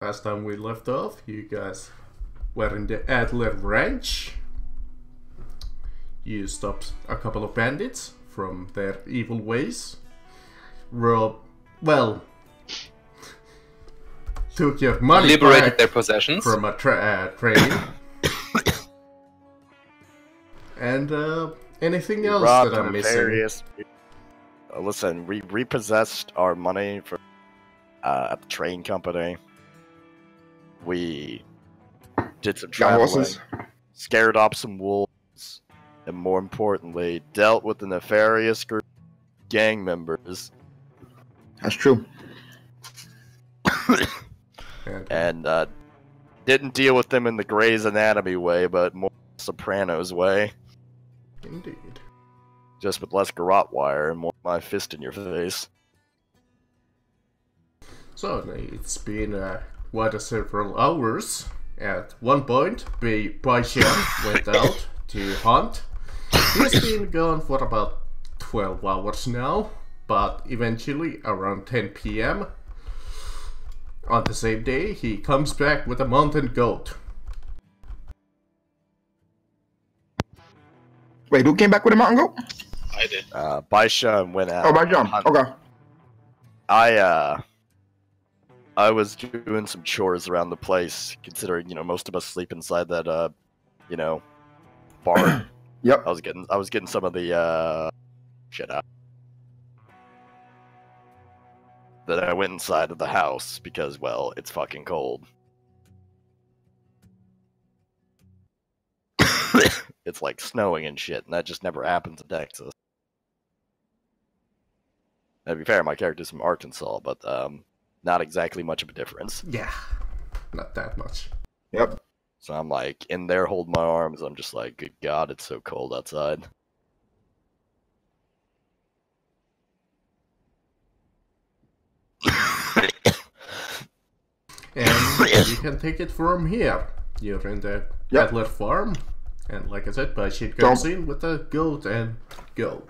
last time we left off, you guys were in the Adler Ranch. You stopped a couple of bandits from their evil ways. Took your money liberated back their possessions from a train. And anything else that I'm missing? Listen, we repossessed our money from at the train company. We did some traveling, scared off some wolves, and more importantly, dealt with the nefarious group of gang members. That's true. And didn't deal with them in the Grey's Anatomy way, but more Sopranos way. Indeed. Just with less garrote wire and more my fist in your face. So it's been quite several hours. At one point, Baishan went out to hunt. He's been gone for about 12 hours now, but eventually around 10 PM on the same day, he comes back with a mountain goat. Wait, who came back with a mountain goat? I did. Baishan went out. Oh, Baishan. Okay. I was doing some chores around the place, considering, most of us sleep inside that, barn. Yep. I was getting some of the, shit out. Then I went inside of the house, because, well, it's fucking cold. It's like snowing and shit, and that just never happens in Texas. To be fair, my character's from Arkansas, but, not exactly much of a difference. Yeah, not that much. Yep. So I'm like in there holding my arms. I'm just like, good God, it's so cold outside. And you can take it from here. You're in the Adler farm, and like I said, Bashir comes in with the goat and go.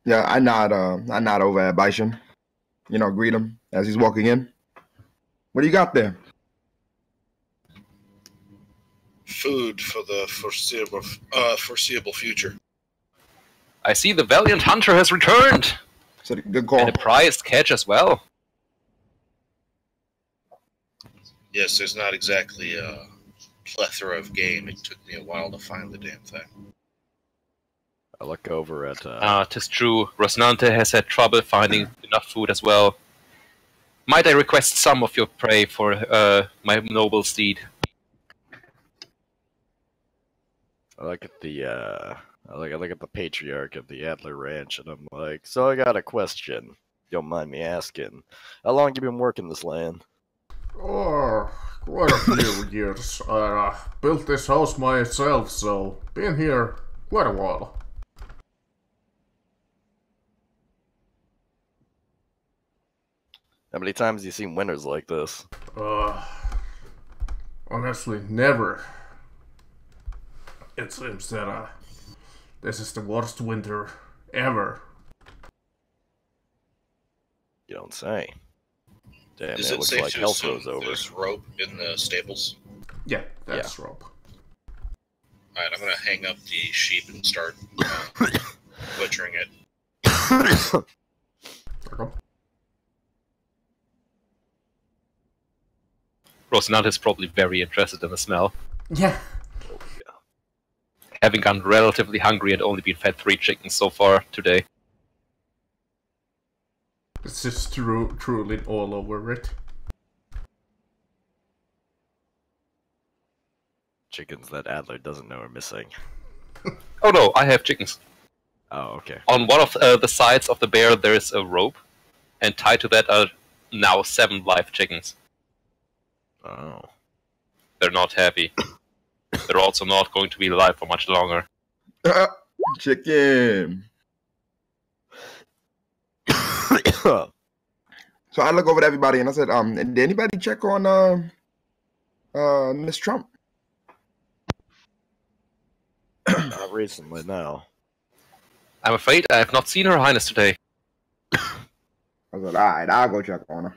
Yeah, I nod over at Baishan. Greet him as he's walking in. What do you got there? Food for the foreseeable future. I see the valiant hunter has returned! So good call. And a prized catch as well. Yes, there's not exactly a plethora of game. It took me a while to find the damn thing. I look over at... 'Tis true. Rosnante has had trouble finding enough food as well. Might I request some of your prey for my noble steed? I look at the, I look at the patriarch of the Adler Ranch, and I'm like, so I got a question. Don't mind me asking. How long you been working this land? Oh, quite a few years. I built this house myself, so been here quite a while. How many times have you seen winters like this? Honestly, never. It seems that this is the worst winter ever. You don't say. Damn, Is it it looks safe like to hell assume froze over. there's rope in the stables? Yeah, that's rope. Alright, I'm gonna hang up the sheep and start butchering it. Okay. Rosnante is probably very interested in the smell. Yeah. Having gone relatively hungry and only been fed 3 chickens so far today. It's just truly all over it. Chickens that Adler doesn't know are missing. Oh no, I have chickens. Oh, okay. On one of the sides of the bear there is a rope, and tied to that are now 7 live chickens. Oh. They're not happy. They're also not going to be alive for much longer. Chicken. So I look over at everybody and I said, did anybody check on Miss Trump? Not recently, no. I'm afraid I have not seen Her Highness today. I was like, alright, I'll go check on her.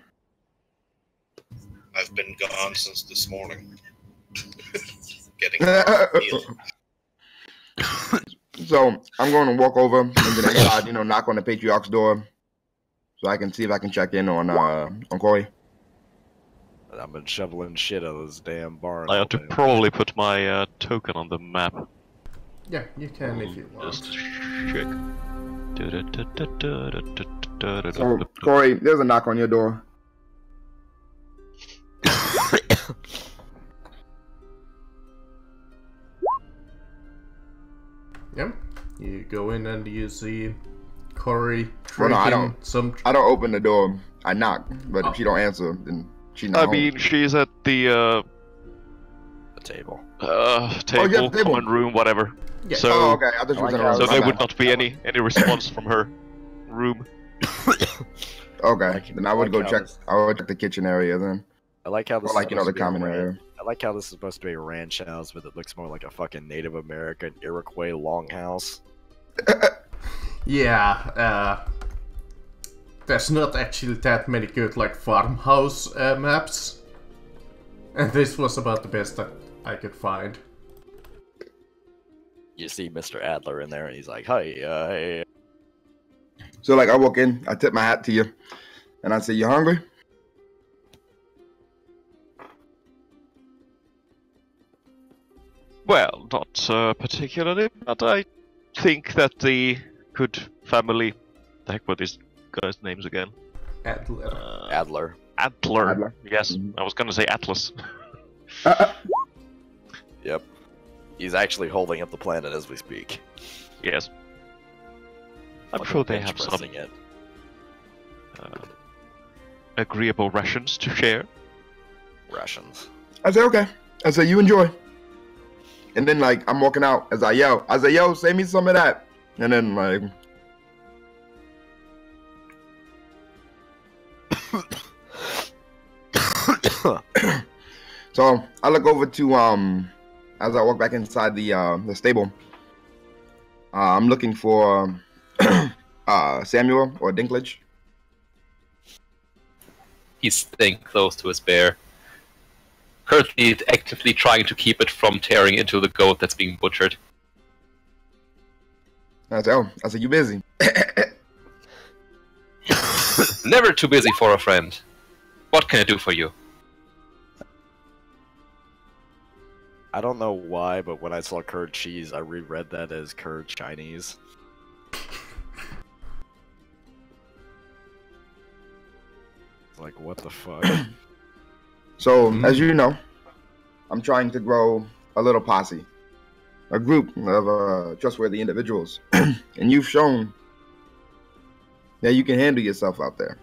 I've been gone since this morning. Getting a meal. So I'm going to walk over and then inside, knock on the Patriarch's door so I can see if I can check in on Corey. I've been shoveling shit out of this damn barn. I ought to probably put my token on the map. Yeah, you can if you want. Just check. So, Corey, there's a knock on your door. Yep. You go in and you see Corey Well, no, I drinking don't. I don't open the door. I knock, but if she don't answer, then she's not I home. mean, she's at the table. Table, table. common room, whatever. Yeah. So, Oh, okay. I thought she was in her so room. there My would bad. not be any response from her room. Okay, then I would go check. this. I would check the kitchen area then, I like how this or like is supposed the to be a common ranch. area. I like how this is supposed to be a ranch house, but it looks more like a fucking Native American Iroquois longhouse. Yeah, there's not actually that many good like farmhouse maps, and this was about the best that I could find. You see Mr. Adler in there, and he's like, "Hey, hey." So like I walk in, I tip my hat to you, and I say, "You hungry?" Well, not particularly, but I think that the good family. The heck were these guys' names again? Adler. Adler. Adler. Adler. Yes, Mhm. I was gonna say Atlas. Yep. He's actually holding up the planet as we speak. Yes. I'm Fucking sure they bench have some pressing it. agreeable rations to share. Rations. I say, "Okay." I say, "You enjoy." And then like I'm walking out as I yell, "Yo, save me some of that." And then like. So I look over to as I walk back inside the stable. I'm looking for Samuel or Dinklage. He's staying close to his bear. Currently actively trying to keep it from tearing into the goat that's being butchered. I said, "You busy?" Never too busy for a friend. What can I do for you? I don't know why, but when I saw curd cheese, I reread that as curd Chinese. It's like, what the fuck? So as you know, I'm trying to grow a little posse, a group of trustworthy individuals, and you've shown that you can handle yourself out there.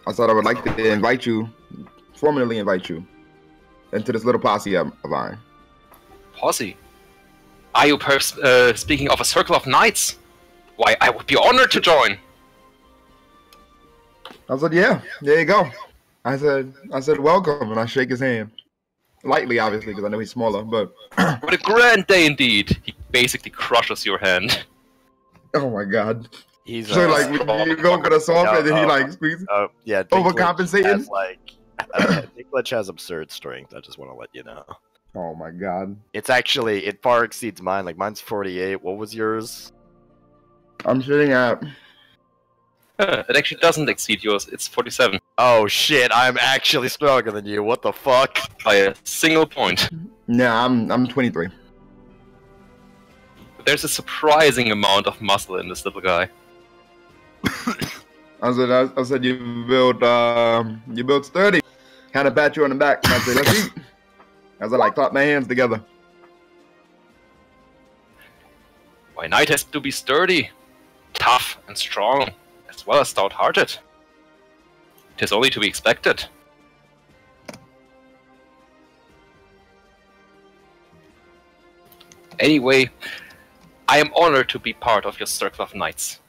I thought I would like to formally invite you into this little posse of mine. Posse? Are you perhaps speaking of a circle of knights? Why, I would be honored to join. I said, "Yeah, there you go." I said, "Welcome," and I shake his hand. Lightly, obviously, because I know he's smaller, but... What a grand day indeed. He basically crushes your hand. Oh my god. He's So, like, you go for the soft and then he, like, squeezes... yeah, Overcompensating? Has, like, Dinklage has absurd strength. I just want to let you know. Oh my god. It's actually, it far exceeds mine. Like, mine's 48. What was yours? I'm sitting at... It actually doesn't exceed yours. It's 47 Oh shit, I'm actually stronger than you. What the fuck? by a single point. Yeah, I'm 23. But there's a surprising amount of muscle in this little guy. I said you built sturdy. Kind of pat you on the back. And I said, "Let's eat." As I like clap my hands together. Why, knight has to be sturdy, tough, and strong, as well as stout-hearted. It is only to be expected. Anyway, I am honored to be part of your circle of knights,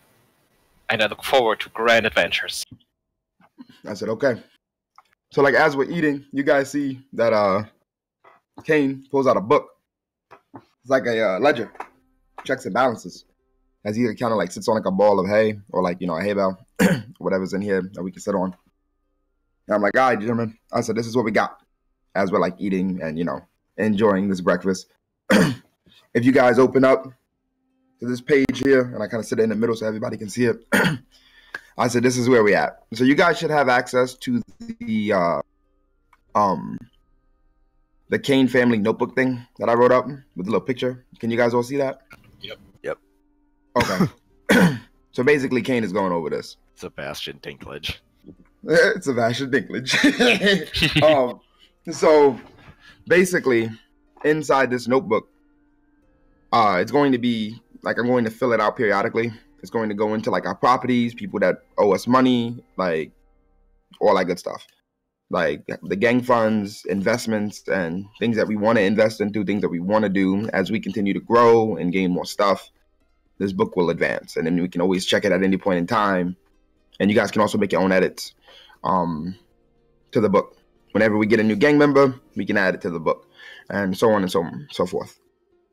and I look forward to grand adventures. I said, "Okay." So like as we're eating, you guys see that Kane pulls out a book. It's like a ledger, checks and balances. As he kind of like sits on like a ball of hay or like a hay bale, whatever's in here that we can sit on. And I'm like, all right, gentlemen. I said, this is what we got. As we're like eating and, you know, enjoying this breakfast. If you guys open up to this page here, and I kind of sit it in the middle so everybody can see it. I said, this is where we at. So you guys should have access to the Kane family notebook thing that I wrote up with a little picture. Can you guys all see that? Yep. Okay. So basically, Kane is going over this. Sebastian Dinklage. It's Sebastian Dinklage. So basically, inside this notebook, it's going to be like I'm going to fill it out periodically. It's going to go into like our properties, people that owe us money, like all that good stuff. Like the gang funds, investments, and things that we want to invest into, things that we want to do as we continue to grow and gain more stuff. This book will advance, and then we can always check it at any point in time. And you guys can also make your own edits to the book. Whenever we get a new gang member, we can add it to the book, and so on and so forth.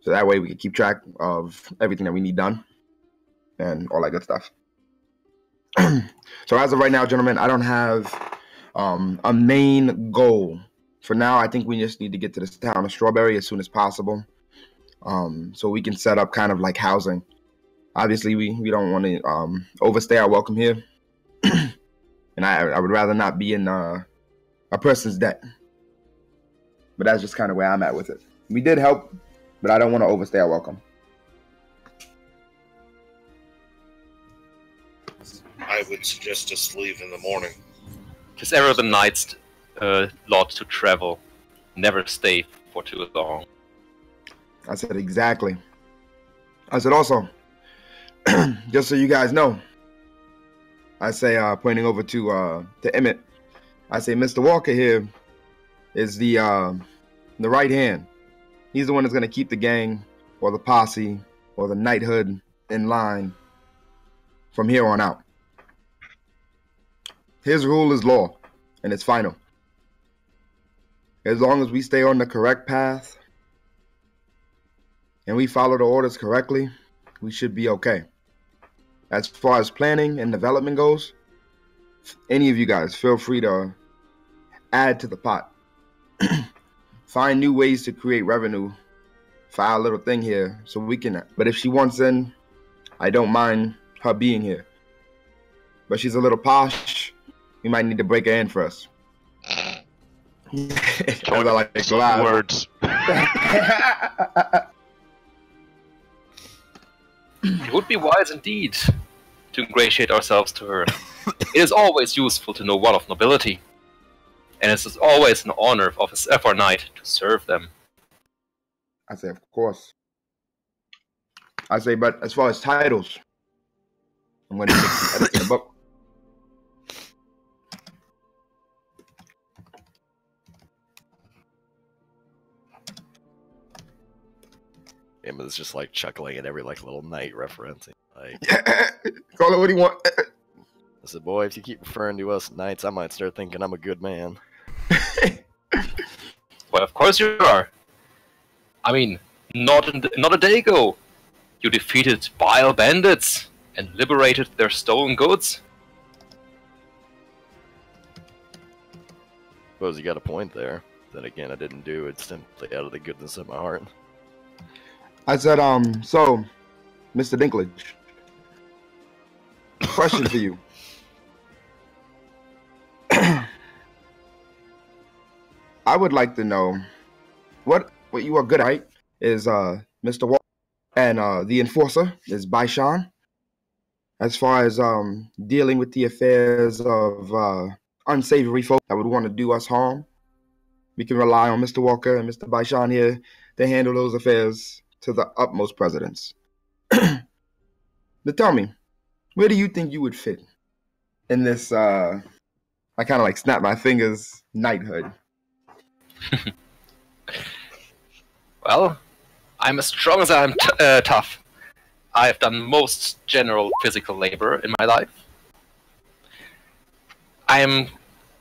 So that way we can keep track of everything that we need done and all that good stuff. So as of right now, gentlemen, I don't have a main goal. For now, I think we just need to get to this town of Strawberry as soon as possible, so we can set up kind of like housing. Obviously, we don't want to overstay our welcome here, and I would rather not be in a person's debt. But that's just kind of where I'm at with it. We did help, but I don't want to overstay our welcome. I would suggest us leave in the morning. Tis ever the night's lot to travel. Never stay for too long. I said exactly. I said also, just so you guys know, I say, pointing over to Emmett, I say, Mr. Walker here is the right hand. He's the one that's going to keep the gang or the posse or the knighthood in line from here on out. His rule is law, and it's final. As long as we stay on the correct path and we follow the orders correctly, we should be okay. As far as planning and development goes, any of you guys feel free to add to the pot. Find new ways to create revenue for our little thing here so we can. But if she wants in, I don't mind her being here. But she's a little posh. We might need to break her in first. Like some words. It would be wise indeed to ingratiate ourselves to her. It is always useful to know one of nobility, and it is always an honor of our knight to serve them. I say, of course. I say, but as far as titles, I'm going to make some edits in the book. Emma's just like chuckling at every like little knight reference. Like, call it what you want. I said, boy, if you keep referring to us knights, I might start thinking I'm a good man. Well, of course you are. I mean, not a day ago, you defeated vile bandits and liberated their stolen goods. Suppose you got a point there. Then again, I didn't do it simply out of the goodness of my heart. I said, so, Mr. Dinklage, question for you. I would like to know what you are good at is Mr. Walker, and the enforcer is Baishan. As far as dealing with the affairs of unsavory folk that would want to do us harm, we can rely on Mr. Walker and Mr. Baishan here to handle those affairs to the utmost precedence. But tell me, where do you think you would fit in this, I kind of like snap my fingers, knighthood? Well, I'm as strong as I'm tough. I have done most general physical labor in my life. I am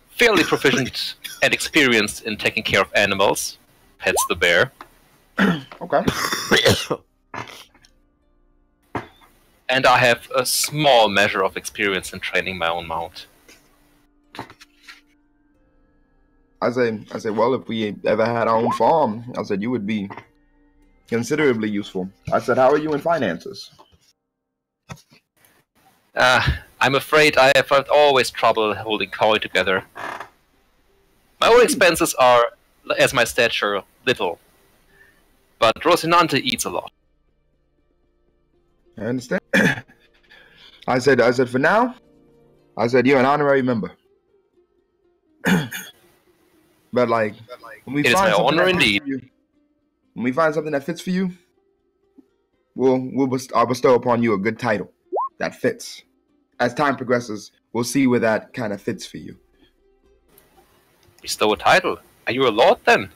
fairly proficient and experienced in taking care of animals, pets the bear. Okay. And I have a small measure of experience in training my own mount. I said, well, if we ever had our own farm, I said you would be considerably useful. I said, how are you in finances? I'm afraid I have had always trouble holding Koi together. My own expenses are, as my stature, little. But Rosinante eats a lot. I understand. I said, for now, I said, you're an honorary member. But like, when we It is find my something honor that fits indeed. for you, when we find something that fits for you, I'll bestow upon you a good title that fits. As time progresses, we'll see where that kind of fits for you. Bestow a title? Are you a lord then?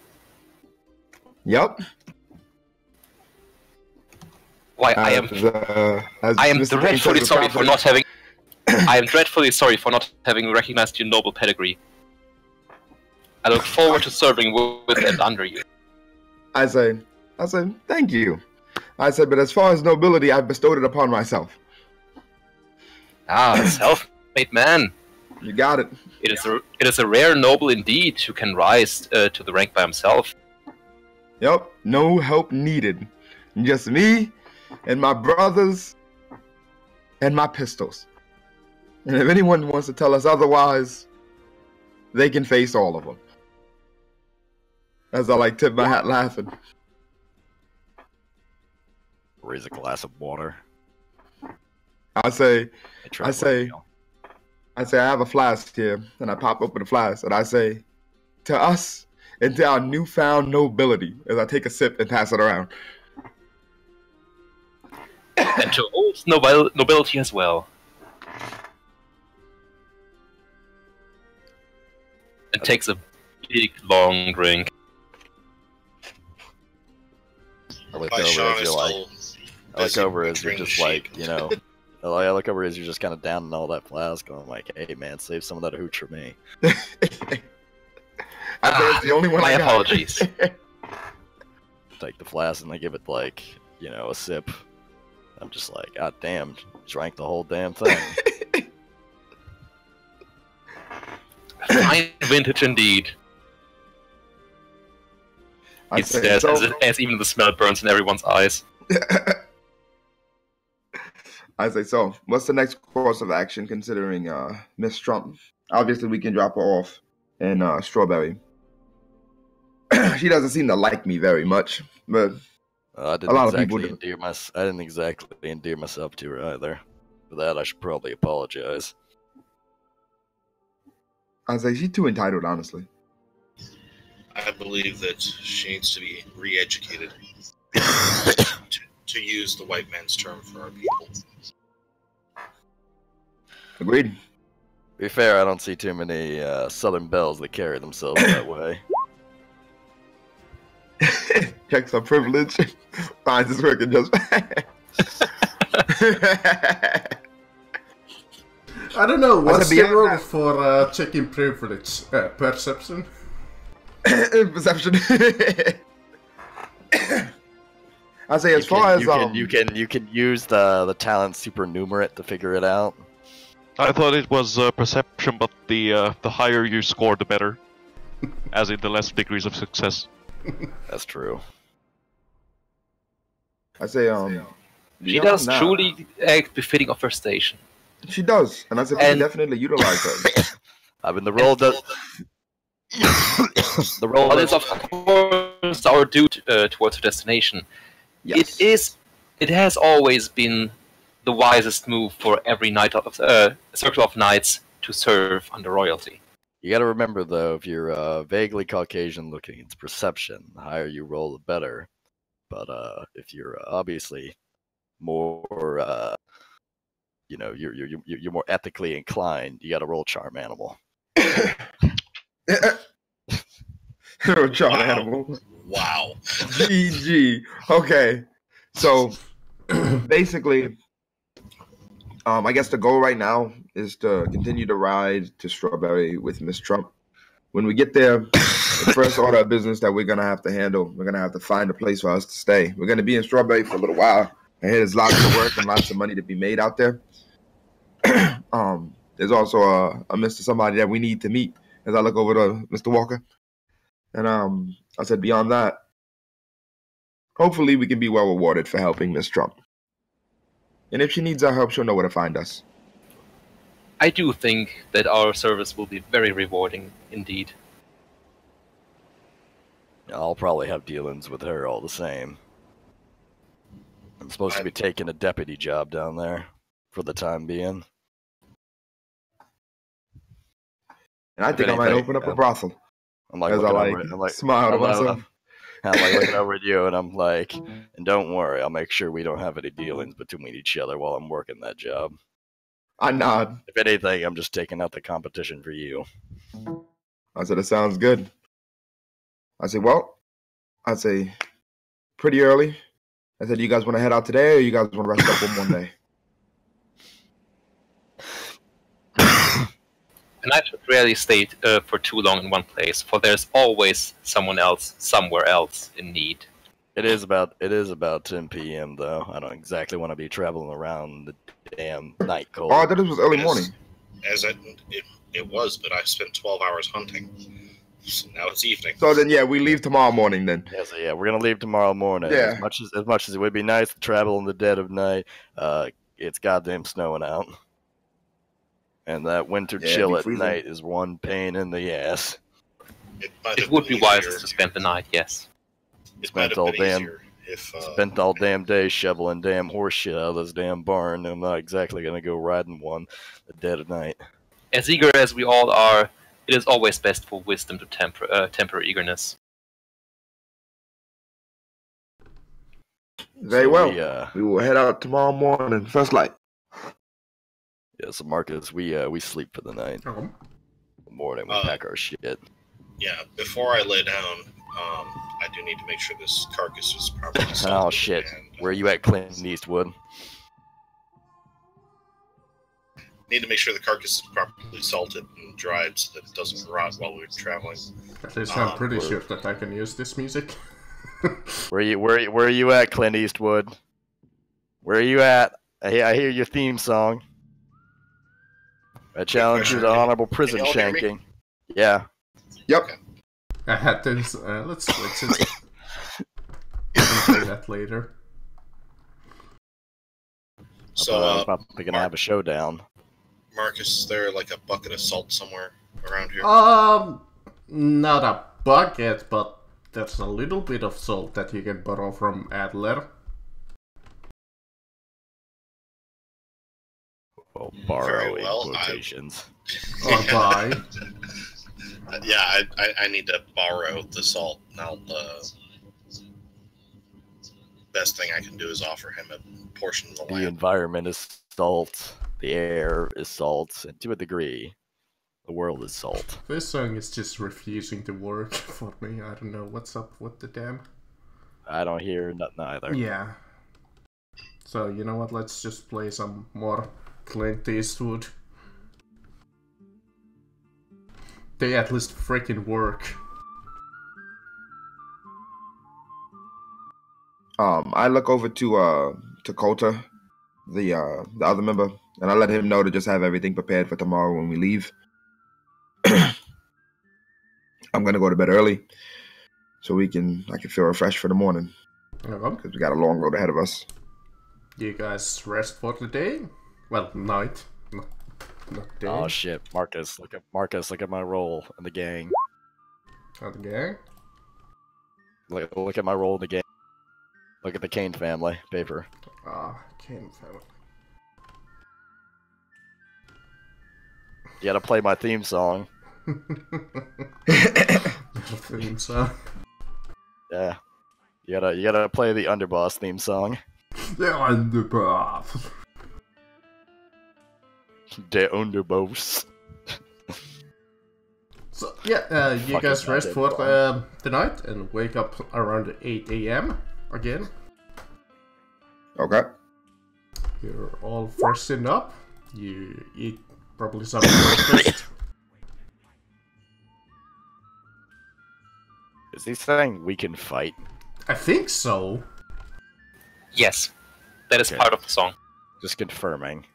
Yep. Why, I am dreadfully sorry for not having. I am dreadfully sorry for not having recognized your noble pedigree. I look forward to serving with and under you. I say, thank you. I said, but as far as nobility, I've bestowed it upon myself. Ah, a self-made man. You got it. It is a rare noble indeed who can rise to the rank by himself. Yep, no help needed. Just me and my brothers and my pistols. And if anyone wants to tell us otherwise, they can face all of them. As I like tip my hat laughing. Raise a glass of water. I say, I have a flask here, and I pop open the flask, and I say, to us and to our newfound nobility, as I take a sip and pass it around. And to old nobility as well. And takes a big, long drink. I look over as you're just like, you know, I look over as you're just kind of down in all that flask, and I'm like, hey man, save some of that hooch for me. I think it's the only one my I got. apologies. Take the flask and I give it like, you know, a sip. I'm just like, god damn, drank the whole damn thing. Fine vintage indeed. It says so, as even the smell burns in everyone's eyes. I say so. What's the next course of action considering Miss Trump? Obviously, we can drop her off in Strawberry. She doesn't seem to like me very much, but I didn't exactly endear myself to her either. For that, I should probably apologize. I say she's too entitled, honestly. I believe that she needs to be re-educated, to use the white man's term for our people. Agreed. To be fair, I don't see too many Southern belles that carry themselves that way. Checks our privilege. Finds his working just I don't know, what's the rule for checking privilege? Perception? Perception. I say as far as you can use the talent supernumerate to figure it out. I thought it was perception, but the higher you score, the better. As in the less degrees of success. That's true. I say She does truly act befitting of her station. She does, and I said we can definitely utilize her. I mean, the role does. The role is of course our duty towards her destination. Yes. It has always been the wisest move for every knight of circle of knights to serve under royalty. You got to remember though, if you're vaguely Caucasian looking, it's perception. The higher you roll, the better. But if you're obviously more, you know, you're more ethically inclined, you got to roll charm animal. Charm animal. Wow. GG. Okay. So basically, I guess the goal right now is to continue to ride to Strawberry with Miss Trump. When we get there, the first order of business that we're gonna have to handle, we're gonna have to find a place for us to stay. We're gonna be in Strawberry for a little while, and there's lots of work and lots of money to be made out there. There's also a Mr. Somebody that we need to meet as I look over to Mr. Walker. And I said, beyond that, hopefully we can be well rewarded for helping Miss Trump. And if she needs our help, she'll know where to find us. I do think that our service will be very rewarding indeed. I'll probably have dealings with her all the same. I'm supposed to be taking a deputy job down there for the time being. And I think I might open up a brothel. I'm like, smile to myself. I'm like looking over at you, and I'm like, and don't worry, I'll make sure we don't have any dealings between each other while I'm working that job. I nod. If anything, I'm just taking out the competition for you. I said, it sounds good. I said, well, I'd say pretty early. I said, you guys want to head out today, or you guys want to rest up one day? And I should rarely stay for too long in one place, for there's always someone else, somewhere else, in need. It is about 10 p.m. though. I don't exactly want to be traveling around the damn night cold. Oh, I thought it was early morning. It was, but I spent 12 hours hunting. So now it's evening. So then, yeah, we leave tomorrow morning then. Yeah, so yeah, we're gonna leave tomorrow morning. Yeah. As much as it would be nice to travel in the dead of night, it's goddamn snowing out. And that winter chill at night is one pain in the ass. It would be wiser to spend the night, yes. Spent all damn day shoveling damn horse shit out of this damn barn. I'm not exactly gonna go riding one the dead of night. As eager as we all are, it is always best for wisdom to temper eagerness. Very well. We will head out tomorrow morning, first light. Yeah, so Marcus, we sleep for the night. In the morning, we pack our shit. Yeah, before I lay down, I do need to make sure this carcass is properly salted. Oh shit! Where are you at, Clint Eastwood? Need to make sure the carcass is properly salted and dried so that it doesn't rot while we're traveling. At least I'm pretty sure that I can use this music. Where are you at, Clint Eastwood? Where are you at? I hear your theme song. I challenge you to honorable prison shanking. Yeah. Yep. I had this. Let's switch it. We can play that later. So, I'm probably gonna have a showdown. Marcus, is there like a bucket of salt somewhere around here? Not a bucket, but there's a little bit of salt that you can borrow from Adler. Oh, borrow in quotations. Or buy. Yeah, I need to borrow the salt. Now, best thing I can do is offer him a portion of the land. The environment is salt. The air is salt. And to a degree, the world is salt. This song is just refusing to work for me. I don't know what's up with the damn. I don't hear nothing either. Yeah. So, you know what? Let's just play some more Clint Eastwood. They at least freaking work. I look over to Coulter, the other member, and I let him know to just have everything prepared for tomorrow when we leave. I'm gonna go to bed early, so I can feel refreshed for the morning. Because we got a long road ahead of us. You guys rest for the day? Well, night. Not day. Oh shit, Marcus, look at my role in the gang. Oh, the gang? Look at my role in the gang. Look at the Kane family paper. Kane family. You gotta play my theme song. Theme song. Yeah. You gotta play the Underboss theme song. The Underboss. The Underboss. So yeah, you guys rest for the night and wake up around 8 AM again. Okay. You're all freshened up. You eat probably some breakfast. Is he saying we can fight? I think so. Yes, that is part of the song. Just confirming.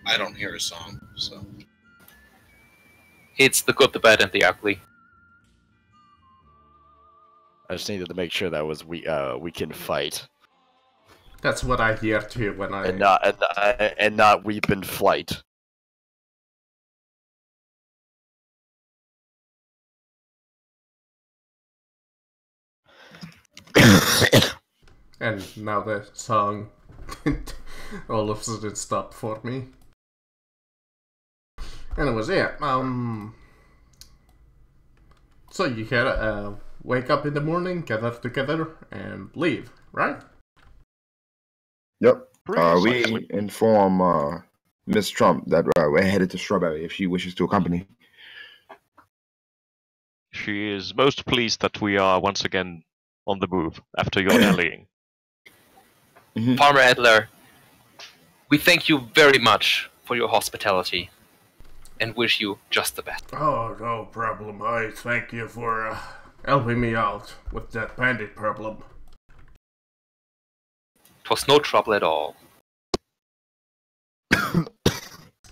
I don't hear a song, so. It's the good, the bad, and the ugly. I just needed to make sure that was we can fight That's what I hear too when I... and not weep in flight. And now the song all of a sudden stopped for me. Anyways, yeah, so you can wake up in the morning, gather together, and leave, right? Yep. Precisely. We inform Miss Trump that we're headed to Strawberry if she wishes to accompany. She is most pleased that we are once again on the move after your rallying. Farmer Adler, we thank you very much for your hospitality and wish you just the best. Oh, no problem. I thank you for helping me out with that bandit problem. 'Twas no trouble at all.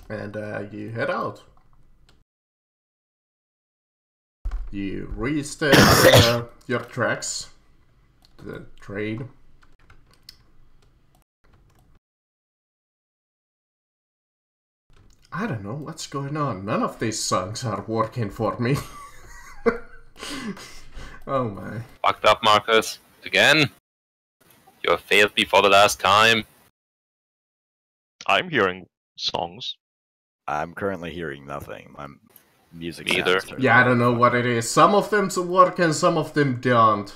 And you head out. You restart your tracks, the train. I don't know what's going on. None of these songs are working for me. Oh my. Fucked up, Marcus. Again? You have failed me for the last time. I'm hearing songs. I'm currently hearing nothing. My music. Neither. sounds turned Yeah, I don't off. know what it is. Some of them work and some of them don't.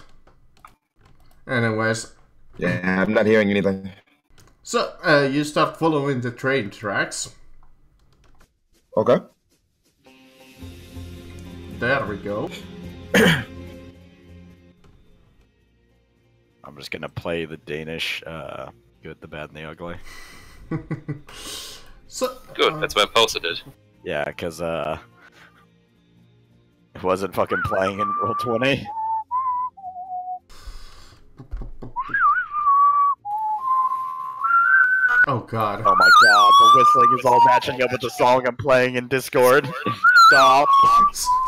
Anyways, Yeah, I'm not hearing anything. so you start following the train tracks. Okay. There we go. I'm just gonna play the Danish good, the bad, and the ugly. So Good, that's why I posted it. Yeah, because it wasn't fucking playing in Roll20. oh god. Oh my god, the whistling is all matching up with the song I'm playing in Discord. Stop.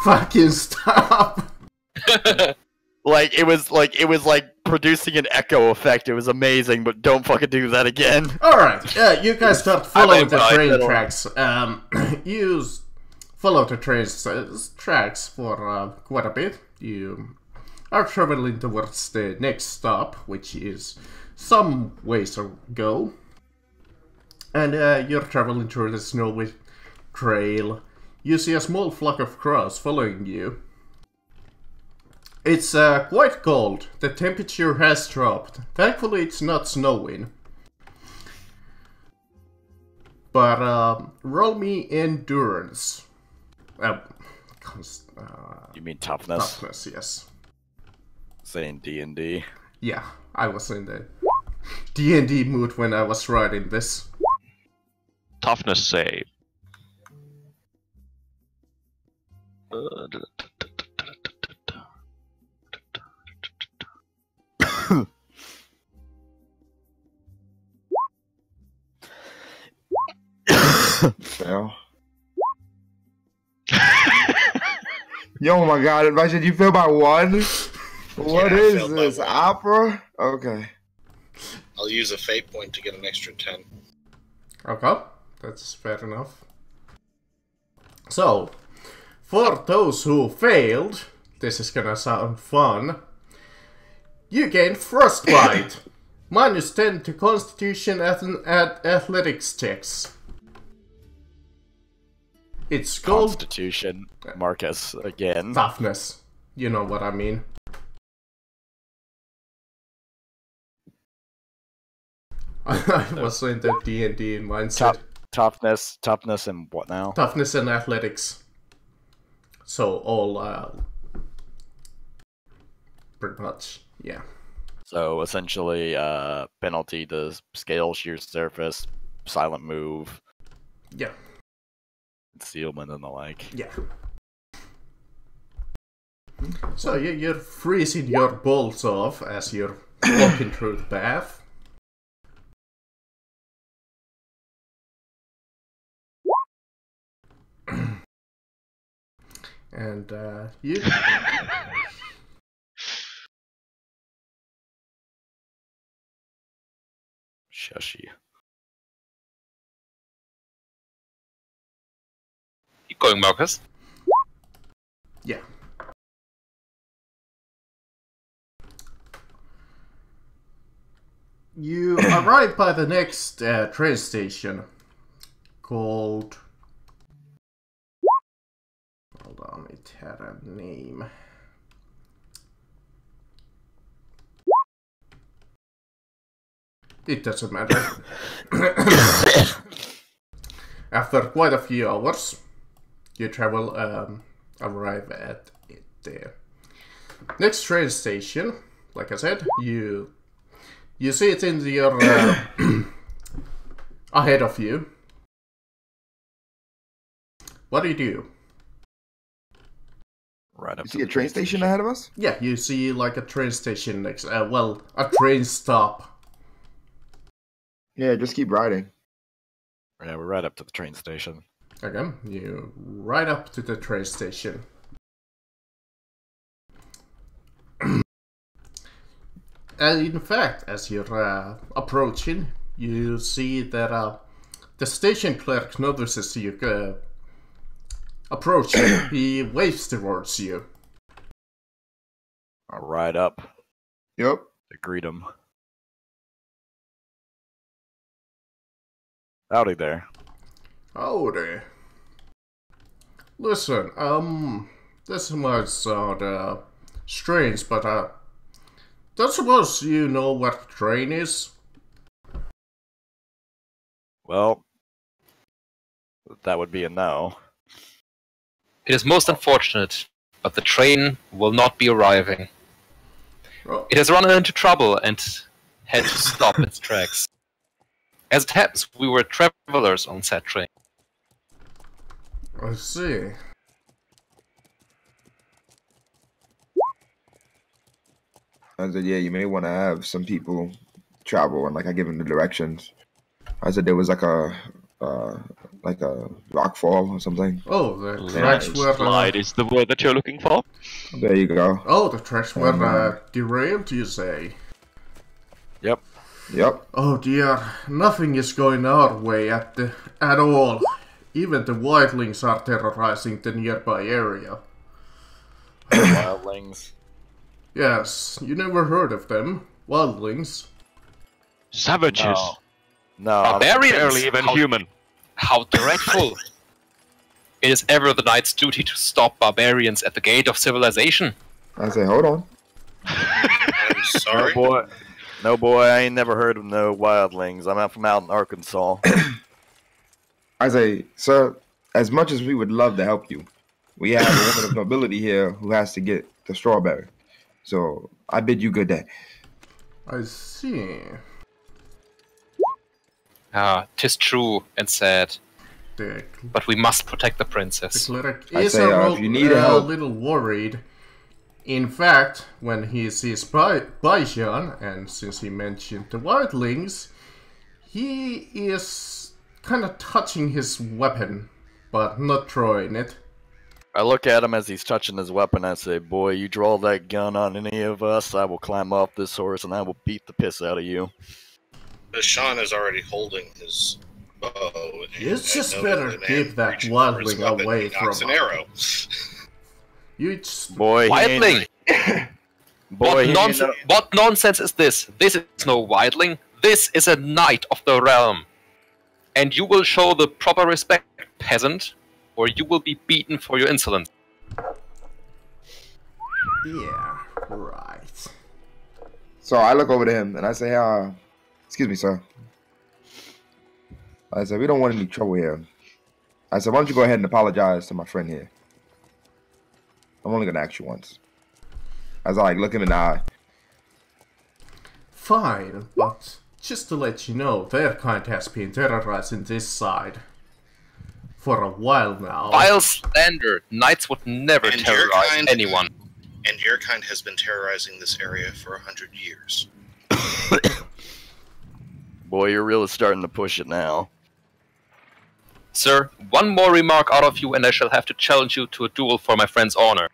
Fucking stop. Like it was like producing an echo effect. It was amazing, but don't fucking do that again. Alright, you guys start following the I train middle. tracks. You follow the train's tracks for quite a bit. You are traveling towards the next stop, which is some ways ago. And you're traveling through the snowy trail. You see a small flock of crows following you. It's quite cold. The temperature has dropped. Thankfully, it's not snowing. But roll me endurance. You mean toughness? Toughness, yes. Saying D&D. Yeah, I was in the D&D mood when I was writing this. Toughness save. Fail. Yo, my god, Advice, you fail by one? What I is failed by this? one. Opera? Okay. I'll use a fate point to get an extra 10. Okay, that's fair enough. So, for those who failed, this is gonna sound fun. You gain frostbite. Minus 10 to constitution at athletics checks. It's called Constitution. Marcus again. toughness. You know what I mean. I was in the D&D mindset. Toughness, and what now? Toughness and athletics. So all, pretty much, yeah. So essentially, penalty to scale, sheer surface, silent move, Yeah, concealment, and the like. yeah. So you're freezing your balls off as you're walking through the path. And you. Shushy. Keep going, Marcus. Yeah. You arrive by the next train station called. Hold on, it had a name. It doesn't matter. After quite a few hours, you arrive at it there. Next train station, like I said, you see it in your ahead of you. What do you do? Right up. You see a train station ahead of us? Yeah, you see like a train station next. Well, a train stop. Yeah, just keep riding. Yeah, we're right up to the train station. Again, you ride up to the train station. And in fact, as you're approaching, you see that the station clerk notices you approaching. He waves towards you. I'll ride up Yep. to greet him. Howdy there. Howdy. Listen, this might sound strange, but don't suppose you know what a train is? Well, that would be a no. It is most unfortunate, but the train will not be arriving. Oh, It has run into trouble and had to stop its tracks. As it happens, we were travelers on said train. I see. I said, yeah, you may want to have some people travel, and like I give them the directions. I said there was like a rock fall or something. Oh, the tracks were. Slide is the word that you're looking for. There you go. Oh, the tracks were derailed, you say? Yep. Yep. Oh dear, nothing is going our way at all. Even the wildlings are terrorizing the nearby area. Wildlings. Yes, you never heard of them. Wildlings. Savages. No. Barbarians! Barely even human. How dreadful! It is ever the knight's duty to stop barbarians at the gate of civilization. I say, hold on. I'm sorry. No boy, I ain't never heard of no wildlings. I'm out from out in Arkansas. I say, sir, as much as we would love to help you, we have a woman of nobility here who has to get the strawberry. So I bid you good day. I see. Ah, 'tis true and sad, The but we must protect the princess. cleric I is say, if you need a help- little worried. In fact, when he sees Baijan, and since he mentioned the wildlings, he is kind of touching his weapon, but not throwing it. I look at him as he's touching his weapon. I say, boy, you draw that gun on any of us, I will climb off this horse and I will beat the piss out of you. Sean is already holding his bow. You just and better the man keep that reaching for his wildling weapon, away he knocks from an arrow. You just... Boy, Wildling! What nonsense is this? This is no wildling. This is a knight of the realm. And you will show the proper respect, peasant, or you will be beaten for your insolence. Yeah, right. So I look over to him and I say, excuse me, sir. I said, we don't want any trouble here. I said, why don't you go ahead and apologize to my friend here? I'm only gonna ask you once. As I like look him in the eye. Fine, but just to let you know, their kind has been terrorizing this side for a while now. Vile slander! Knights would never And your terrorize kind- anyone. And your kind has been terrorizing this area for 100 years. Boy, you're really starting to push it now. Sir, one more remark out of you and I shall have to challenge you to a duel for my friend's honor.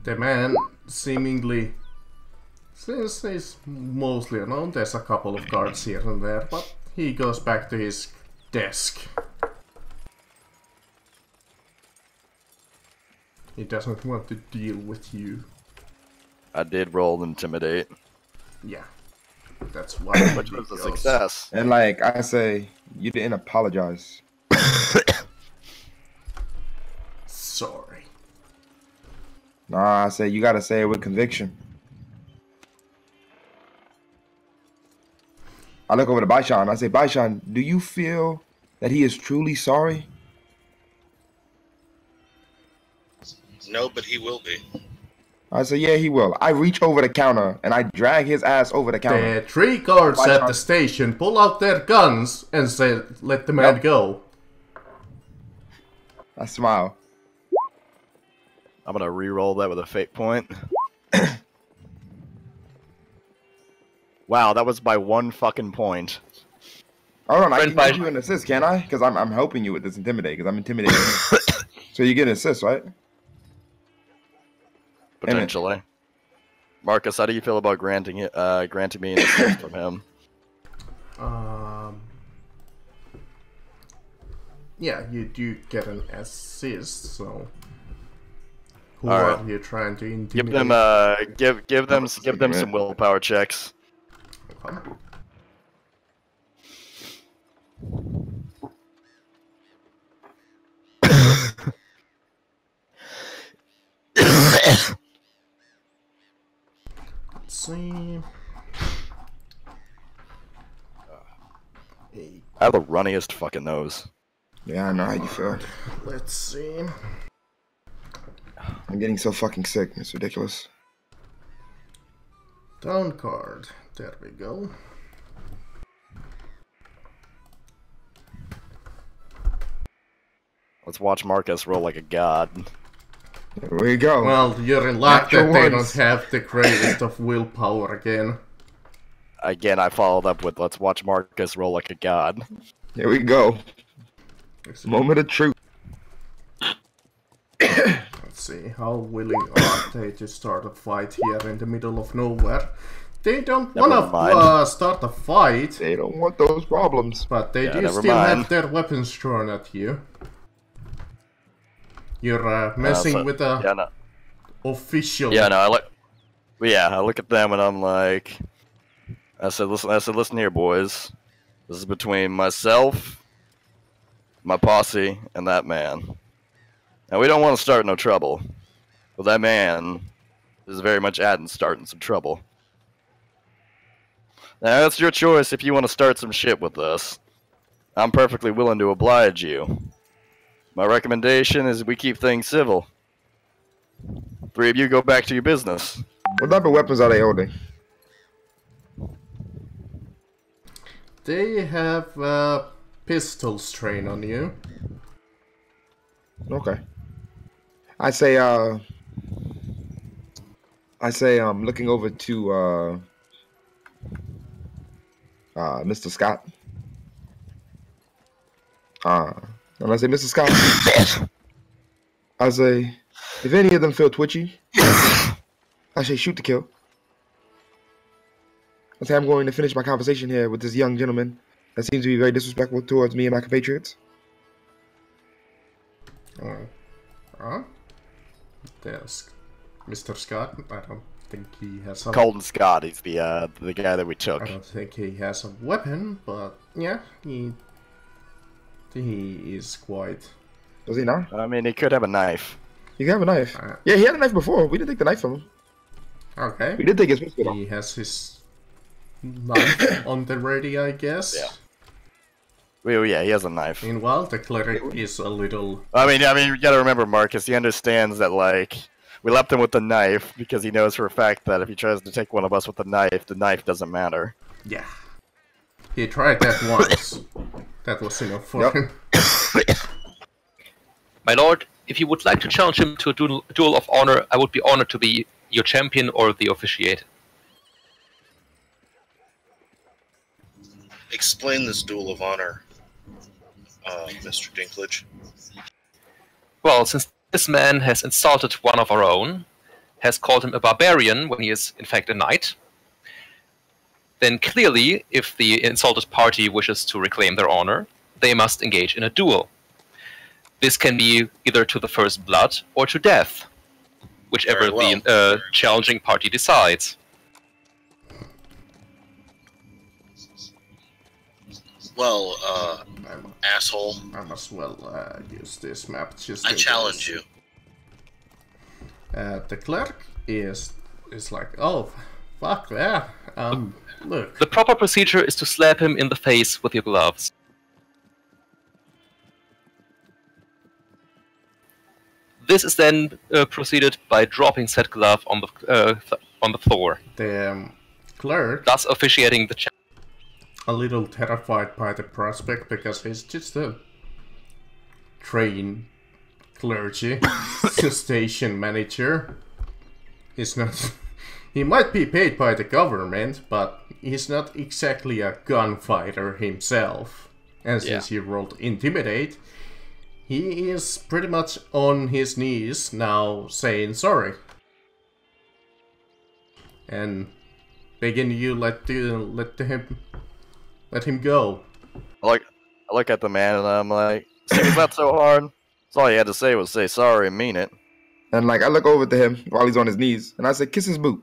The man seemingly, since he's mostly alone, there's a couple of guards here and there, but he goes back to his desk. He doesn't want to deal with you. I did roll intimidate. Yeah, that's why. Which was a success. And like I say, you didn't apologize. Sorry. Nah, I say you gotta say it with conviction. I look over to Baishan. I say, Baishan, do you feel that he is truly sorry? No, but he will be. I say, yeah, he will. I reach over the counter and I drag his ass over the counter. The 3 guards at the station pull out their guns and say, let the man go. I smile. I'm gonna re-roll that with a fate point. Wow, that was by 1 fucking point. Hold on, I can give you an assist, can I? Because I'm helping you with this intimidate, because I'm intimidating you. So you get an assist, right? Potentially. Marcus, how do you feel about granting me an assist from him? Yeah, you do get an assist, so who All are you trying to intimidate? Give them some willpower checks. Okay. Let's see. I have the runniest fucking nose. Yeah, I know how you feel. Let's see. I'm getting so fucking sick. It's ridiculous. Down card. There we go. Let's watch Marcus roll like a god. There we go. Well, you're in luck that Natural they ones. don't have the greatest of willpower again. Again, I followed up with let's watch Marcus roll like a god. Here we go. Moment of truth. Let's see, how willing are they to start a fight here in the middle of nowhere? They don't Never want mind. to start a fight, They don't want those problems. but they Yeah, do never still mind. have their weapons drawn at you. You're messing with a Yeah, no. official. Yeah, no. I look at them and I'm like, I said, listen here, boys. This is between myself, my posse, and that man. Now we don't want to start no trouble, but that man is very much starting some trouble. Now that's your choice if you want to start some shit with us. I'm perfectly willing to oblige you. My recommendation is we keep things civil. 3 of you go back to your business. What type of weapons are they holding? They have pistol strain on you. Okay. I say, looking over to, Mr. Scott. And I say, Mr. Scott, I say, if any of them feel twitchy, I say, shoot to kill. I say, I'm going to finish my conversation here with this young gentleman that seems to be very disrespectful towards me and my compatriots. Huh? There's Mr. Scott. I don't think he has a... Colton Scott, he's the guy that we took. I don't think he has a weapon, but yeah, he is quite... Does he not? I mean, he could have a knife. He can have a knife. Yeah, he had a knife before. We didn't take the knife from him. Okay. We did take his pistol. He has his knife on the ready, I guess. Yeah. Well, yeah, he has a knife. Meanwhile, the cleric is a little... I mean, you gotta remember, Marcus, he understands that, like, we left him with the knife because he knows for a fact that if he tries to take one of us with the knife doesn't matter. Yeah. He tried that once. That was enough for him. My lord, if you would like to challenge him to a duel of honor, I would be honored to be your champion or the officiate. Explain this duel of honor Mr. Dinklage? Well, since this man has insulted one of our own, has called him a barbarian when he is in fact a knight, then clearly, if the insulted party wishes to reclaim their honor, they must engage in a duel. This can be either to the first blood or to death, whichever the challenging party decides. Well, asshole. I must well use this map just I challenge you. The clerk is like, oh, fuck yeah. Look. The proper procedure is to slap him in the face with your gloves. This is then proceeded by dropping said glove on the floor. The clerk, thus officiating the check. A little terrified by the prospect because he's just a trained clergy station manager. He's not. He might be paid by the government, but he's not exactly a gunfighter himself. And since he rolled Intimidate, he is pretty much on his knees now saying sorry. And begging you let him go. I look at the man and I'm like, it's not so hard. That's all he had to say was say sorry and mean it. And like I look over to him while he's on his knees and I say, kiss his boot.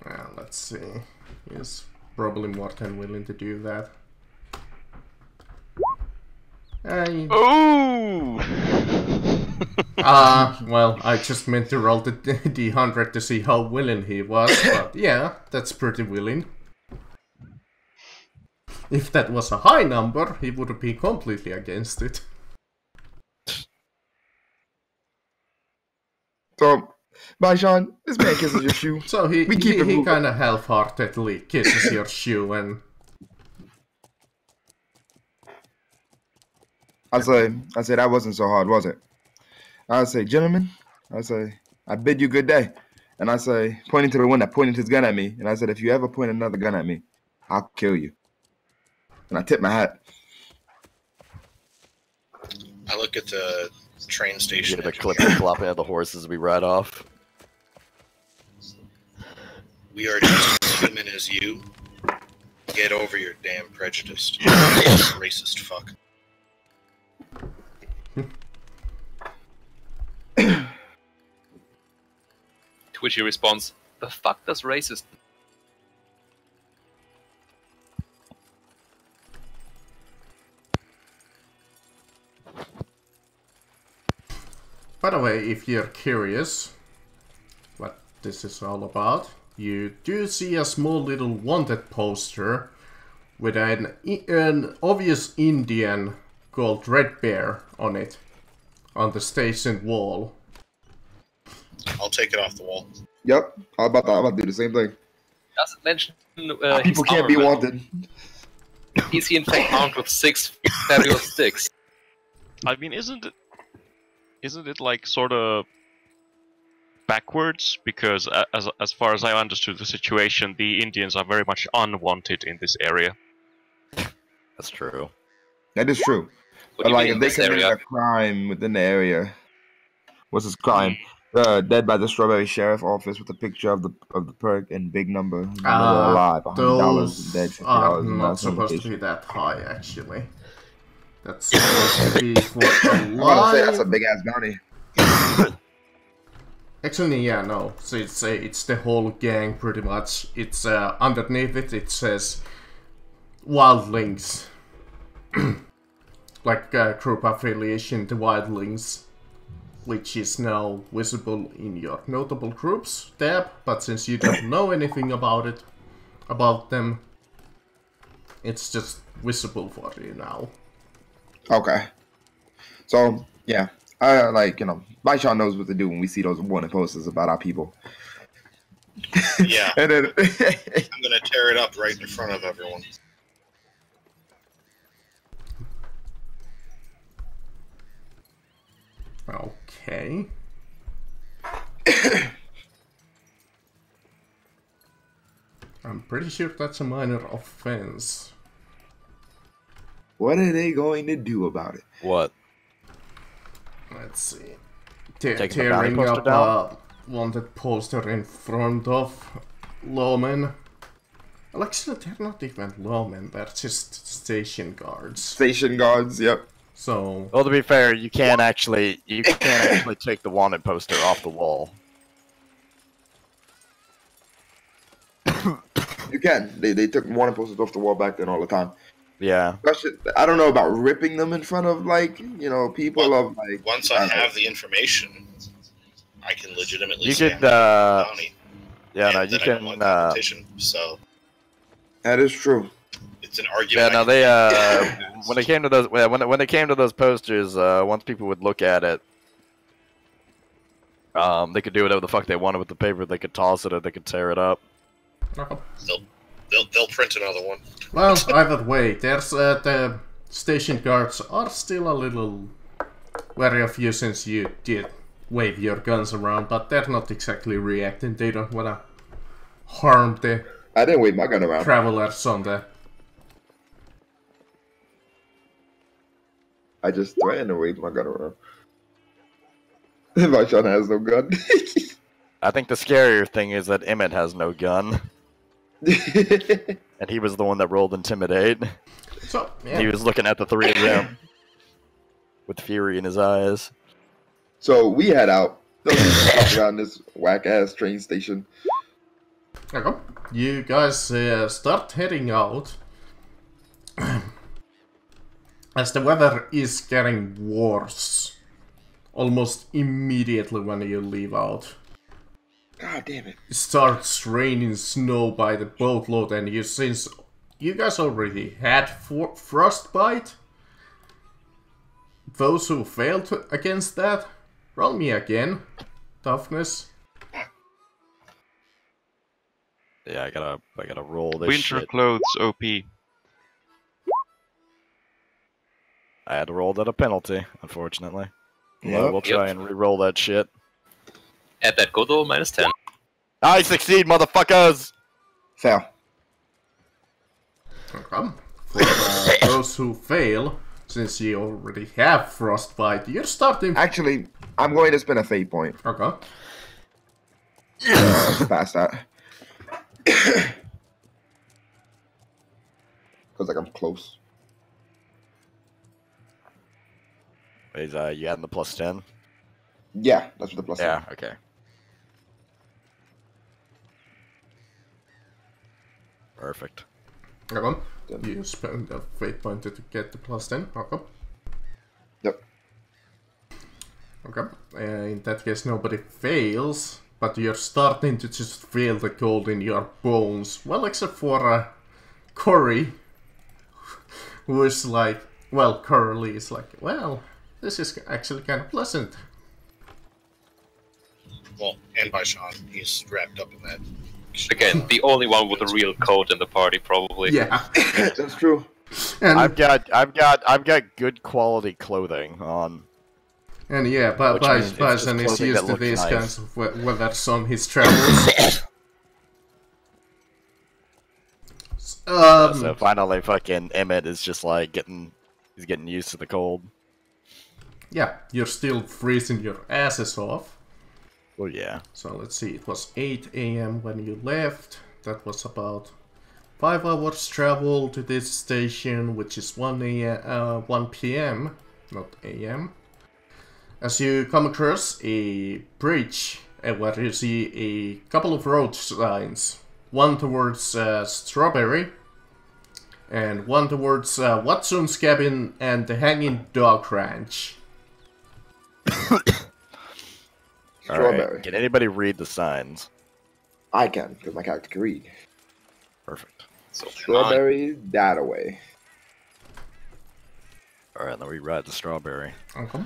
Well, let's see. He's probably more than willing to do that. Oh! Well, I just meant to roll the D100 to see how willing he was, but yeah, that's pretty willing. If that was a high number, he would be completely against it. So, bye, Sean. This man kisses your shoe. So he kind of half-heartedly kisses your shoe and... I say that wasn't so hard, was it? I say, gentlemen, I bid you good day. And I say, pointing to the one that pointed his gun at me, and I said, if you ever point another gun at me, I'll kill you. And I tip my hat. I look at the train station. The clipping of the horses we ride off. We are just as human as you. Get over your damn prejudice. Racist fuck. To which he responds, the fuck does racist? By the way, if you're curious what this is all about, you do see a small little wanted poster with an obvious Indian called Red Bear on it, on the station wall. I'll take it off the wall. Yep, I'm about to do the same thing. Doesn't mention people can't be wanted. Is he in fact armed with 6 fabulous sticks? I mean, isn't it like sort of backwards? Because as far as I understood the situation, the Indians are very much unwanted in this area. That's true. That is true. But like, if they commit a crime within the area, what's his crime? Dead by the Strawberry Sheriff Office with a picture of the perk and big number. Alive, $100 dead. Are not supposed to be that high, actually. That's supposed to be for alive. That's a big ass bounty. Actually, yeah, no. So it's the whole gang, pretty much. It's underneath it. It says Wildlings, like group affiliation to Wildlings, which is now visible in your notable groups tab. But since you don't know anything about them, it's just visible for you now. Okay. So yeah, I Baishan knows what to do when we see those warning posters about our people. Yeah. And then I'm gonna tear it up right in front of everyone. Okay. I'm pretty sure that's a minor offense. What are they going to do about it? What? Let's see. Taking the bounty Tearing poster up down? wanted poster in front of lawmen. Well, actually, they're not even lawmen, they're just station guards. Station guards, yep. So... Well, to be fair, you can't actually take the wanted poster off the wall. You can. They took wanted posters off the wall back then all the time. Yeah. I don't know about ripping them in front of, like, you know, people of, like... Once I have the information, I can legitimately You say could, I'm bounty. Yeah, no, And you that I don't want can, competition, so... That is true. It's an argument. Yeah, no, they, when it came to those, when it came to those posters, once people would look at it, they could do whatever the fuck they wanted with the paper. They could toss it or they could tear it up. They'll print another one. Well, either way, there's the station guards are still a little wary of you since you did wave your guns around, but they're not exactly reacting. They don't wanna harm the I didn't wave my gun around. travelers on the... I just threatened to wave my gun around. My son has no gun. I think the scarier thing is that Emmett has no gun, and he was the one that rolled Intimidate. So, yeah. He was looking at the three of them with fury in his eyes. So we head out around this whack-ass train station. Okay. You guys start heading out. As the weather is getting worse. Almost immediately when you leave out. God damn it. It starts raining snow by the boatload, and since you guys already had frostbite, those who failed against that, roll me again. Toughness. Yeah, I gotta roll this Winter shit. clothes OP. I had to roll that a penalty, unfortunately. Yep. Well, we'll try and re-roll that shit. Add that good old -10. I succeed, motherfuckers! Fail. Okay. For those who fail, since you already have frostbite, you're starting... Actually, I'm going to spend a fate point. Okay. Past that. Because, like, I'm close. Is you adding the +10? Yeah, that's what the plus Yeah, okay. Perfect. Okay. You spend a fate point to get the +10. Okay. Yep. Okay. In that case, nobody fails, but you're starting to just feel the cold in your bones. Well, except for Corey, who is like, well, Curly is like, well, this is actually kind of pleasant. Well, and by Sean, he's wrapped up in that. Again, the only one with a real coat in the party, probably. Yeah. That's true. And I've got good quality clothing on. And yeah, Which means it's Bison just is clothing used that to looks these nice. kinds of weathers on his travels. So finally, fucking Emmett is just like he's getting used to the cold. Yeah, you're still freezing your asses off. Well, yeah. So let's see, it was 8 AM when you left. That was about 5 hours travel to this station, which is 1 PM, not AM. As you come across a bridge where you see a couple of road signs. One towards Strawberry, and one towards Watson's Cabin and the Hanging Dog Ranch. Strawberry. Alright, can anybody read the signs? I can, because my character can read. Perfect. So, Strawberry, that away. Alright, then we ride the Strawberry. Okay.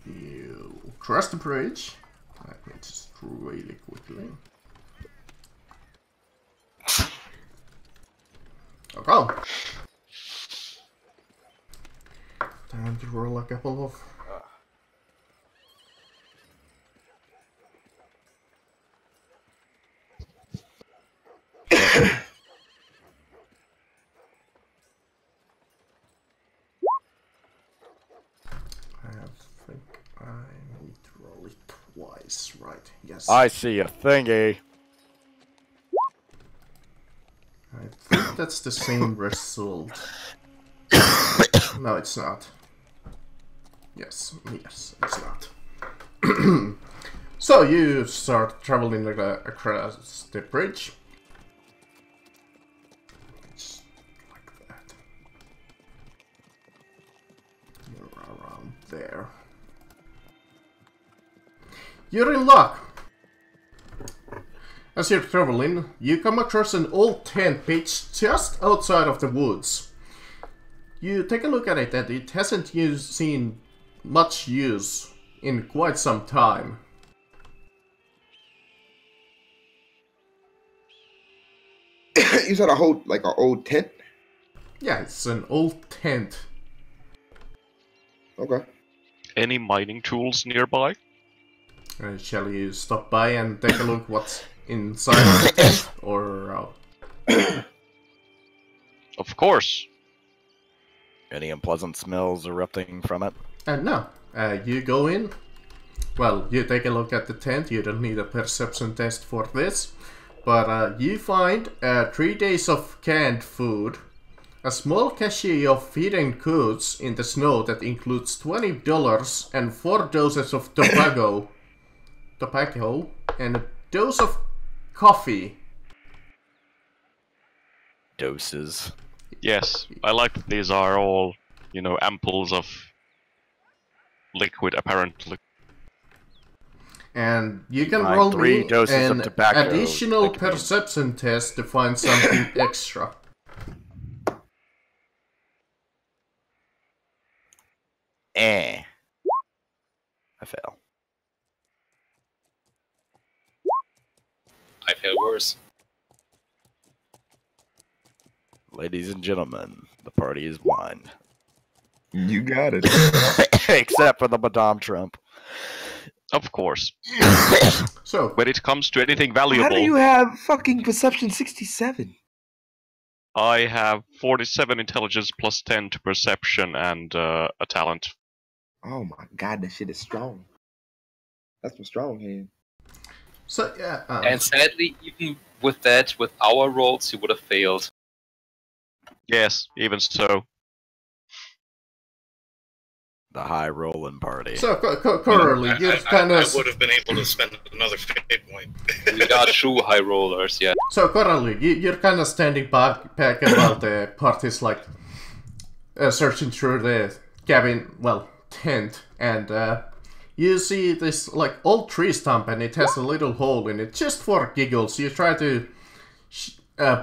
You cross the bridge. Let me just really quickly. Okay. Time to roll a couple of. think I need to roll it twice, right? Yes. I see a thingy. I think that's the same result. No, it's not. Yes, it's not. So you start traveling across the bridge. Just like that. You're around there. You're in luck! As you're traveling, you come across an old tent pitched just outside of the woods. You take a look at it and it hasn't seen much use in quite some time. You said a whole, like an old tent? Yeah, it's an old tent. Okay. Any mining tools nearby? Shall you stop by and take a look what's inside of the tent? Or... Of course. Any unpleasant smells erupting from it? no. You go in. Well, you take a look at the tent. You don't need a perception test for this. But you find 3 days of canned food, a small cache of feeding goods in the snow that includes $20 and 4 doses of tobacco, and a dose of coffee. Doses. Yes, I like that these are all, you know, ampoules of liquid, apparently. And you can Find roll 3 me doses of an tobacco. additional perception test to find something extra. I fail. I feel worse. Ladies and gentlemen, the party is mine. You got it. Except for the Madame Trump. Of course. So, When it comes to anything valuable, How do you have fucking perception 67? I have 47 intelligence plus 10 to perception and a talent. Oh my god, that shit is strong. That's some strong hand. so yeah. And sadly, even with that, with our rolls, you would have failed. Yes, even so. The high rolling party. So, Coralie, you're kind I of. would have been able to spend another fate point. We got true high rollers, yeah. So, Coralie, you're kind of standing back about the party's like searching through the cabin, well, tent, and you see this like old tree stump, and it has a little hole in it, just for giggles. You try to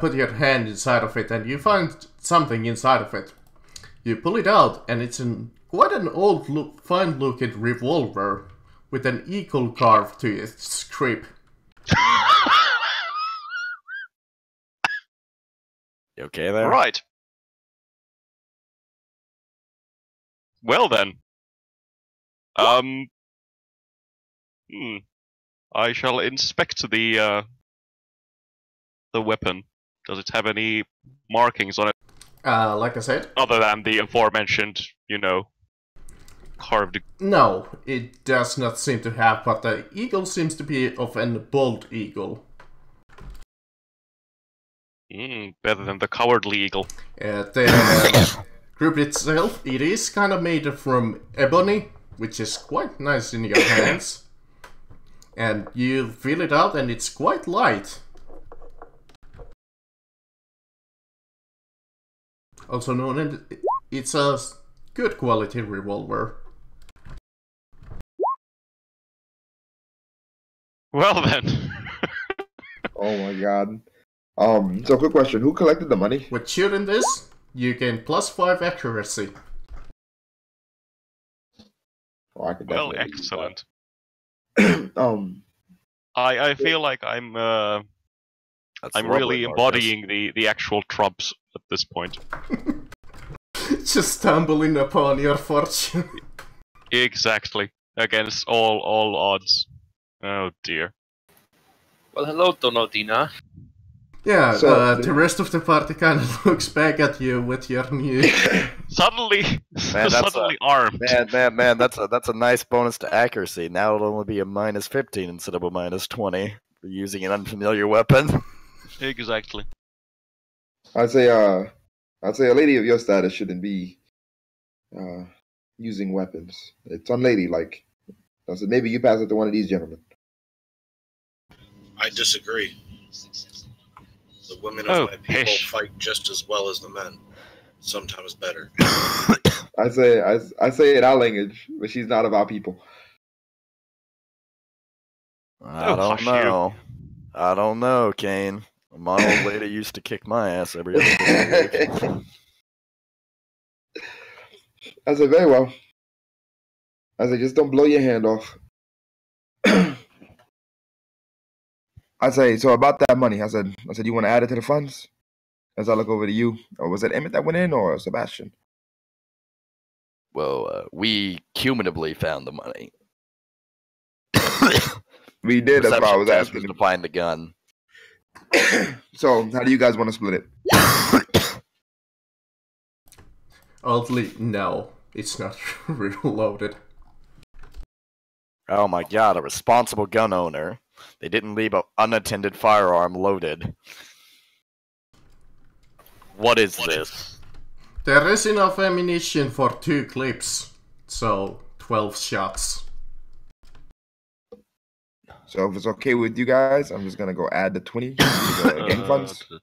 put your hand inside of it, and you find something inside of it. You pull it out, and it's quite an old, fine-looking revolver with an eagle carved to its grip. You okay there? Right. Well then. I shall inspect the weapon. Does it have any markings on it? Like I said, Other than the aforementioned, you know, carved... no, it does not seem to have, but the eagle seems to be of an bald eagle. Better than the cowardly eagle. The grip itself, it is kind of made from ebony, which is quite nice in your hands. And you feel it out, and it's quite light. Also known as, it's a good quality revolver. Well then. Oh my god. So quick question, who collected the money? With shooting this, you gain +5 accuracy. Oh, I could Well, definitely use excellent. that. I feel like I'm That's I'm lovely, really Marcus. embodying the actual Trumps at this point. Just stumbling upon your fortune. Exactly. Against all odds. Oh dear. Well, hello, Donaldina. Yeah, So- the rest of the party kind of looks back at you with your new. Suddenly, Man, that's suddenly armed. Man, that's a nice bonus to accuracy. Now it'll only be a minus 15 instead of a minus 20 for using an unfamiliar weapon. Exactly. I'd say a lady of your status shouldn't be using weapons. It's unladylike. I said maybe you pass it to one of these gentlemen. I disagree. The women of Oh, my people pish. fight just as well as the men. Sometimes better. I say in our language, but she's not of our people. I Oh, don't hush you. know. I don't know, Kane. My old lady used to kick my ass every other day of the week. I said very well. I said just don't blow your hand off. I say so about that money. I said you want to add it to the funds? As I look over to you, or was it Emmett that went in, or Sebastian? Well, we cumulatively found the money. We did. That's why I was test was asking. to find the gun. So how do you guys want to split it? Oddly, no, it's not reloaded. Oh my god, a responsible gun owner. They didn't leave an unattended firearm loaded. What is this? There is enough ammunition for 2 clips, so 12 shots. So if it's okay with you guys, I'm just gonna go add the 20 to the gang funds. Is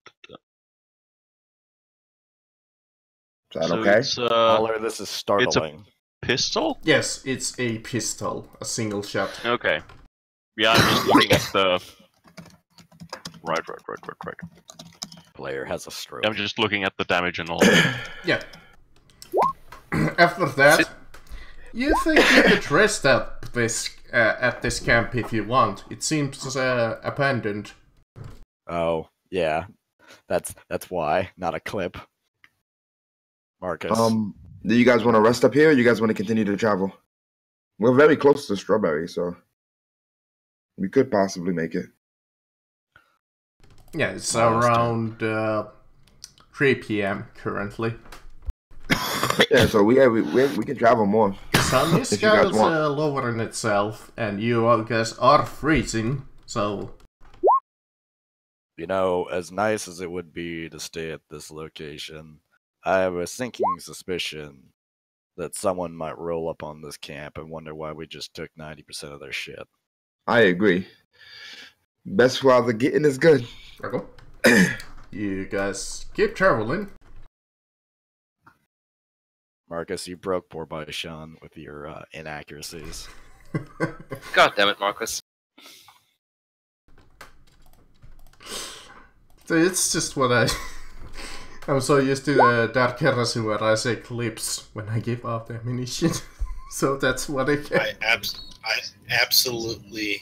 that So okay? it's Holler, this is startling. pistol? Yes, it's a pistol, a single shot. Okay. Yeah, I'm just looking at the. Right. Player has a stroke. I'm just looking at the damage and all. Yeah. After that, you think you could rest at this camp if you want. It seems abandoned. Oh, yeah. That's why, not a clip. Marcus. Do you guys want to rest up here, or you guys want to continue to travel? We're very close to Strawberry, so we could possibly make it. Yeah, it's around 3 p.m. currently. Yeah, so we can travel more. Sun is If you guys kind want. of lowering itself, and you all guys are freezing, so You know, as nice as it would be to stay at this location, I have a sinking suspicion that someone might roll up on this camp and wonder why we just took 90% of their shit. I agree. Best while the getting is good. okay. You guys keep traveling. Marcus, you broke poor Baishan with your inaccuracies. God damn it, Marcus. So it's just what I'm so used to the Dark Heresy where I say clips when I give out the ammunition. So that's what I get. I absolutely,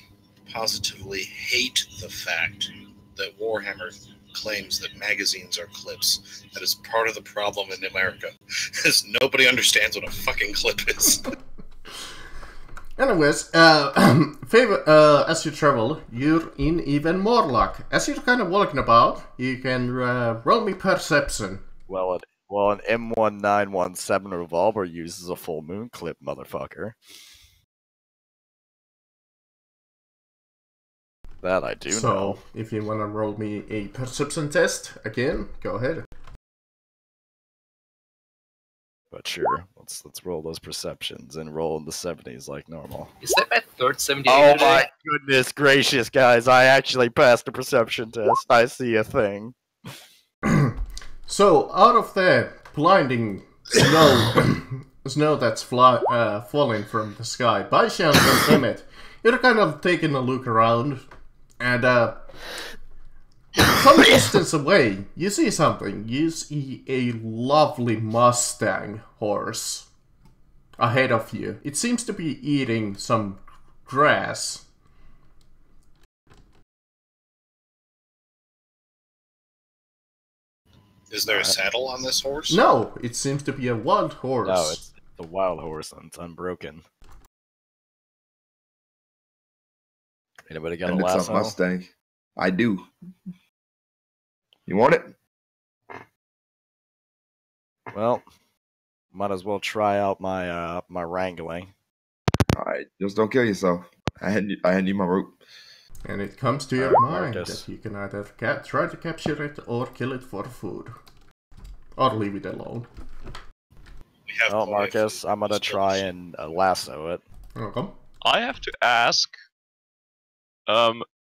positively hate the fact that Warhammer claims that magazines are clips. That is part of the problem in America, because nobody understands what a fucking clip is. Anyways, as you travel, you're in even more luck. As you're kind of walking about, you can roll me perception. Well, an M1917 revolver uses a full moon clip, motherfucker. That I do know. So, if you want to roll me a perception test, again, go ahead. But sure, let's roll those perceptions and roll in the 70s like normal. Is that my third 78? Oh today? my goodness gracious, guys! I actually passed a perception test. I see a thing. So, out of the blinding snow that's falling from the sky, by chance and Emmett, you're kind of taking a look around, and some distance away, you see something. You see a lovely Mustang horse ahead of you. It seems to be eating some grass. Is there a saddle on this horse? No, it seems to be a wild horse. No, it's the wild horse and it's unbroken. Anybody got And a it's a lasso? Mustang. I do. You want it? Well, might as well try out my my wrangling. All right, just don't kill yourself. I hand you my rope. And it comes to your mind Marcus. that you can either try to capture it or kill it for food. Or leave it alone. We have Oh, boy Marcus, food. I'm gonna Still try shit. and lasso it. Okay. I have to ask.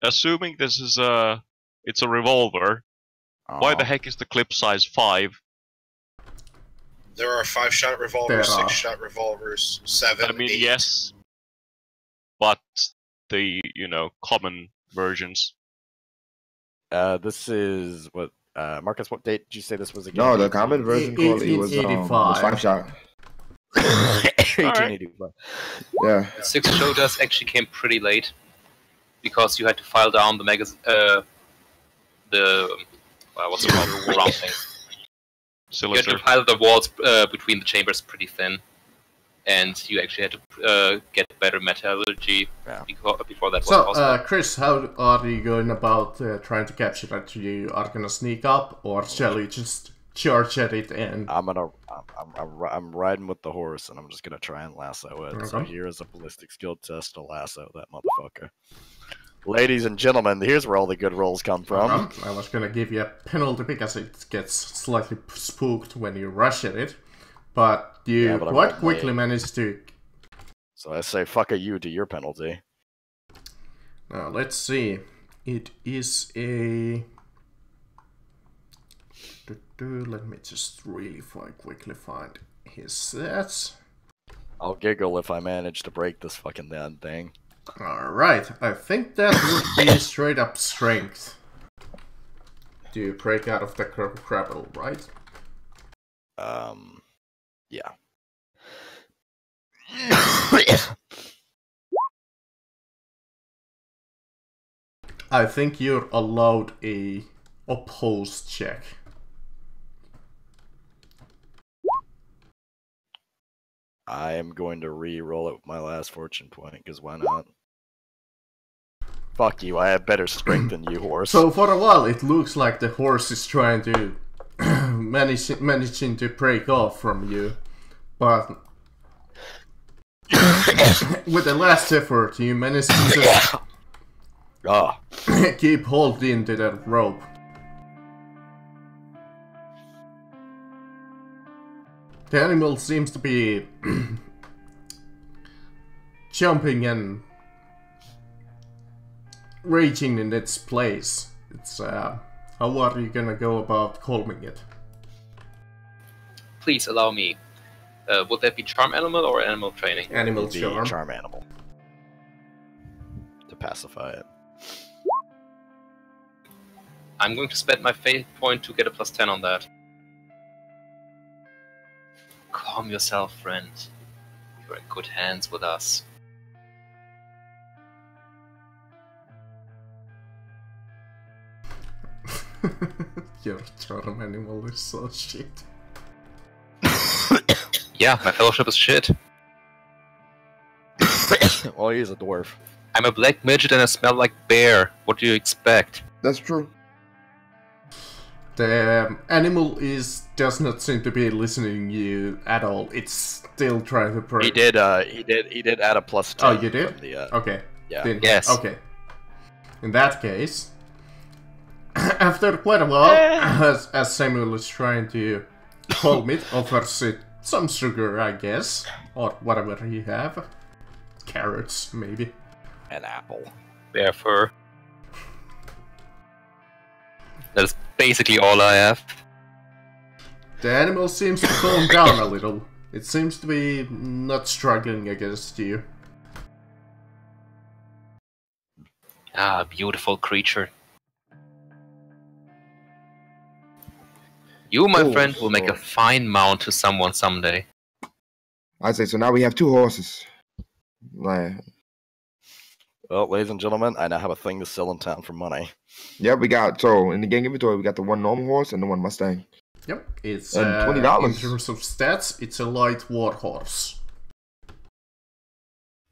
Assuming this is it's a revolver. Why the Oh. heck is the clip size 5? There are 5-shot revolvers, 6-shot revolvers, 7, I mean, 8. yes, but the common versions. This is what Marcus. What date did you say this was again? No, the common version quality was 1885. 5-shot. 1885. Yeah. The 6 showed us actually came pretty late because you had to file down the what's it called? The round thing. You had to Cylinder. pile the walls between the chambers pretty thin, and you actually had to get better metallurgy before that was So, possible. Chris, how are you going about trying to capture that? You are gonna sneak up, or shall you just charge at it and... I'm riding with the horse, and I'm just gonna try and lasso it. So Okay. here is a ballistic skill test to lasso that motherfucker. Ladies and gentlemen, here's where all the good rolls come from. I was gonna give you a penalty because it gets slightly spooked when you rush at it, but you but I quite rolled quickly late. managed to... So I say, fuck a you to your penalty. Now, let's see. It is a... Let me just really quickly find his stats. I'll giggle if I manage to break this fucking damn thing. Alright, I think that would be straight up strength. Do you break out of the grapple, right? Yeah. I think you're allowed a opposed check. I am going to re-roll it with my last fortune point, because why not? Fuck you, I have better strength than you, horse. So for a while it looks like the horse is trying to managing to break off from you, but with the last effort you managed to just keep holding to the rope. The animal seems to be jumping and raging in its place. It's how are you gonna go about calming it? Please allow me. Would that be charm animal or animal training? Animal the charm. charm animal. To pacify it. I'm going to spend my fate point to get a +10 on that. Calm yourself, friend. You're in good hands with us. Your charm animal is so shit. Yeah, my fellowship is shit. Well, he's a dwarf. I'm a black midget and I smell like bear. What do you expect? That's true. The animal does not seem to be listening to you at all. It's still trying to break. He did add a +10. Oh, you did? from the, Okay. yeah. Then- Yes. Okay. In that case, after quite a while, as Samuel is trying to calm it, offers it some sugar, I guess, or whatever you have. Carrots, maybe. An apple. Bear fur. That's basically all I have. The animal seems to calm down a little. It seems to be not struggling against you. Ah, beautiful creature. You, my Oh, friend, will make a so- fine mount to someone someday. I'd say so. Now we have 2 horses. Like, Well, ladies and gentlemen, I now have a thing to sell in town for money. yeah, we got, so in the gang inventory, we got the 1 normal horse and the 1 Mustang. Yep, it's And $20. in terms of stats, it's a light war horse.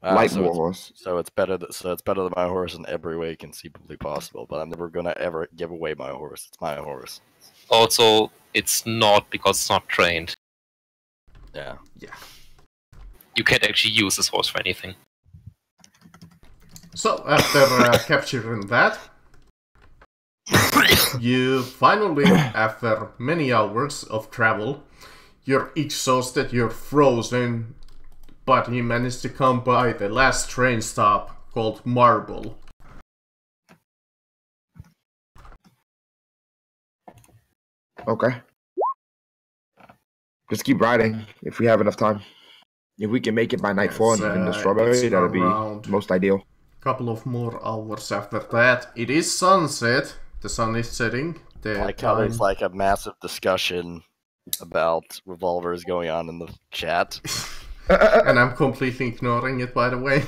Light so warhorse. So it's better. So it's better than my horse in every way conceivably possible. But I'm never gonna ever give away my horse. It's my horse. Also, it's not because it's not trained. Yeah. Yeah. You can't actually use this horse for anything. So, after capturing that, you finally, after many hours of travel, you're exhausted, you're frozen, but you managed to come by the last train stop called Marble. Okay. Just keep riding if we have enough time. If we can make it by nightfall in the strawberry, that'd be most ideal. Couple of more hours after that. It is sunset. The sun is setting. Like how there's like a massive discussion about revolvers going on in the chat. And I'm completely ignoring it, by the way.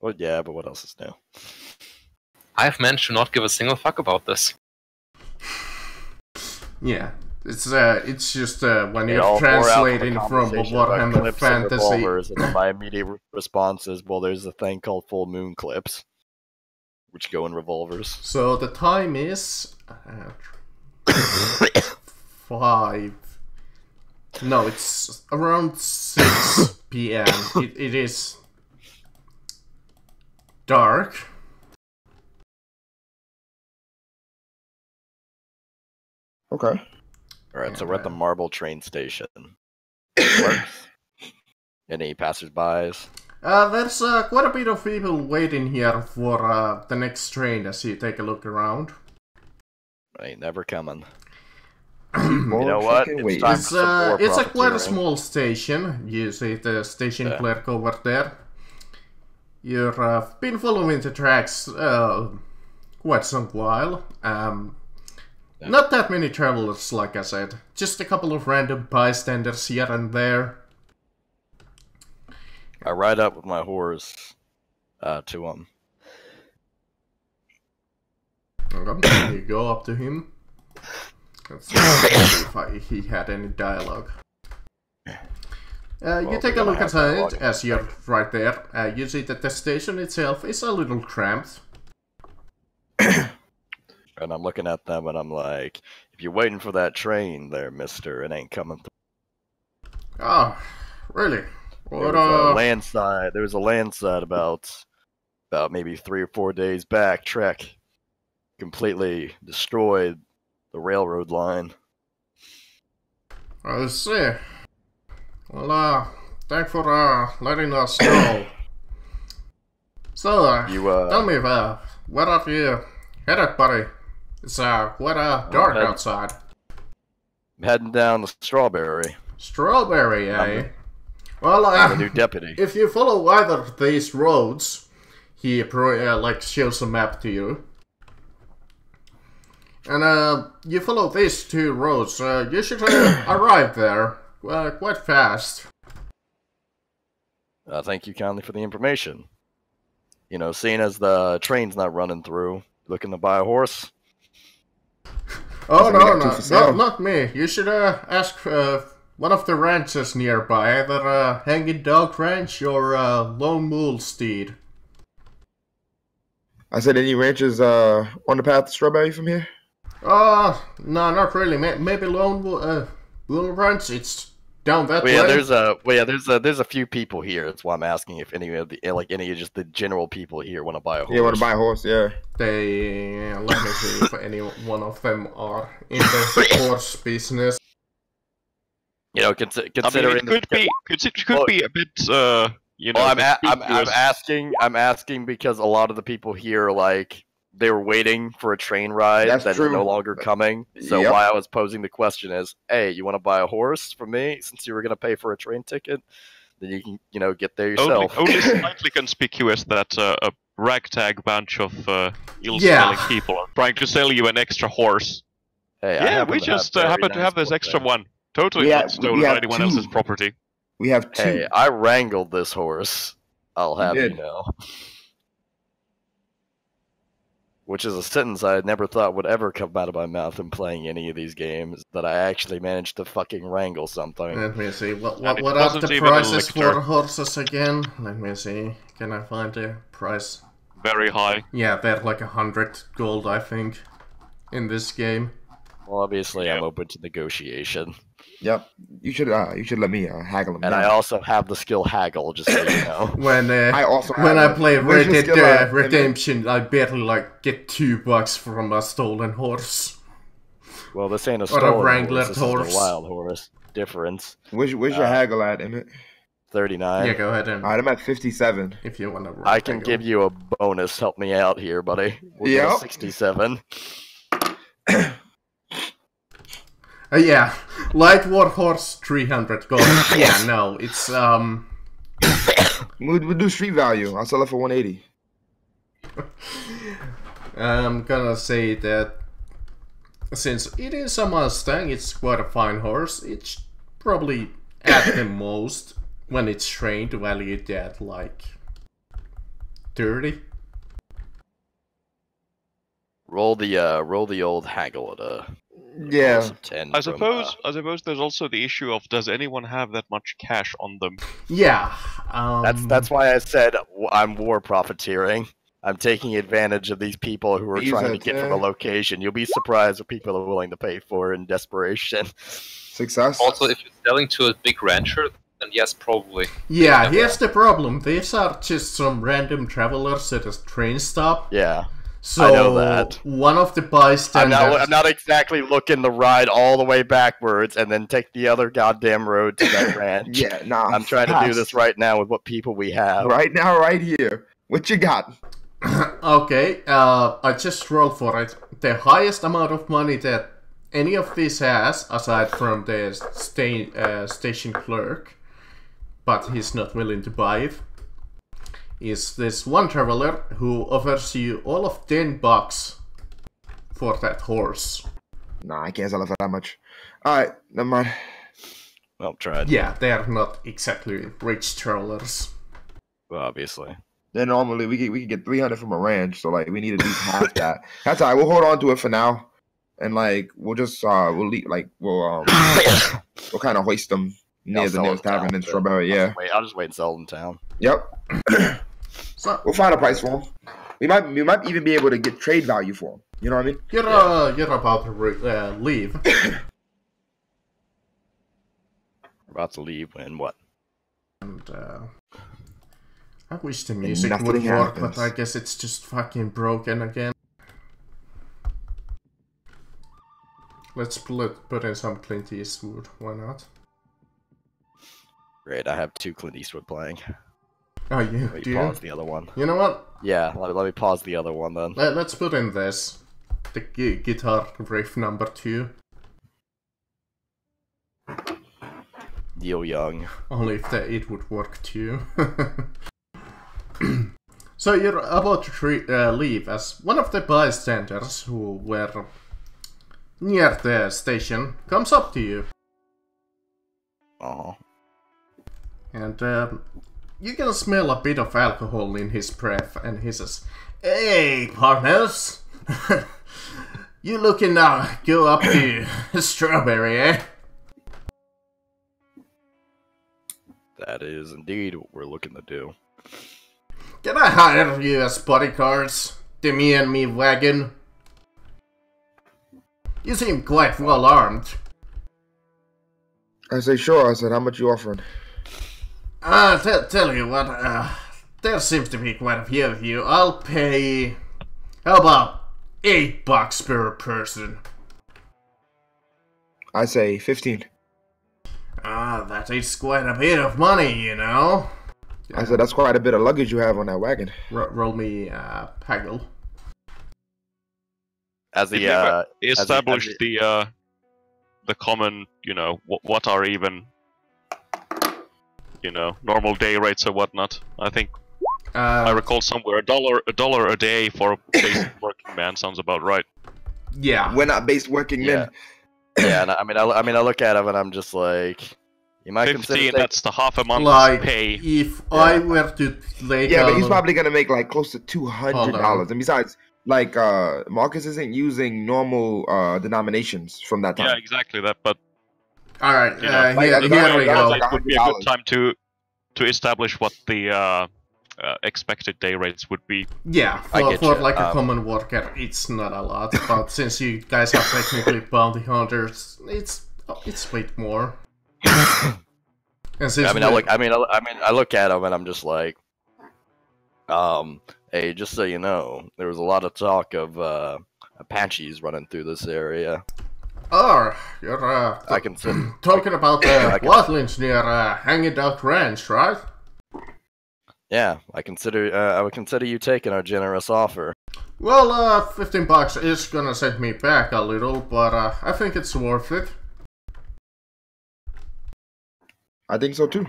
Well, yeah, but what else is new? I've managed to not give a single fuck about this. Yeah, it's just when you're translating from Warhammer Fantasy. And my immediate response is, well, there's a thing called full moon clips, which go in revolvers. So the time is 5. No, it's around 6 p.m. It is dark. Okay. Alright, so we're at the Marble train station. Any passers-bys? There's quite a bit of people waiting here for the next train as you take a look around. Ain't never coming. You know what? It's time for some more it's a quite a profiteering. small station. You see the station clerk over there. You've been following the tracks quite some while. Not that many travelers, like I said. Just a couple of random bystanders here and there. I ride up with my horse to him. Okay, you go up to him. Let's see if he had any dialogue. You take a look at it as you're right there. You see that the station itself is a little cramped. And I'm looking at them and I'm like, if you're waiting for that train there, mister, it ain't coming through. Oh, really? What, There was a landslide about maybe 3 or 4 days back. Trek completely destroyed the railroad line. I see. Well, thanks for letting us know. So, tell me, where are you headed, buddy? It's quite dark outside. I'm heading down to Strawberry. Strawberry, eh? Well, I'm the new deputy. If you follow either of these roads, he shows a map to you. And you follow these 2 roads, you should arrive there quite fast. Thank you kindly for the information. You know, seeing as the train's not running through, looking to buy a horse? Oh, no, not me. You should ask one of the ranches nearby, either Hanging Dog Ranch or Lone Mule Steed. I said, any ranches on the path to Strawberry from here? No, not really. Maybe Lone Mule Ranch. It's down that way. There's a few people here. That's why I'm asking if any of just the general people here want to buy a horse. Yeah, want to buy a horse. Yeah. Let me see if any one of them are in the horse business. You know, considering it could be a bit. You know, I'm asking because a lot of the people here they were waiting for a train ride that's no longer coming. So why I was posing the question is, hey, you want to buy a horse from me since you were going to pay for a train ticket? Then you can, get there yourself. Only slightly conspicuous that a ragtag bunch of ill-smelling people are trying to sell you an extra horse. Hey, we just happen to have this extra one. Totally not stolen on anyone else's property. We have 2. Hey, I wrangled this horse. I'll have you know. which is a sentence I never thought would ever come out of my mouth in playing any of these games, that I actually managed to fucking wrangle something. Let me see. What And it are wasn't the even a prices for lictor. horses again? Let me see. Can I find the price? Very high. Yeah, they're like 100 gold, I think, in this game. Well, obviously, Yeah. I'm open to negotiation. Yep. You should let me haggle him. And down. I also have the skill haggle, just so you know. When I also when have I it. play Where's Red your Dead skill at, Redemption, I barely like get $2 from a stolen horse. Well, this ain't a Or a stolen wrangler horse, this horse. is a wild horse. Difference. Where's your haggle at, Emmett? 39. Yeah, go ahead and Alright, I'm at 57. if you wanna. I can give you a bonus. Help me out here, buddy. We'll get a Yep. 67. Yeah, light war horse 300 gold. Yeah, no, it's We'll do street value. I'll sell it for 180. I'm gonna say that since it is a Mustang, it's quite a fine horse. It's probably at the most when it's trained valued at like 30. Roll the old haggle at a Yeah. bonus of 10. I from, suppose there's also the issue of does anyone have that much cash on them? Yeah. That's why I said I'm war profiteering. I'm taking advantage of these people who are Use trying to it, get from a location. You'll be surprised what people are willing to pay for in desperation. Success. Also, if you're selling to a big rancher, then yes, probably. Yeah, here's the problem. These are just some random travelers at a train stop. Yeah. So I know that. one of the bystanders. I'm not exactly looking to ride all the way backwards and then take the other goddamn road to that ranch. Yeah, nah. I'm trying to do this right now with what people we have. Right now, right here. What you got? Okay, I just rolled for it. The highest amount of money that any of these has, aside from the station clerk, but he's not willing to buy it, is this one traveler who offers you all of $10 for that horse. Nah, I can't sell it for that much. Alright, never mind. Well, tried. Yeah, they're not exactly rich travelers. Well, obviously. Then normally we could get 300 from a ranch, so like we need to do half that. That's alright. We'll hold on to it for now, and like we'll just we'll kind of hoist them near I'll the sell nearest them tavern down, in too. Strawberry. Yeah. I'll just wait and sell them in town. Yep. So We'll find a price for them. We might even be able to get trade value for them. You know what I mean? you're about to leave. We're about to leave when what? And I wish the music nothing would work, happens. but I guess it's just fucking broken again. Let's put in some Clint Eastwood, why not? Great, I have 2 Clint Eastwood playing. Oh, you Let do? me pause the other one. You know what? Yeah, let me pause the other one then. Let's put in this. The guitar riff number 2. Neil Young. Only if it would work too. So you're about to leave as one of the bystanders who were near the station comes up to you. Uh-huh. And you can smell a bit of alcohol in his breath, and he says, "Hey, partners! You looking to go up to Strawberry, eh?" That is indeed what we're looking to do. Can I hire you as bodyguards to me and me wagon? You seem quite well armed. I say sure. I said, how much you offering? Tell you what, there seems to be quite a few of you. I'll pay, how about $8 per person? I say 15. That is quite a bit of money, you know. I said, that's quite a bit of luggage you have on that wagon. Roll me haggle. As Did the we establish the common, what are even, normal day rates or whatnot? I think I recall somewhere a dollar a day for a basic working man sounds about right. Yeah. We're not base working men. Yeah, and I look at him and I'm just like, you might 15, that's the half a month's Like, pay. if I were to lay Yeah, down... but he's probably gonna make like close to $200. And besides, like Marcus isn't using normal denominations from that time. Yeah, exactly that. But Alright, You know, like, here, that- here we that was go. like it would be a good $100. time to establish what the expected day rates would be. Yeah, I for, get for you. like a common worker, it's not a lot. But since you guys are technically bounty hunters, it's a bit more. And since I mean, I look at him and I'm just like, hey, just so you know, there was a lot of talk of Apaches running through this area. oh, you're I can sit. talking about the wetlands near Hanging Duck Ranch, right? Yeah, I would consider you taking our generous offer. Well, $15 is gonna set me back a little, but I think it's worth it. I think so too.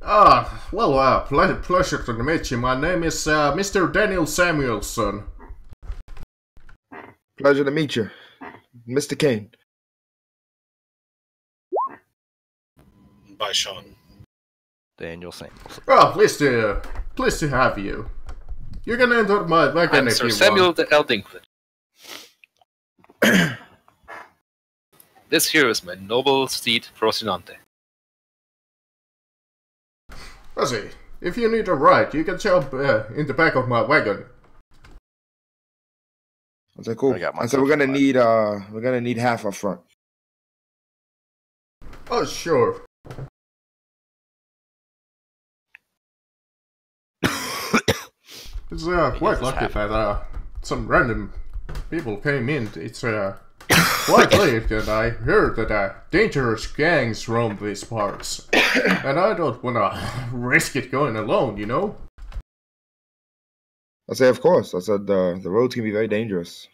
Well, pleasure to meet you. My name is Mr. Daniel Samuelson. Pleasure to meet you, Mr. Kane. By Sean. Daniel Samuelson. Oh, pleased to have you. You can enter my wagon I'm if Sir you Samuel want. the Eldingwood. This here is my noble steed, Rocinante. I see. If you need a ride, you can jump in the back of my wagon. I said, cool. I got I said, we're gonna need half up front. Oh, sure. It's quite lucky that some random people came in. It's quite late, and I heard that dangerous gangs roam these parts. And I don't wanna risk it going alone, you know? I said, of course. I said, the roads can be very dangerous.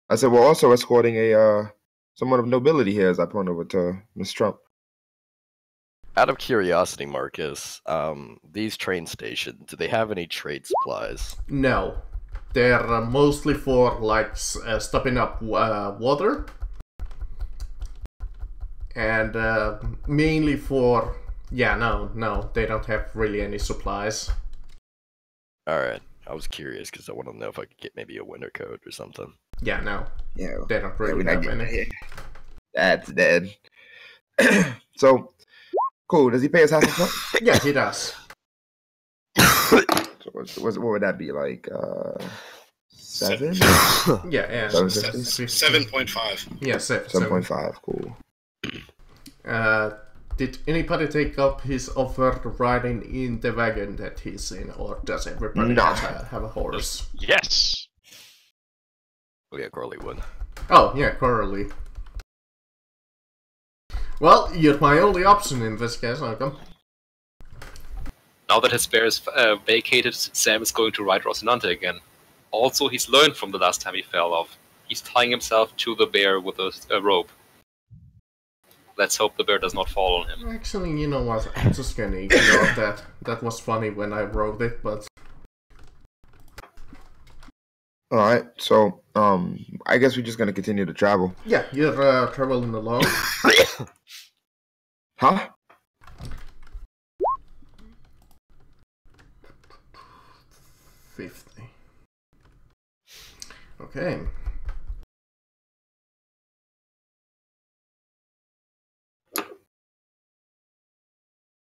I said, we're also escorting a someone of nobility here, as I point over to Miss Trump. Out of curiosity, Marcus, these train stations, do they have any trade supplies? No. They're mostly for, like, stopping up water. And mainly for... Yeah, no, they don't have really any supplies. Alright, I was curious because I want to know if I could get maybe a winter coat or something. Yeah, no, Yeah, they don't we're really not have getting any. That's dead. So, cool. Does he pay us half a front? Yeah, he does. So what would that be, like, 7? Yeah, and... 7.5. Yeah, 7.5, cool. Did anybody take up his offer to riding in the wagon that he's in, or does everybody No. have a horse? Yes. Oh yeah, Carly would. Oh, yeah, Coralie. Well, you're my only option in this case, Malcolm. Now that his bear is vacated, Sam is going to ride Rocinante again. Also, he's learned from the last time he fell off. He's tying himself to the bear with a rope. Let's hope the bear does not fall on him. Actually, you know what? I'm just gonna ignore that. That was funny when I wrote it, but... Alright, so, I guess we're just gonna continue to travel. Yeah, you're traveling along. Huh? $50. Okay.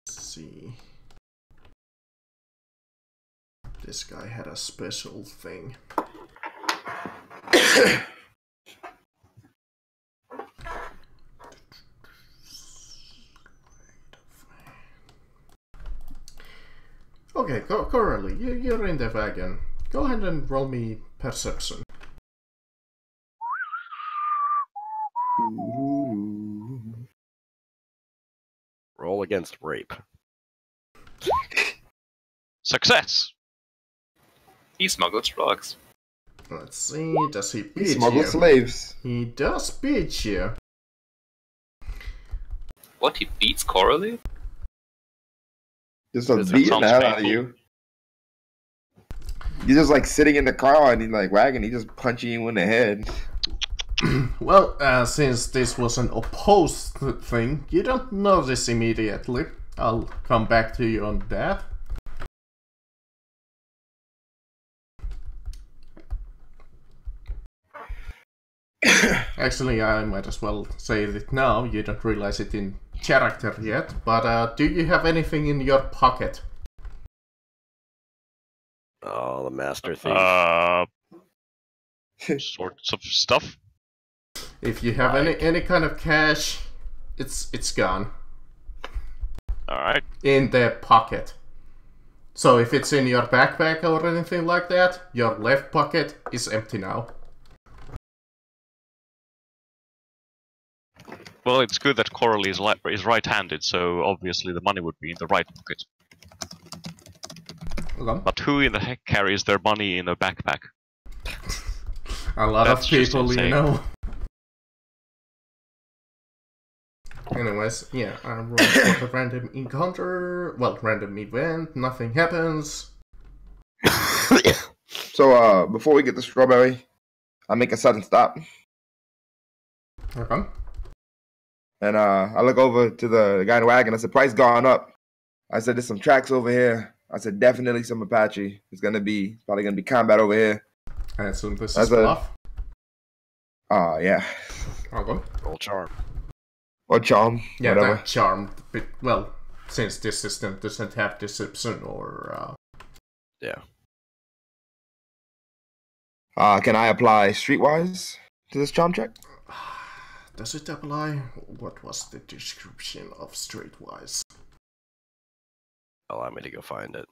Let's see. This guy had a special thing. Okay, Coralie, you're in the wagon. Go ahead and roll me perception. Roll against rape. Success. He smuggles drugs. Let's see, does he He beat smuggled you? slaves. He does beat you. What, he beats Coralie? Just That beating sounds the hell out of painful. you. You're just like sitting in the car and he's like wagging, he just punching you in the head. Well, since this was an opposed thing, you don't notice immediately. I'll come back to you on that. Actually, I might as well say it now. You don't realize it in character yet, but do you have anything in your pocket? Oh, the master thief. Sorts of stuff. If you have any kind of cash, it's gone. Alright. In the pocket. So if it's in your backpack or anything like that, your left pocket is empty now. Well, it's good that Coralie is right-handed, so obviously the money would be in the right pocket. Okay. But who in the heck carries their money in a backpack? A lot That's of just people, you insane. know. Anyways, yeah, I rolled for the random encounter. Well, random event, nothing happens. So, before we get to Strawberry, I make a sudden stop. Okay. And I look over to the guy in the wagon. I said, price gone up. I said, there's some tracks over here. I said, definitely some Apache. It's probably gonna be combat over here. I assume this That's is bluff. Yeah. Okay. Roll charm. Or charm. Yeah, whatever. that charmed. But, well, since this system doesn't have deception or... Yeah. Can I apply streetwise to this charm check? Does it apply? What was the description of streetwise? Allow me to go find it.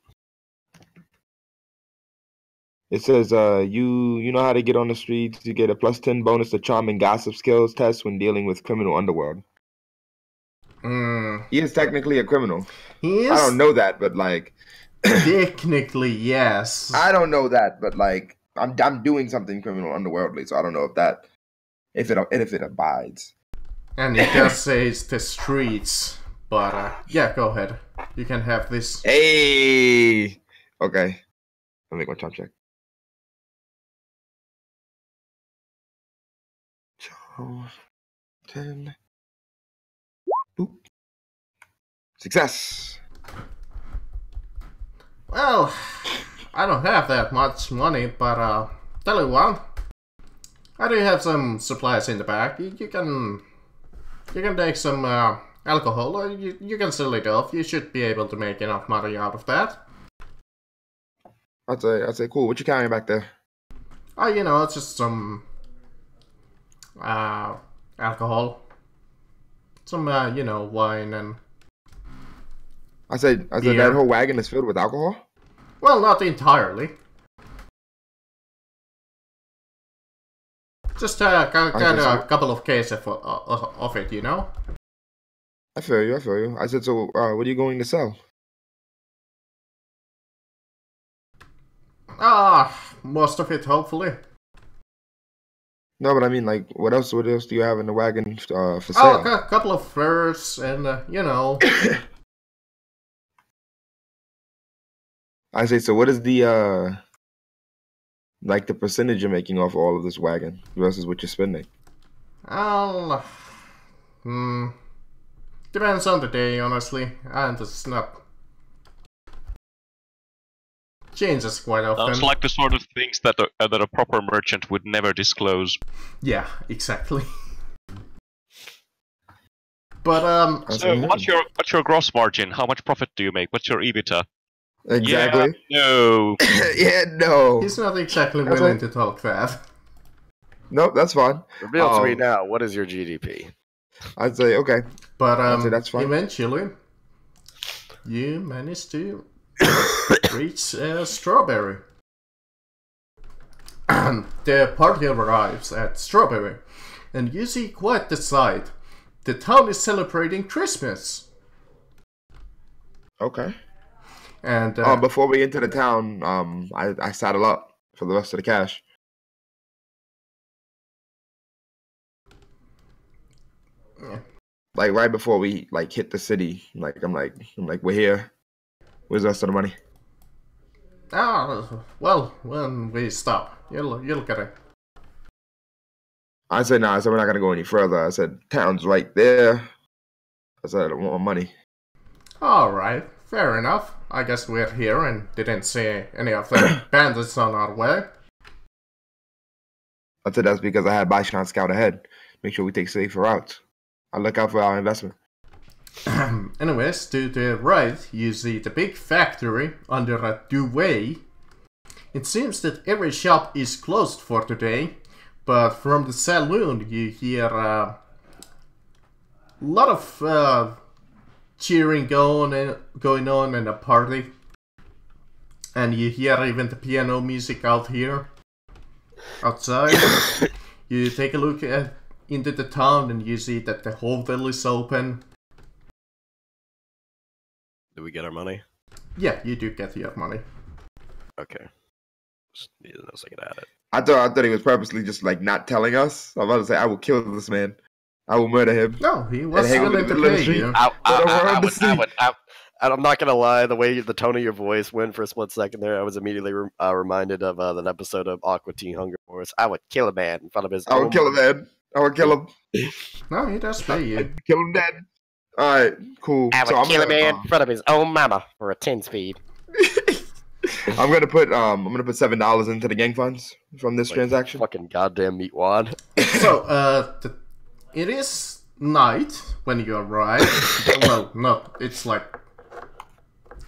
It says, you know how to get on the streets. You get a +10 bonus to charm and gossip skills test when dealing with criminal underworld. He is technically a criminal. He is? I don't know that, but like... Technically, yes. I don't know that, but like... I'm doing something criminal underworldly, so I don't know if it abides. And it does say it's the streets, but yeah, go ahead. You can have this. Hey! Okay. I'll make my charm check. 10. Boop. Success. Well, I don't have that much money, but tell you what, I do have some supplies in the back. You can take some alcohol, or you can sell it off. You should be able to make enough money out of that. I'd say cool. What you carrying back there? You know, it's just some alcohol, some you know, wine and. I said beer. That whole wagon is filled with alcohol? Well, not entirely. Just a couple of cases of it, you know? I feel you. I said, so what are you going to sell? Most of it, hopefully. No, but I mean, like, what else do you have in the wagon for sale? Oh, a couple of furs and, you know. I say, so what is the, like, the percentage you're making off all of this wagon versus what you're spending? Depends on the day, honestly. And it's not... changes quite often. Sounds like the sort of things that a proper merchant would never disclose. Yeah, exactly. But, So, what's your gross margin? How much profit do you make? What's your EBITDA? Exactly. Yeah, no. Yeah, no. He's not exactly willing to talk that. Nope, that's fine. Reveal to me now, what is your GDP? I'd say, okay. But I'd say that's fine. Eventually, you managed to reach Strawberry. The party arrives at Strawberry, and you see quite the sight. The town is celebrating Christmas. Okay. And before we enter the town, I saddle up for the rest of the cash. Yeah. Like right before we like hit the city, I'm like we're here. Where's the rest of the money? Well, when we stop, you'll get it. I said no. I said we're not gonna go any further. I said town's right there. I said I don't want my money. All right, fair enough. I guess we're here and didn't see any of the bandits on our way. I said that's because I had Baishan scout ahead. Make sure we take safer routes. I look out for our investment. Anyways, to the right, you see the big factory under a duvet. It seems that every shop is closed for today, but from the saloon you hear a lot of cheering going on in a party. And you hear even the piano music out here, outside. You take a look into the town and you see that the hotel is open. Do we get our money? Yeah, you do get your money. Okay. Just needed a second at it. I thought he was purposely just like not telling us. I was about to say, I will kill this man. I will murder him. No, he was hang willing with the to middle of the pay street. you. I'm not gonna lie, the way the tone of your voice went for a split second there, I was immediately reminded of that episode of Aqua Teen Hunger Force. I would kill a man in front of his I would kill a man. I would kill him. No, he does pay you. I'd kill him dead. Alright, cool. I would kill a man in front of his own mama for a 10-speed. I'm gonna put $7 into the gang funds from this transaction. Fucking goddamn meat wad. So, it is night when you arrive. Well, no, it's like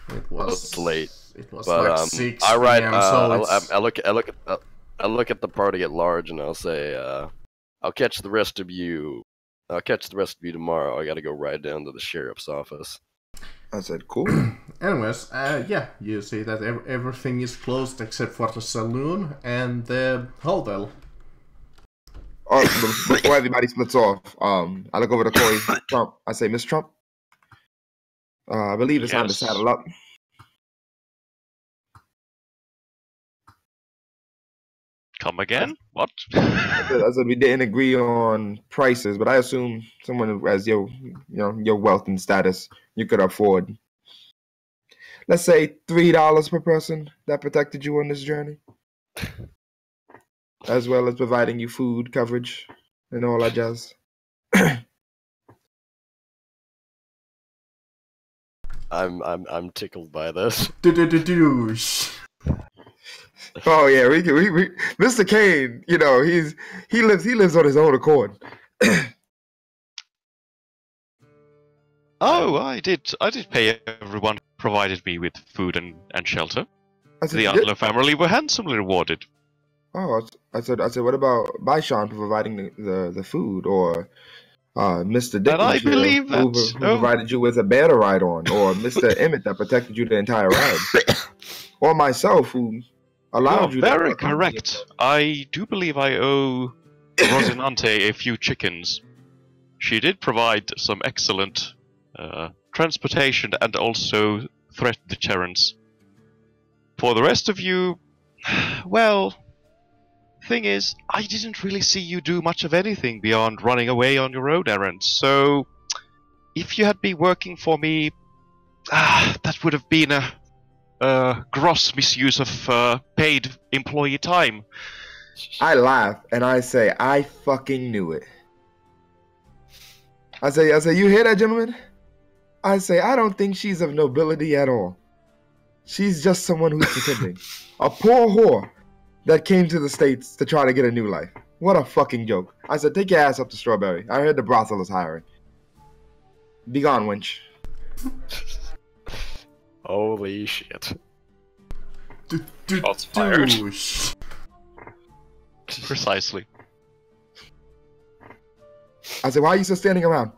it was It's late. It was But like 6 all right. p.m. So I look at the party at large, and I'll say, I'll catch the rest of you. I'll catch the rest of you tomorrow. I gotta go right down to the sheriff's office. I said, cool. Anyways, yeah, you see that everything is closed except for the saloon and the hotel. Before everybody splits off, I look over to Corey Trump. I say, Miss Trump, I believe it's time to saddle up. Come again? What? I said we didn't agree on prices, but I assume someone who has your wealth and status, you could afford, let's say, $3 per person that protected you on this journey, as well as providing you food, coverage, and all that jazz. I'm tickled by this. Douche. Oh yeah, we Mr. Kane, he lives on his own accord. Oh, I did pay everyone who provided me with food and shelter. The Adler family were handsomely rewarded. Oh, I said, what about Baishan for providing the food, or Mr. Dickens, I believe who that provided you with a bear to ride on, or Mr. Emmett that protected you the entire ride, or myself who allowed you. Very correct. I do believe I owe Rosinante a few chickens. She did provide some excellent transportation and also threat deterrence. For the rest of you, well, thing is, I didn't really see you do much of anything beyond running away on your own errands. So, if you had been working for me, that would have been a gross misuse of paid employee time. I laugh and I say, I fucking knew it. I say, you hear that, gentlemen? I say, I don't think she's of nobility at all. She's just someone who's pretending. A poor whore that came to the States to try to get a new life. What a fucking joke. I said, take your ass up to Strawberry. I heard the brothel is hiring. Be gone, wench. Holy shit. Shots fired. Precisely. I said, why are you still standing around?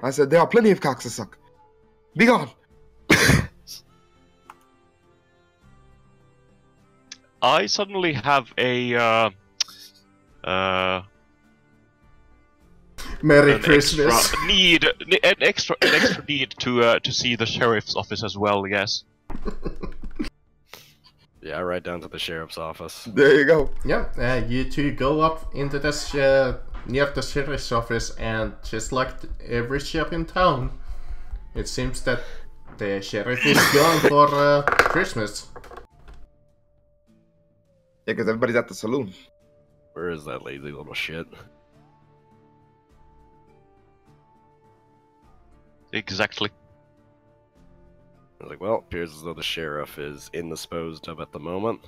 I said, there are plenty of cocks to suck. Be gone. I suddenly have a Merry Christmas. An extra need to see the sheriff's office as well. Yes. Yeah, right down to the sheriff's office. There you go. Yeah, you two go up into the near the sheriff's office, and just like every shop in town, it seems that the sheriff is gone for Christmas. Yeah, because everybody's at the saloon. Where is that lazy little shit? Exactly. I was like, well, appears as though the sheriff is indisposed of at the moment.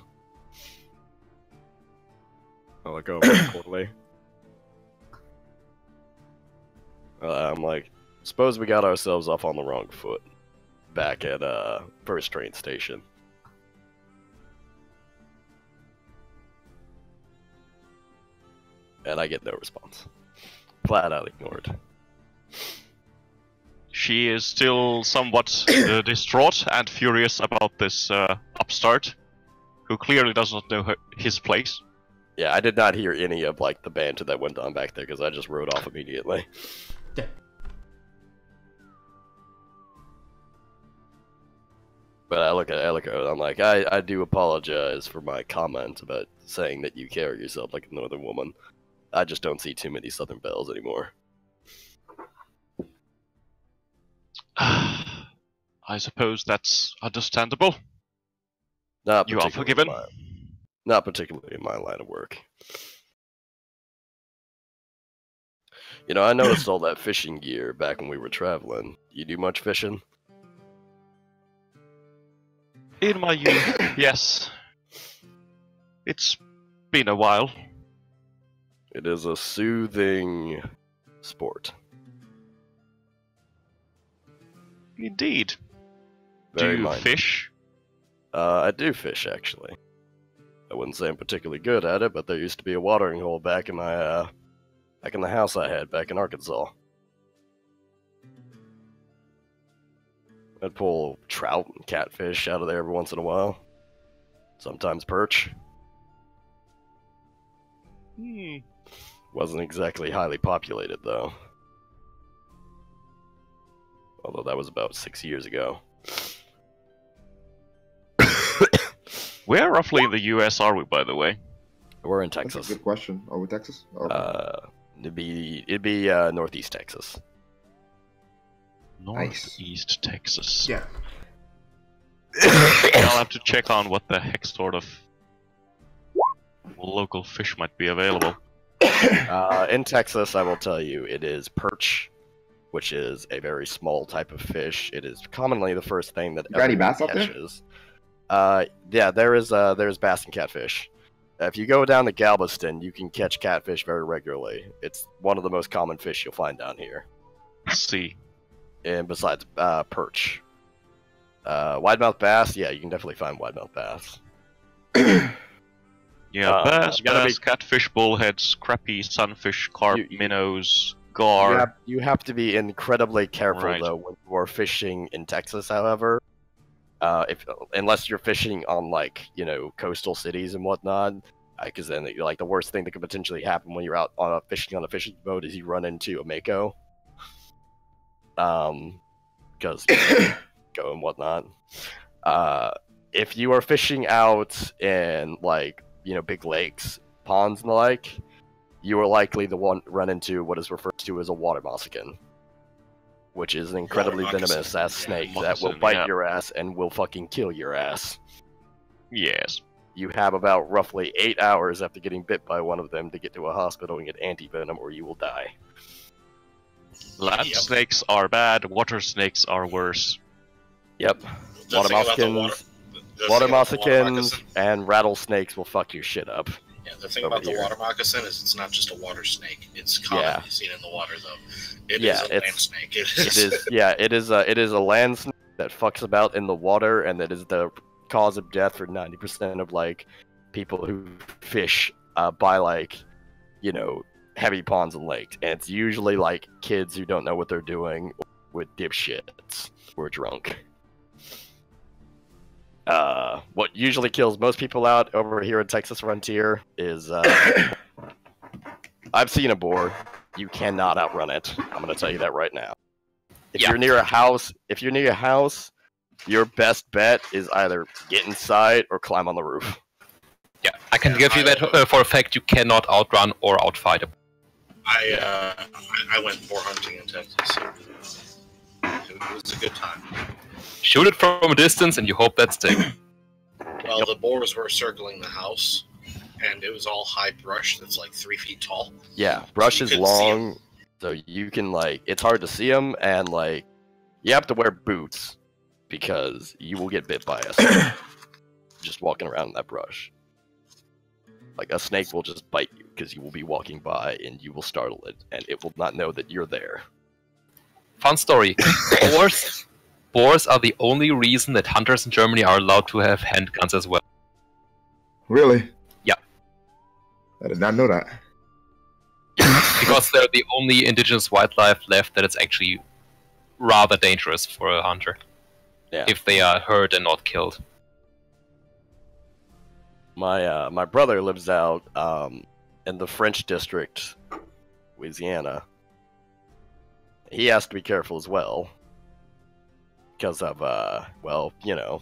I look over quickly. I'm like, suppose we got ourselves off on the wrong foot back at first train station. And I get no response. Flat out ignored. She is still somewhat distraught and furious about this upstart, who clearly does not know his place. Yeah, I did not hear any of like the banter that went on back there because I just rode off immediately. Yeah. But I look at it, I'm like, I do apologize for my comment about saying that you carry yourself like a northern woman. I just don't see too many southern belles anymore. I suppose that's understandable. Not You are forgiven. Not particularly in my line of work. You know, I noticed all that fishing gear back when we were traveling. You do much fishing? In my youth, yes. It's been a while. It is a soothing sport. Indeed. Very Do you mindful. fish? I do fish, actually. I wouldn't say I'm particularly good at it, but there used to be a watering hole back in my, back in the house I had back in Arkansas. I'd pull trout and catfish out of there every once in a while. Sometimes perch. Wasn't exactly highly populated, though. Although that was about 6 years ago. Where roughly in the US are we, by the way? We're in That's Texas. a good question. Oh, Texas? Okay. It'd be northeast Texas. Northeast Texas. Yeah. I'll have to check on what the heck sort of local fish might be available. In Texas, I will tell you, it is perch, which is a very small type of fish. It is commonly the first thing that You got any everyone bass up there? catches. Yeah, there's bass and catfish. If you go down to Galveston, you can catch catfish very regularly. It's one of the most common fish you'll find down here. See. And besides perch. Widemouth bass, yeah, you can definitely find widemouth bass. Yeah, bass, you gotta bass, catfish, bullheads, crappie, sunfish, carp, minnows, gar. You have to be incredibly careful, Right. though, when you are fishing in Texas, however. Unless you're fishing on, like, you know, coastal cities and whatnot. Because then, like, the worst thing that could potentially happen when you're out on fishing on a fishing boat is you run into a mako. Because go and whatnot. If you are fishing out in, like, you know, big lakes, ponds and the like, you are likely the one run into what is referred to as a water moccasin, which is an incredibly Water moccasin, venomous ass yeah. snake that will Moccasin, bite yeah. your ass and will fucking kill your ass. Yes. You have about roughly 8 hours after getting bit by one of them to get to a hospital and get anti-venom, or you will die. Land Yep. snakes are bad, water snakes are worse. Yep. The Water thing about the moccasins, the water thing about the moccasins, and rattlesnakes will fuck your shit up. Yeah, the thing over about the here. water moccasin is it's not just a water snake. It's commonly Yeah. seen in the water, though. It Yeah, is a it's- land snake. It It is, yeah, it is a land snake that fucks about in the water, and that is the cause of death for 90% of, like, people who fish by, like, you know, heavy ponds and lakes. And it's usually, like, kids who don't know what they're doing with dipshits who are drunk. What usually kills most people out over here in Texas Frontier is, I've seen a boar. You cannot outrun it. I'm gonna tell you that right now. If Yeah. you're near a house, your best bet is either get inside or climb on the roof. Yeah, I can Yeah, give you that for a fact. You cannot outrun or outfight him. I went boar hunting in Texas. It was a good time. Shoot it from a distance, and you hope that sticks. Well, the boars were circling the house, and it was all high brush that's like 3 feet tall. Yeah, brush You is couldn't see 'em. long, so you can, like, it's hard to see them, and, like, you have to wear boots because you will get bit by us just walking around in that brush. Like, a snake will just bite you because you will be walking by and you will startle it, and it will not know that you're there. Fun story. Boars are the only reason that hunters in Germany are allowed to have handguns as well. Really? Yeah. I did not know that. Because they're the only indigenous wildlife left that it's actually rather dangerous for a hunter. Yeah. If they are hurt and not killed. My brother lives out in the French district, Louisiana. He has to be careful as well. Because of, well, you know.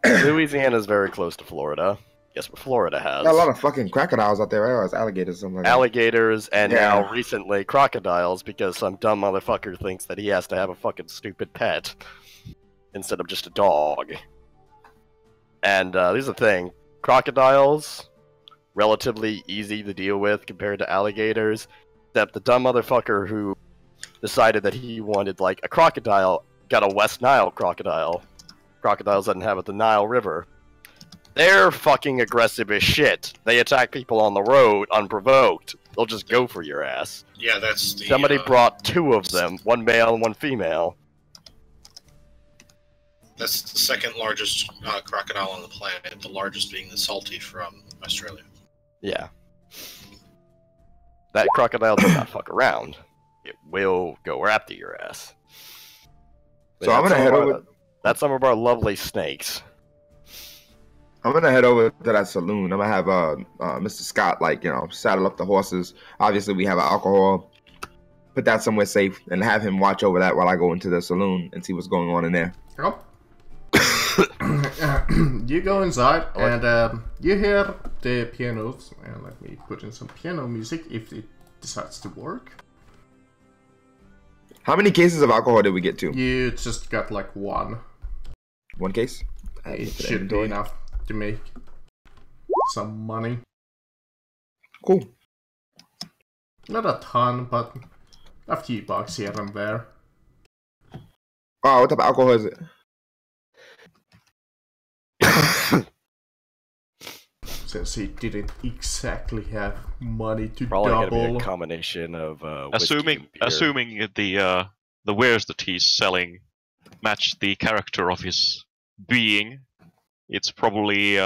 Louisiana is very close to Florida. Guess what Florida has? Got a lot of fucking crocodiles out there, right? Or it's alligators, something like that. Alligators, and Yeah. now recently crocodiles, because some dumb motherfucker thinks that he has to have a fucking stupid pet instead of just a dog. And here's the thing. Crocodiles, relatively easy to deal with compared to alligators, except the dumb motherfucker who decided that he wanted, like, a crocodile got a West Nile crocodile. Crocodiles that inhabit the Nile River. They're fucking aggressive as shit. They attack people on the road unprovoked. They'll just go for your ass. Yeah, that's the... Somebody brought 2 of them, one male and one female. That's the second largest crocodile on the planet, the largest being the salty from Australia. Yeah. That crocodile does not fuck around. It will go after your ass. So I'm gonna head over. That's some of our lovely snakes. I'm gonna head over to that saloon. I'm gonna have Mr. Scott, like, you know, saddle up the horses. Obviously, we have alcohol. Put that somewhere safe and have him watch over that while I go into the saloon and see what's going on in there. Yep. You go inside and you hear the pianos. And let me put in some piano music if it decides to work. How many cases of alcohol did we get to? You just got like 1. 1 case? It should be enough to make some money. Cool. Not a ton, but a few bucks here and there. Oh, what type of alcohol is it? Since he didn't exactly have money to probably double. Gonna be a combination of assuming the wares that he's selling match the character of his being, it's probably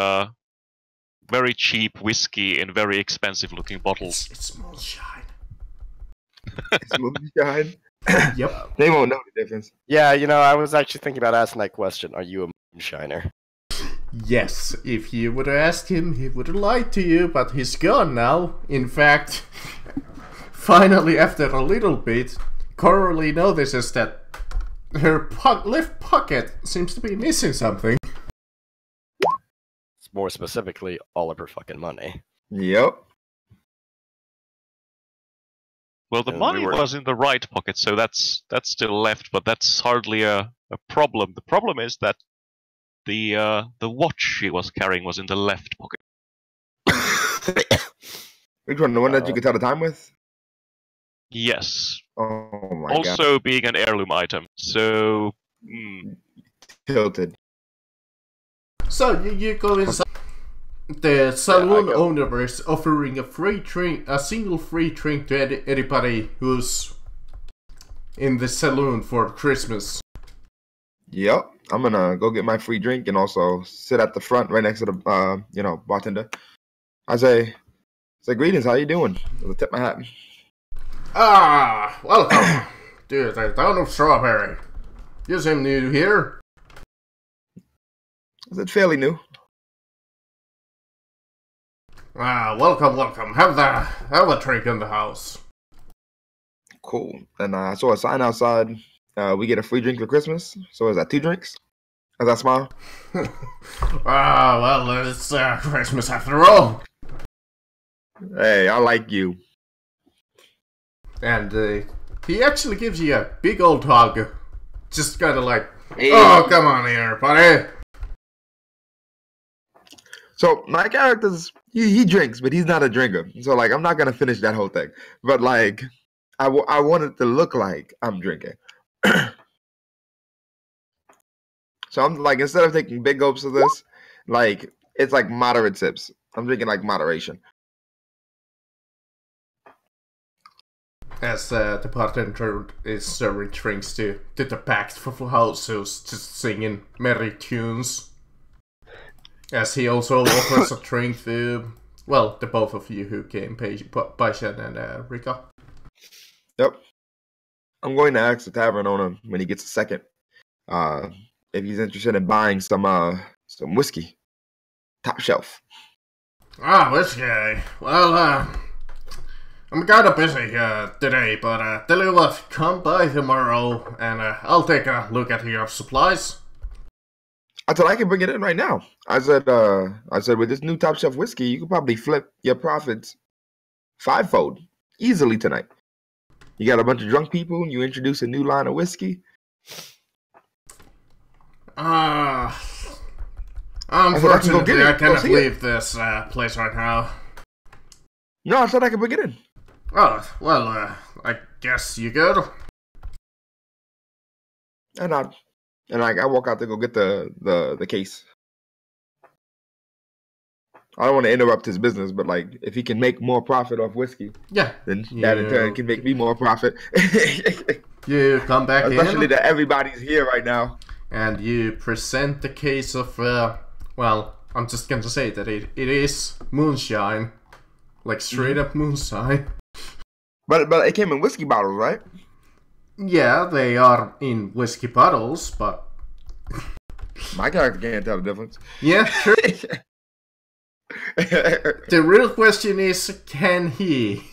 very cheap whiskey in very expensive looking bottles. It's moonshine. It's moonshine. Yep. They won't know the difference. Yeah, you know, I was actually thinking about asking that question. Are you a moonshiner? Yes, if you would have asked him, he would have lied to you, but he's gone now. In fact, finally, after a little bit, Coralie notices that her left pocket seems to be missing something. More specifically, all of her fucking money. Yep. Well, the money was in the right pocket, so that's still left, but that's hardly a problem. The problem is that the watch she was carrying was in the left pocket. Which one? The one that you could tell the time with? Yes. Oh my god. Also being an heirloom item, so... Tilted. So, you go inside. The saloon owner is offering a single free drink to anybody who's in the saloon for Christmas. Yep. I'm gonna go get my free drink and also sit at the front right next to the, bartender. I say greetings, how you doing? I'll tip my hat. Ah, welcome to the town of Strawberry. You seem new here. Is it fairly new? Ah, welcome. Have a drink in the house. Cool. And I saw a sign outside. We get a free drink for Christmas. So is that 2 drinks? As I smile. Well, it's Christmas after all. Hey, I like you. And he actually gives you a big old hug. Just kind of like, hey. Oh, come on here, buddy. So my character's he drinks, but he's not a drinker. So like I'm not gonna finish that whole thing. But like I want it to look like I'm drinking. So I'm like, instead of taking big gulps of this, like it's like moderate sips. I'm drinking like moderation. As the bartender is serving drinks to the packed house who's just singing merry tunes. As he also offers a drink to, well, the both of you who came, Baishan and Rika. Yep. I'm going to ask the tavern owner when he gets a second, if he's interested in buying some whiskey, top shelf. Ah, whiskey. Well, I'm kinda busy today, but tell you what, come by tomorrow and I'll take a look at your supplies. I said I can bring it in right now. I said with this new top shelf whiskey, you could probably flip your profits fivefold easily tonight. You got a bunch of drunk people, and you introduce a new line of whiskey. Unfortunately, I cannot leave this place right now. No, I said I could bring it in. Oh, well, I guess you could. And I walk out to go get the case. I don't want to interrupt his business, but like if he can make more profit off whiskey, yeah, then that in turn can make me more profit. You come back especially that everybody's here right now. And you present the case of well, I'm just going to say that it is moonshine, like straight up moonshine. But it came in whiskey bottles, right? Yeah, they are in whiskey bottles, but my character can't tell the difference. Yeah, true. The real question is, can he?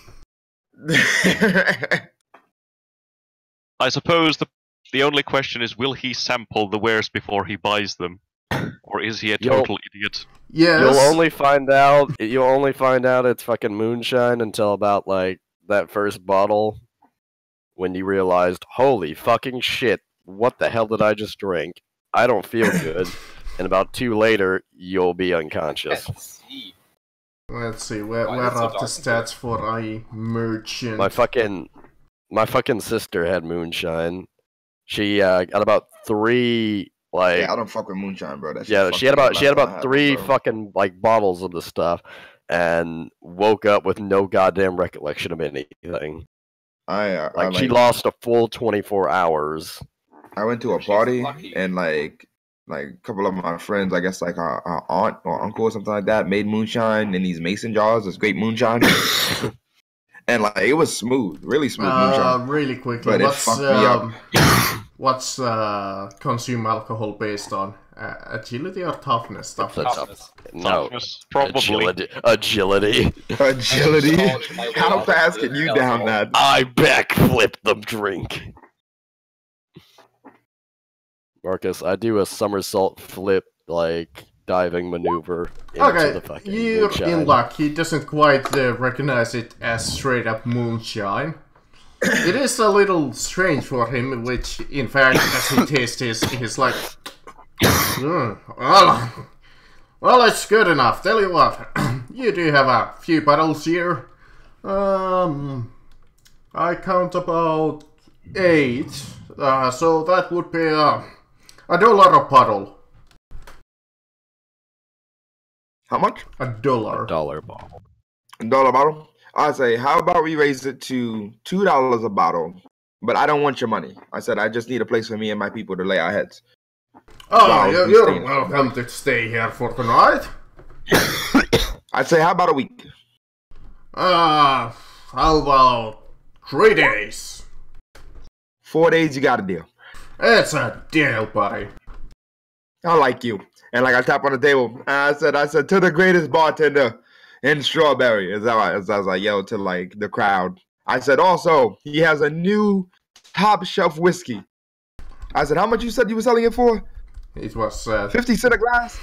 I suppose the only question is, will he sample the wares before he buys them, or is he a total idiot? Yes. You'll only find out it's fucking moonshine until about like that first bottle, when you realized, holy fucking shit, what the hell did I just drink? I don't feel good. And about 2 later, you'll be unconscious. Let's see, where are the stats for a merchant? My fucking sister had moonshine. She got about 3 like. Yeah, I don't fuck with moonshine, bro. She had about 3 fucking like bottles of the stuff, and woke up with no goddamn recollection of anything. She lost a full 24 hours. I went to a party and like a couple of my friends, I guess like our aunt or uncle or something like that, made moonshine in these mason jars. This great moonshine. And like it was smooth, really smooth moonshine. Really quickly, but it fucked me up. What's consume alcohol based on? Agility or toughness? Toughness. No, toughness, probably. Agility. How fast can you down that? I backflip the drink. Marcus, I do a somersault flip, like, diving maneuver into the fucking you're moonshine. in luck. He doesn't quite recognize it as straight up moonshine. It is a little strange for him, which, in fact, as he tastes, he's like, well, it's good enough. Tell you what, you do have a few bottles here. I count about 8, so that would be $1 a bottle. How much? $1. $1 bottle. $1 bottle? I say, how about we raise it to $2 a bottle? But I don't want your money. I said, I just need a place for me and my people to lay our heads. Oh, you're welcome to stay here for the night. I'd say, how about a week? How about 3 days? 4 days, you got a deal. It's a deal, buddy. I like you. And like I tap on the table, I said, to the greatest bartender in Strawberry. As I was like, yelled to like the crowd. I said, also, he has a new top shelf whiskey. I said, how much you said you were selling it for? It was 50 cents a glass.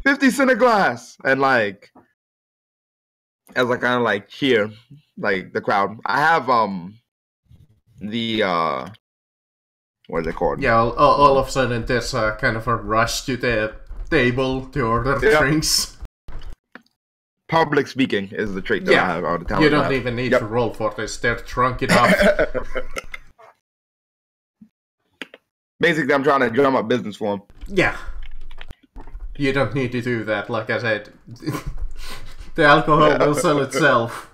50 cents a glass. And like, as I kind of like cheer, like the crowd. I have what is it called? Yeah, all of a sudden there's a kind of a rush to the table to order drinks. Public speaking is the trait that I have all the time. You don't even need to roll for this. They're drunk enough. Basically, I'm trying to drum up business for him. Yeah. You don't need to do that, like I said. The alcohol will sell itself.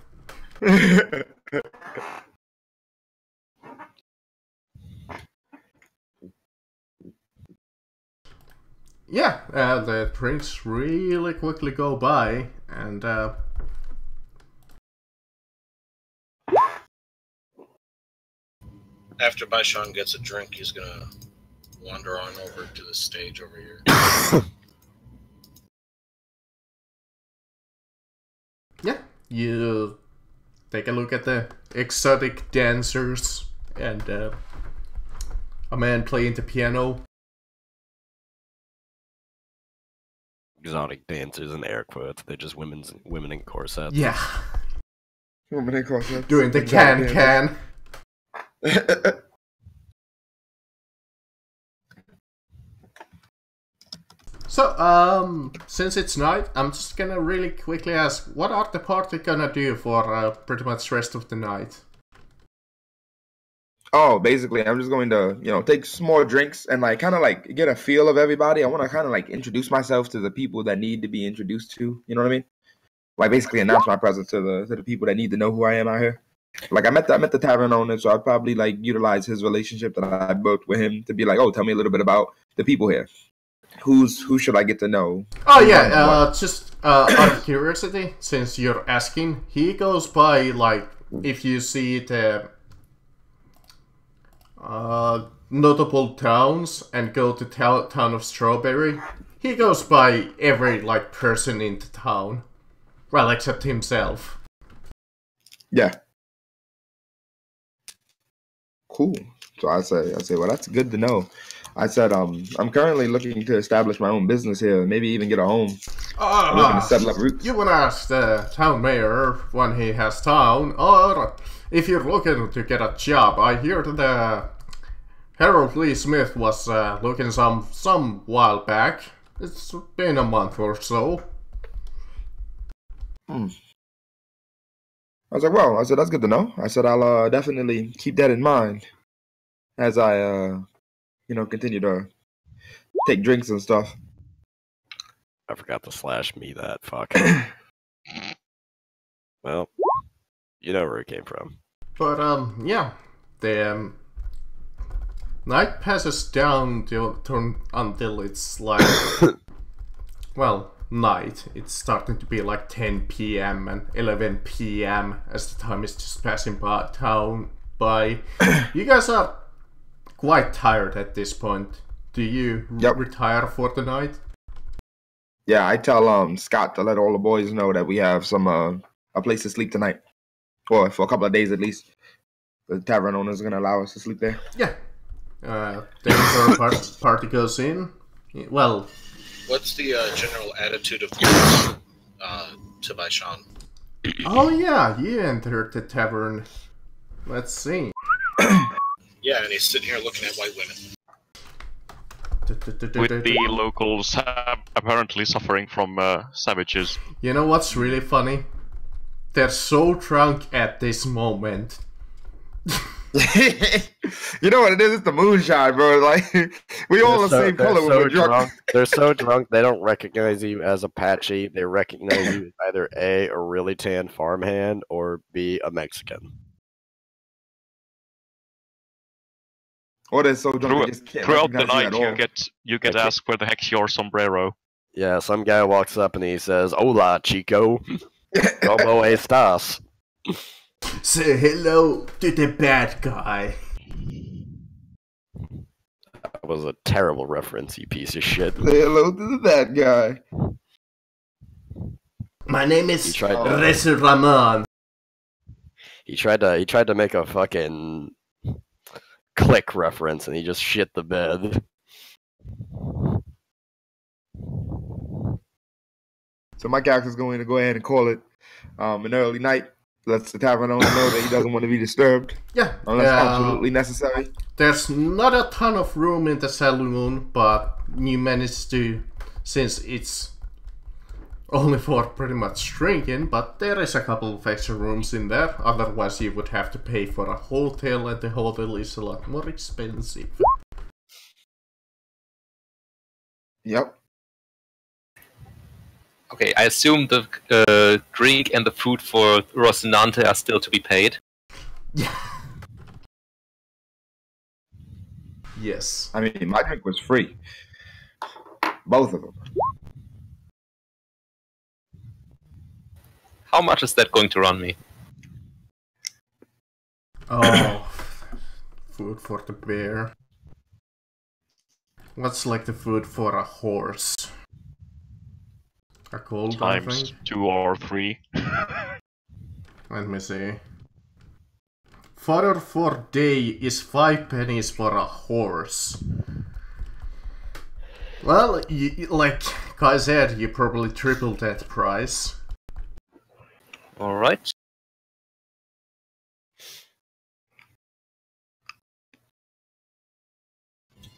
Yeah, the drinks really quickly go by, and After Baishan gets a drink, he's gonna wander on over to the stage over here. yeah, you take a look at the exotic dancers and a man playing the piano. Exotic dancers in air quotes. They're just women in corsets. Yeah, Women in corsets. doing the Exotic can. dancers. So, since it's night, I'm just gonna really quickly ask, what are the party gonna do for pretty much the rest of the night? Oh, basically, I'm just going to, take some more drinks and like kind of like get a feel of everybody. I want to kind of like introduce myself to the people that need to be introduced to. You know what I mean? Like basically announce my presence to the people that need to know who I am out here. Like I met the tavern owner, so I'd probably like utilize his relationship that I built with him to be like, oh, tell me a little bit about the people here. Who should I get to know? Oh yeah, just out of curiosity, since you're asking, he goes by like if you see the notable towns and go to town of Strawberry, he goes by every like person in the town, well, except himself. Yeah. Cool. So I say, well, that's good to know. I said, I'm currently looking to establish my own business here, maybe even get a home. I'm looking to settle up roots. You wanna ask the town mayor when he has town, or if you're looking to get a job. I hear that the Harold Lee Smith was looking some while back. It's been a month or so. I was like, well, that's good to know. I said, I'll definitely keep that in mind as I, continue to take drinks and stuff. I forgot to slash me that fuck. Well, you know where it came from. But yeah, the night passes down until it's like, well, night. It's starting to be like 10 p.m. and 11 p.m. as the time is just passing by town by. You guys are quite tired at this point. Do you retire for the night? Yeah, I tell Scott to let all the boys know that we have some a place to sleep tonight, or for a couple of days at least. The tavern owner's gonna allow us to sleep there. Yeah. Then our party goes in. Well, what's the general attitude of the to Baishan? Oh yeah, you entered the tavern. Let's see. Yeah, and he's sitting here looking at white women. With the locals apparently suffering from savages. You know what's really funny? They're so drunk at this moment. You know what it is? It's the moonshine, bro. Like we all the same color when we're drunk. They're so drunk they don't recognize you as Apache. They recognize you as either A, a really tan farmhand, or B, a Mexican. Or they're so drunk they just can't Throughout the recognize night, you get asked where the heck's your sombrero. Yeah, some guy walks up and he says, "Hola, chico. ¿Cómo estás?" Say hello to the bad guy. That was a terrible reference, you piece of shit. Say hello to the bad guy. My name is Resu Ramon. He tried to make a fucking Click reference and he just shit the bed. So my character's going to go ahead and call it an early night. Lets the tavern owner know that he doesn't want to be disturbed. Yeah. Unless absolutely necessary. There's not a ton of room in the saloon, but you manage to, since it's only for pretty much drinking, but there is a couple of extra rooms in there. Otherwise you would have to pay for a hotel, and the hotel is a lot more expensive. Yep. Okay, I assume the drink and the food for Rocinante are still to be paid. Yeah. Yes. I mean, my drink was free. Both of them. How much is that going to run me? Oh, food for the bear. What's like the food for a horse? A gold, I Times think. 2 or 3. Let me see. Fodder for day is 5 pennies for a horse. Well, like Kai said, you probably tripled that price. Alright.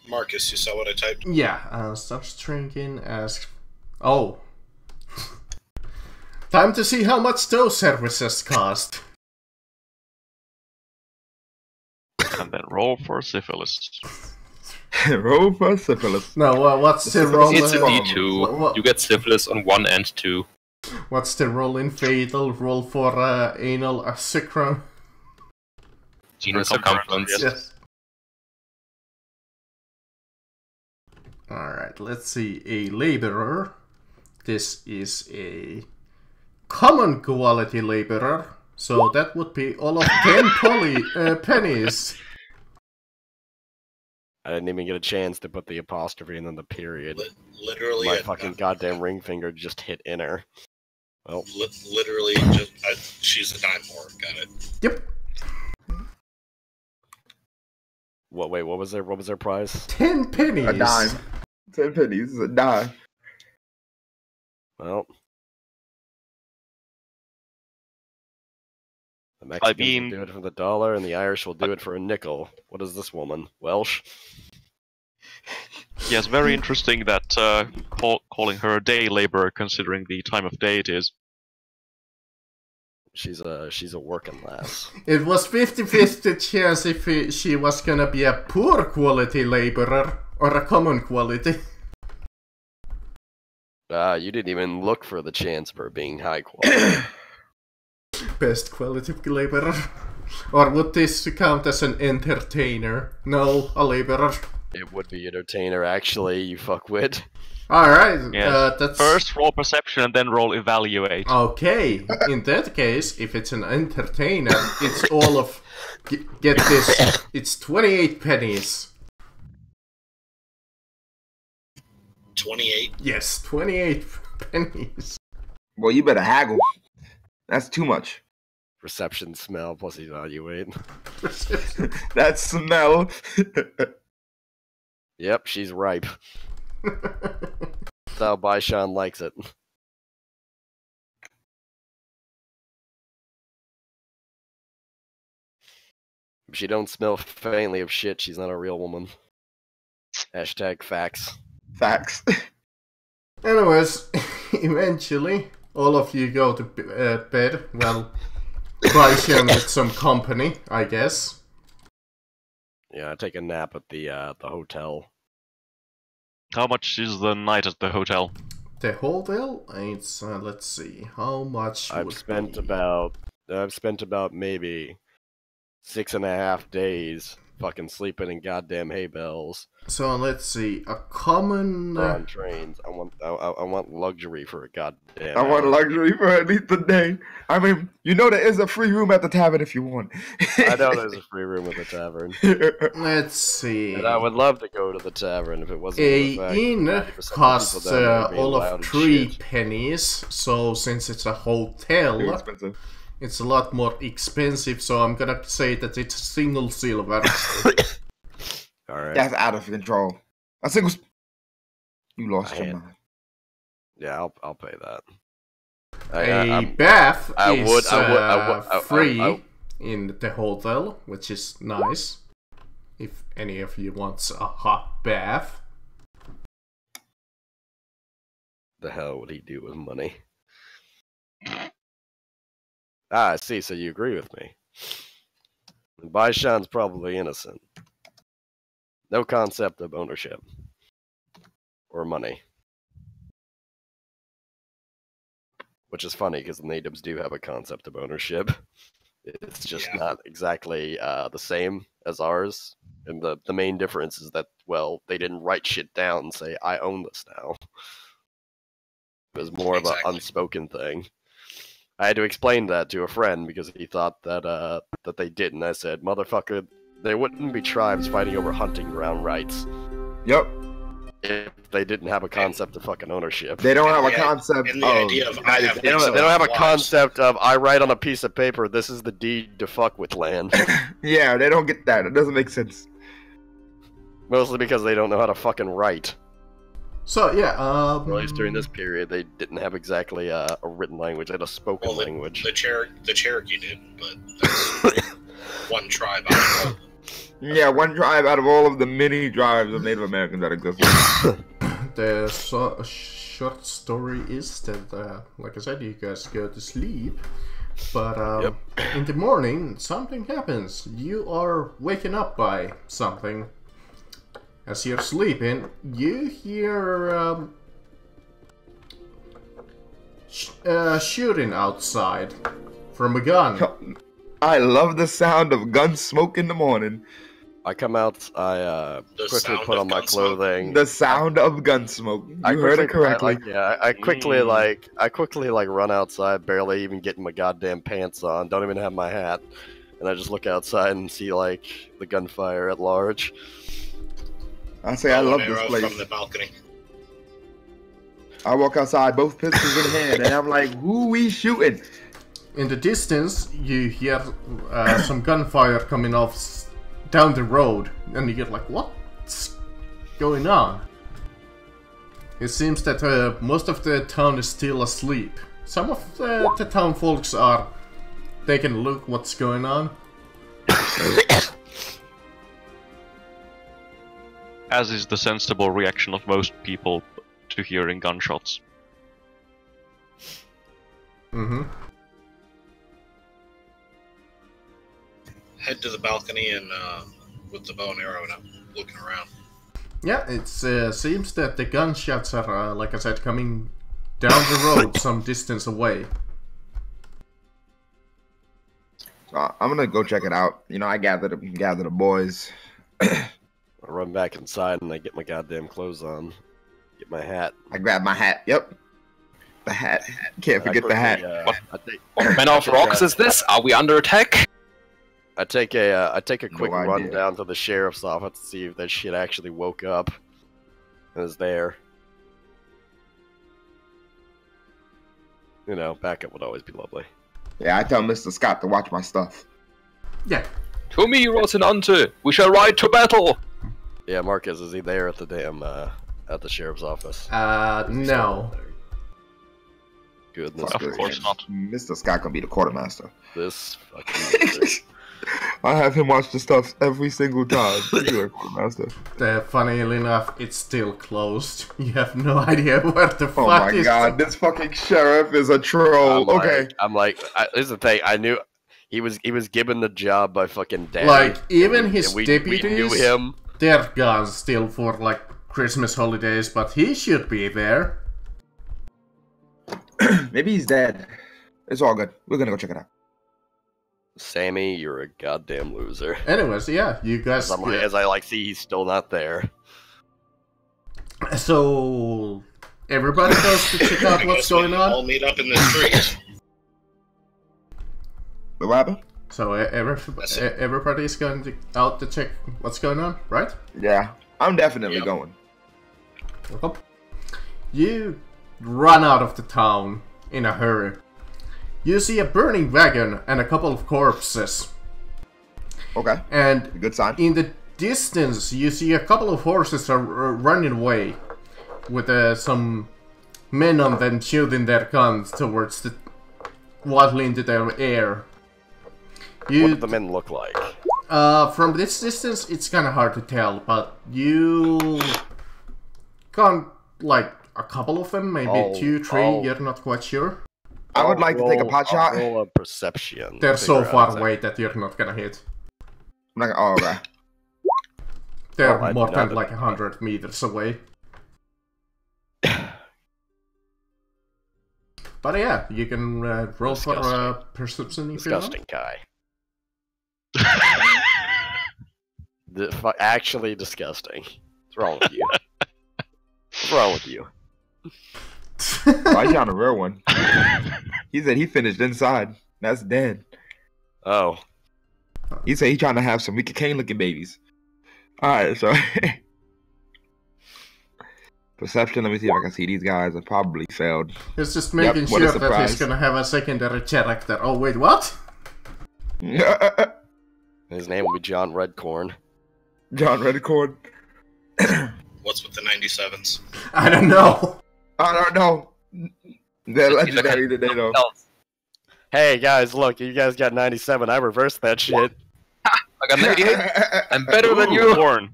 Marcus, you saw what I typed? Yeah, starts drinking, asks... Oh. Time to see how much those services cost. And then roll for syphilis. Roll for syphilis. No, what's the roll? It's a What- D2. You get syphilis on 1 and 2. What's the roll in fatal? Roll for anal circum? Genus circumference. Yes. Yes. Alright, let's see. A laborer. This is a common quality laborer. So that would be all of 10 pennies. I didn't even get a chance to put the apostrophe and then the period. Literally, My fucking goddamn ring finger just hit enter. Well, literally, she's a dime whore. Got it. Yep. what? Wait, what was their price? 10 pennies. A dime. 10 pennies is a dime. Well, the Mexicans mean- will do it for the dollar, and the Irish will do it for a nickel. What is this woman? Welsh? Yes, very interesting that calling her a day laborer, considering the time of day it is. She's a working lass. It was 50-50 chance if she was gonna be a poor quality laborer or a common quality. You didn't even look for the chance for being high quality. Best quality laborer. Or would this count as an entertainer? No, a laborer. It would be entertainer, actually, you fuckwit. Alright, Yes. that's... First roll perception and then roll evaluate. Okay, in that case, if it's an entertainer, it's all of... Get this, it's 28 pennies. 28. Yes, 28 pennies. Well, you better haggle. That's too much. Reception, smell, plus evaluate. That smell. Yep, she's ripe. That's how Baishan likes it. If she don't smell faintly of shit, she's not a real woman. Hashtag facts. Facts. Anyways, eventually, all of you go to bed. Well, Baishan with some company, I guess. Yeah, I take a nap at the hotel. How much is the night at the hotel? The hotel, it's let's see, how much I've would spent be? about maybe 6.5 days fucking sleeping in goddamn hay bales So let's see, a common. or on trains. I want luxury for a goddamn. I want hour. luxury for at least a day. I mean, you know there is a free room at the tavern if you want. I know there's a free room at the tavern, Let's see. and I would love to go to the tavern if it wasn't A for the fact inn that 90% of the costs people down there are being all loud of as 3 shit. pennies, so since it's a Too hotel, expensive. it's a lot more expensive, so I'm gonna say that it's single silver. All right. That's out of control. A single. You lost your mind. Yeah, I'll pay that. A bath I is would- I free in the hotel, which is nice. If any of you wants a hot bath. The hell would he do with money? Ah, I see. So you agree with me? Baishan's probably innocent. No concept of ownership or money. which is funny because the natives do have a concept of ownership. It's just not exactly the same as ours. And the main difference is that, well, they didn't write shit down and say, I own this now. It was more of an unspoken thing. I had to explain that to a friend because he thought that that they didn't. I said, motherfucker, there wouldn't be tribes fighting over hunting ground rights. Yep. If they didn't have a concept of fucking ownership. They don't have a concept and the idea of I have They don't have a concept of, I write on a piece of paper, this is the deed to fuck with land. Yeah, they don't get that. It doesn't make sense. Mostly because they don't know how to fucking write. So yeah, Or at least during this period, they didn't have exactly a written language. They had a spoken language. The Cherokee did, but that's one tribe out of all. Yeah, one tribe out of all of the many tribes of Native Americans that exist. The short story is that, like I said, you guys go to sleep, but in the morning something happens. You are waken up by something. As you're sleeping, you hear shooting outside from a gun. I love the sound of gun smoke in the morning. I come out, I quickly put on my clothing. The sound of gun smoke. You heard it correctly. I quickly run outside, barely even getting my goddamn pants on, don't even have my hat. And I just look outside and see, like, the gunfire at large. I say I love this place. From the balcony. I walk outside, both pistols in hand, and I'm like, who we shooting? In the distance, you hear some gunfire coming off down the road, and you get like, what's going on? It seems that most of the town is still asleep. Some of the town folks are taking a look what's going on. As is the sensible reaction of most people to hearing gunshots. Mm-hmm. Head to the balcony and with the bow and arrow, and I'm looking around. Yeah, it seems that the gunshots are, like I said, coming down the road some distance away. I'm gonna go check it out. You know, I gather the boys. I run back inside and I get my goddamn clothes on. Get my hat. I grab my hat. Yep. The hat. Can't forget the hat. What manner of rocks is this? Are we under attack? I take a quick No run idea. down to the sheriff's office to see if that shit actually woke up and is there. You know, backup would always be lovely. Yeah, I tell Mr. Scott to watch my stuff. Yeah. To me, Rosinante, we shall ride to battle! Yeah, Marcus, is he there at the damn at the sheriff's office? No. Goodness Of gracious. course not. Mr. Scott gonna be the quartermaster. This fucking I have him watch the stuff every single time. He's the quartermaster. Oh Funnily enough, it's still closed. You have no idea where the Oh fuck my is. god, this fucking sheriff is a troll. Okay. Here's the thing. I knew he was given the job by fucking Daddy. Like, even his we deputies, knew him. they're gone still for, like, Christmas holidays, but he should be there. Maybe he's dead. It's all good. We're gonna go check it out. Sammy, you're a goddamn loser. Anyways, yeah, you guys... As I see he's still not there. So... Everybody goes to check out what's going on? All meet up in the street. What happened? So everybody's going out to check what's going on, right? Yeah, I'm definitely Yep. going. Okay. You run out of the town in a hurry. You see a burning wagon and a couple of corpses. Okay, And good sign. in the distance, you see a couple of horses are running away with some men on them shooting their guns towards the wildly into the air. What do the men look like? From this distance, it's kind of hard to tell, but you can't, like, a couple of them, maybe two, three, you're not quite sure. I would like to take a pot shot. I'll roll a perception. They're to so figure out far exactly- away that you're not gonna hit. I'm not gonna, okay. They're I more do than not- like 100 meters away. But yeah, you can roll for perception if Disgusting guy. Actually disgusting. What's wrong with you? What's wrong with you? Why you on a real one? He said he finished inside. That's dead. Oh. He said he trying to have some Mickey Kane looking babies. Alright, so perception, let me see if I can see these guys have probably failed. It's just making what a sure that he's surprise. gonna have a secondary character. Oh wait, what? His name will be John Redcorn. John Redcorn. What's with the 97s? I don't know. I don't know. They're legendary today though. Hey guys, look, you guys got 97. I reversed that shit. I got 98. I'm better than you. Corn.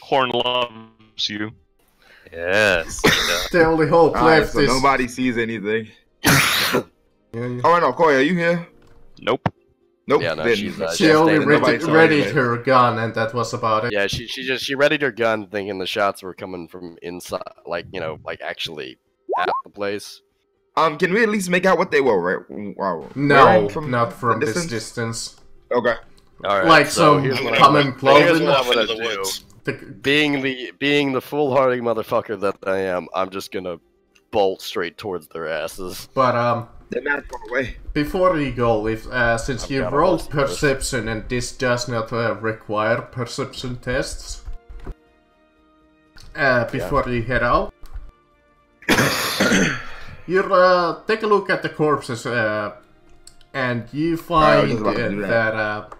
Corn loves you. Yes. The only hope Alright, left so is... nobody sees anything. Yeah, Oh no, Koi, are you here? Nope. Nope. Yeah, no, then she's, she just only dated nobody saw readied anything. her gun and that was about it. Yeah, she readied her gun thinking the shots were coming from inside, like, you know, like actually at the place. Can we at least make out what they were? Right? Wow. No, Wearing not from the this distance. Okay. Alright, Like so some here's what I'm common here's clothing. what I'm Off into gonna the do. woods. Being the foolhardy motherfucker that I am, I'm just gonna bolt straight towards their asses. But They're not far away. before you go, if since I've you got a rolled list first. perception and this does not require perception tests, before you head out, you take a look at the corpses and you find just about to do that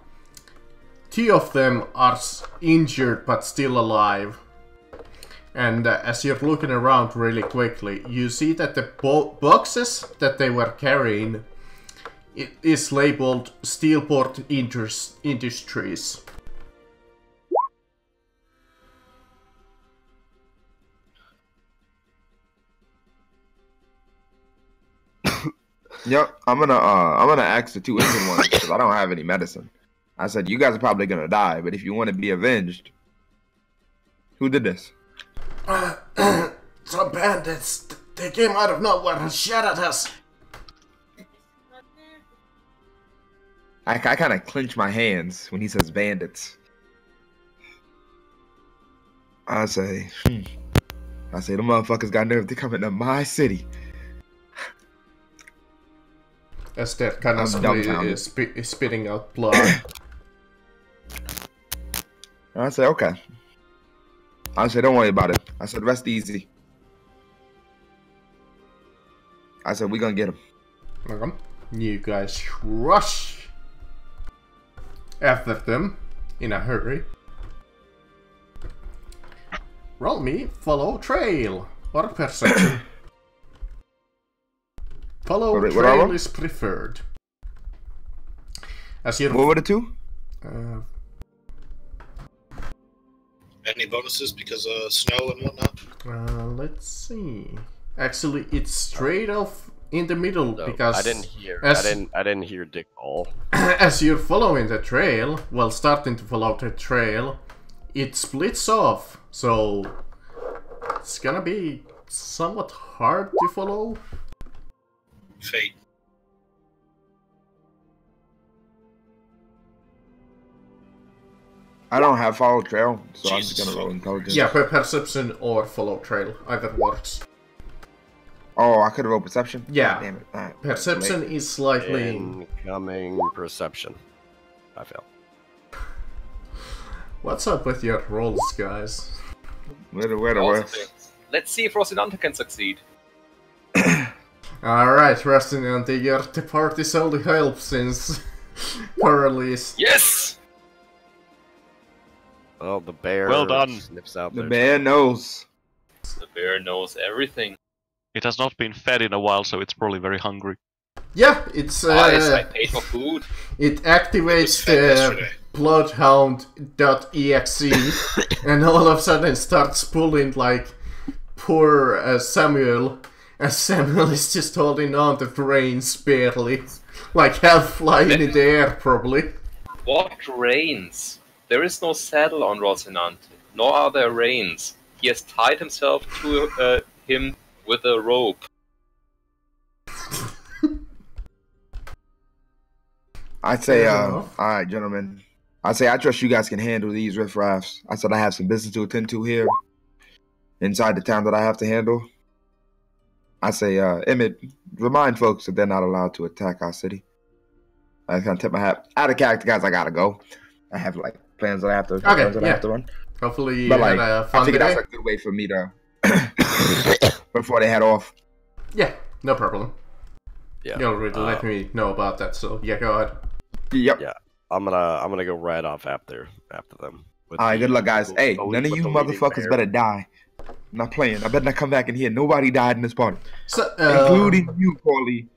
two of them are injured but still alive. And as you're looking around really quickly, you see that the boxes that they were carrying it is labeled Steelport Industries. Yep. I'm gonna ask the two injured ones because I don't have any medicine. I said you guys are probably gonna die, but if you want to be avenged, who did this? Some bandits. They came out of nowhere and shot at us. I kind of clench my hands when he says bandits. I say, the motherfuckers got nerve to come into my city. As they're kind I'm of dumbfounded. spitting out blood. I say, okay. I said, don't worry about it. I said, rest easy. I said, we're gonna get him. Okay. You guys rush after them in a hurry. Roll me follow trail or perception. Follow What are trail we? is preferred. As you What were the two? Any bonuses because of snow and whatnot? Let's see. Actually, it's straight off in the middle No, because I didn't hear. as- I didn't hear Dick Ball. as you're following the trail, well, starting to follow the trail, it splits off. So it's gonna be somewhat hard to follow. Fate. I don't have follow trail, so I'm Jesus. just gonna roll intelligence. Yeah, perception or follow trail, either works. Oh, I could have rolled perception? Yeah. God damn it. All right. Perception is slightly. Incoming perception. I fail. What's up with your rolls, guys? Where? Let's see if Rosinante can succeed. Alright, resting on the party's only help since Coralie is. Yes! Oh, the bear. Well done. Sniffs out The there. man knows. The bear knows everything. It has not been fed in a while, so it's probably very hungry. Yeah, it's. I paid for food. It activates fed the yesterday. bloodhound.exe and all of a sudden starts pulling like poor Samuel. And Samuel is just holding on to the reins barely. Like half flying in the air, probably. What reins? There is no saddle on Rosinante, nor are there reins. He has tied himself to him with a rope. I'd say, Fair all enough. right, gentlemen. I say I trust you guys can handle these riffraffs. I said I have some business to attend to here inside the town that I have to handle. I say, Emmett, remind folks that they're not allowed to attack our city. I just kind of tip my hat. Out of character, guys, I gotta go. I have like plans that I have to Okay, runs that I have to run. Hopefully you But had like, a I fun figured day. that's a good way for me to before they head off. Yeah, no problem. Yeah. You already let me know about that, so yeah, go ahead. Yep. Yeah. I'm gonna go right off after them. With All right, good luck, guys. Hey, with none of you the leading motherfuckers bear. better die. I'm not playing. I better not come back in here. Nobody died in this party, So, including you, Paulie.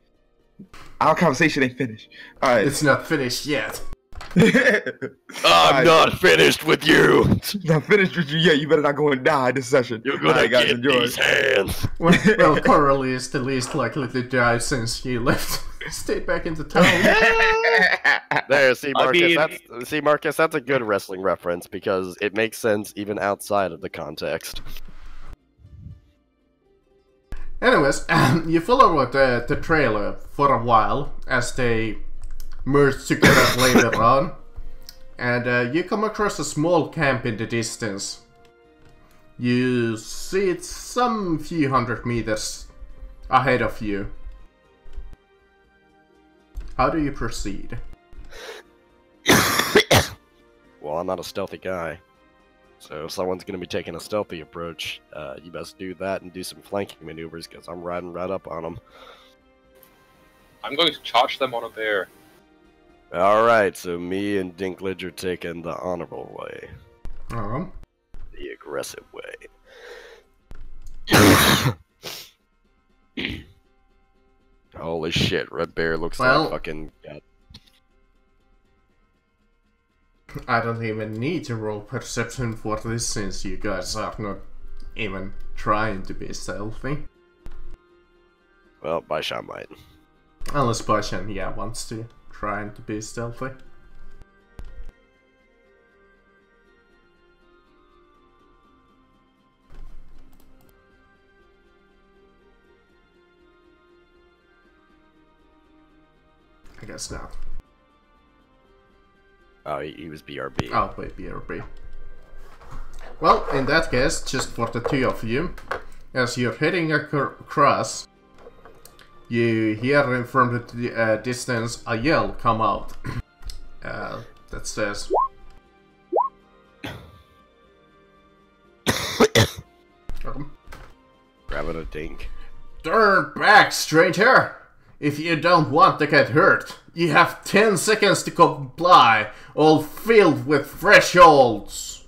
Our conversation ain't finished. All right. it's not finished yet. I'm not finished with you. Not finished with you yet. You better not go and die this session. You're gonna Alright, guys, get enjoy. these hands. Well, Coralie is the least likely to die since he left, stayed back into town. There, see, I Marcus. Marcus, that's a good wrestling reference because it makes sense even outside of the context. Anyways, you follow the trailer for a while as they merge together later on, and you come across a small camp in the distance. You see it some few hundred meters ahead of you. How do you proceed? Well, I'm not a stealthy guy, so if someone's gonna be taking a stealthy approach, you best do that and do some flanking maneuvers because I'm riding right up on them. I'm going to charge them on a bear. Alright, so me and Dinklage are taking the honorable way. The aggressive way. Holy shit, Red Bear looks Well- like fucking... God. I don't even need to roll perception for this since you guys are not even trying to be stealthy. Well, by Sean might. Unless Bashan, yeah, wants to try to be stealthy. I guess not. Oh, he was BRB. Oh, wait, BRB. Well, in that case, just for the two of you, as you're heading across, you hear from the distance a yell come out that says, Grabbing a dink. "Turn back, stranger! If you don't want to get hurt, you have 10 seconds to comply, all filled with thresholds."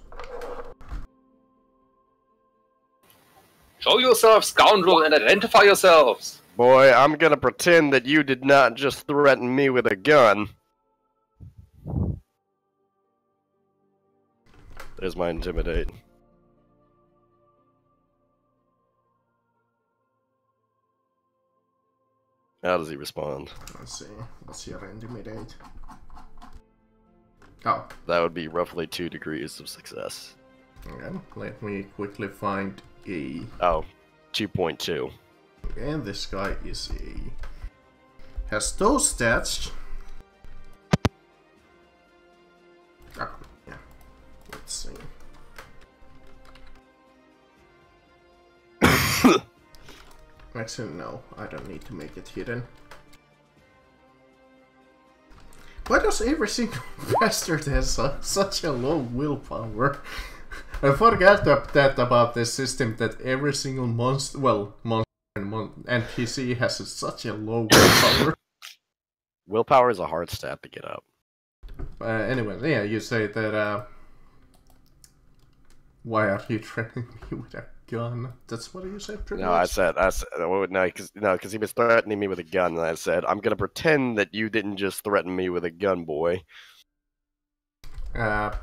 Show yourself, scoundrel, and identify yourselves! Boy, I'm gonna pretend that you did not just threaten me with a gun. There's my intimidate. How does he respond? Let's see, what's your intimidate? Oh, That would be roughly 2 degrees of success. okay, let me quickly find a... Oh, 2.2. And this guy is has those stats. Oh, yeah. Let's see. Actually, no, I don't need to make it hidden. Why does every single bastard has such a low willpower? I forgot that about this system that every single monster, well, monster and NPC has such a low willpower. Willpower is a hard stat to get up. Anyway, yeah, you say that, why are you threatening me with a gun? That's what you said, pretty No, much? I said, no, because he was threatening me with a gun, and I said, I'm gonna pretend that you didn't just threaten me with a gun, boy. But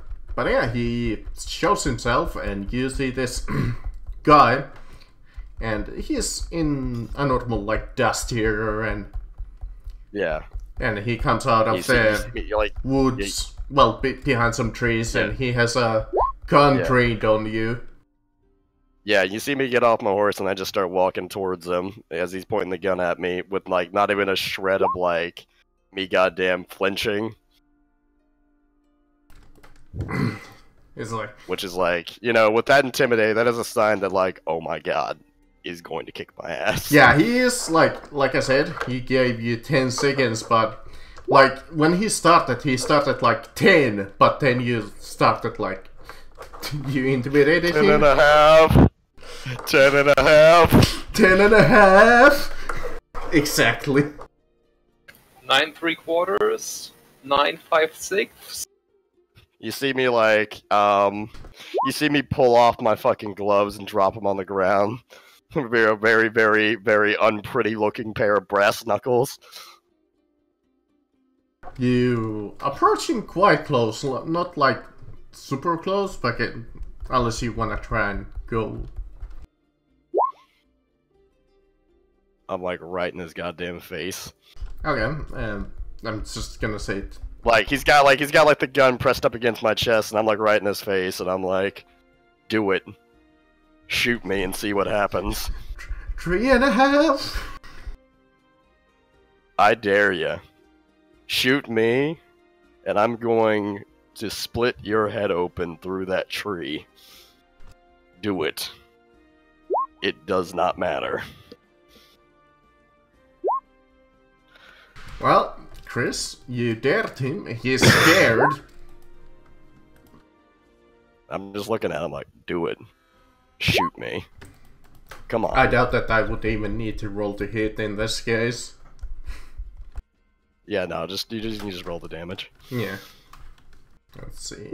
yeah, he shows himself, and you see this guy, and he's in a normal, like, dust here, and Yeah. he comes out of the you're like, woods, well, behind some trees, Yeah. and he has a gun Yeah. trained on you. yeah, you see me get off my horse, and I just start walking towards him as he's pointing the gun at me with, like, not even a shred of, like, me goddamn flinching. It's like, which is like, you know, with that intimidate, that is a sign that like, oh my god, he's going to kick my ass. yeah, he is like I said, he gave you 10 seconds, but like when he started like 10, but then you started like, you intimidated 10 him. and a half. 10 and a half. 10 and a half. Exactly. 9 3/4. 9 5/6. You see me like, you see me pull off my fucking gloves and drop them on the ground. A very, very, very unpretty looking pair of brass knuckles. You approach him quite close, not like super close, but unless you wanna try and go. I'm like right in his goddamn face. Okay, I'm just gonna say it. Like he's got like the gun pressed up against my chest, and I'm like right in his face, and I'm like, do it, shoot me and see what happens. 3 and a half. I dare ya. Shoot me, and I'm going to split your head open through that tree. Do it. It does not matter. Well, Chris, you dared him. He's scared. I'm just looking at him like, do it. Shoot me. Come on. I doubt that I would even need to roll to hit in this case. Yeah, no, you just roll the damage. Yeah. Let's see.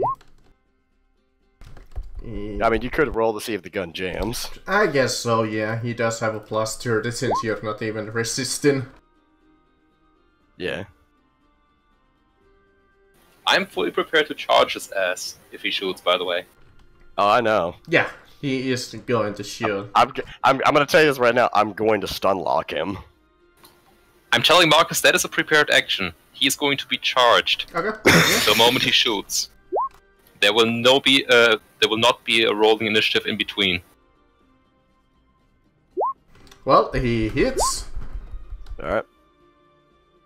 I mean, you could roll to see if the gun jams. I guess so, yeah. He does have a plus 30 since you're not even resisting. Yeah. I'm fully prepared to charge his ass if he shoots, by the way. Oh, I know. Yeah, he is going to shoot. I'm gonna tell you this right now. I'm going to stun lock him. I'm telling Marcus that is a prepared action. He is going to be charged Okay. the moment he shoots. There will not be a rolling initiative in between. Well, he hits. Alright.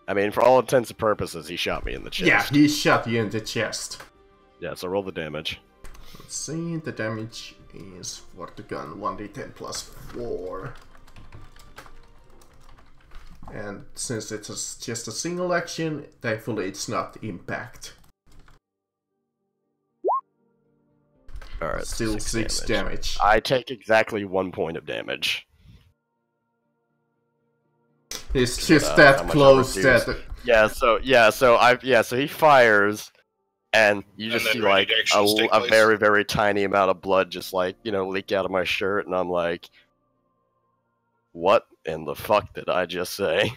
I mean, for all intents and purposes, he shot me in the chest. Yeah, he shot you in the chest. Yeah, so roll the damage. Let's see, the damage is for the gun 1d10 plus 4. And since it's just a single action, thankfully it's not impact. Alright, Still 6 damage. I take exactly 1 point of damage. It's just that close that... So he fires, and you just see like a very, very tiny amount of blood just like, you know, leak out of my shirt, and I'm like, what in the fuck did I just say?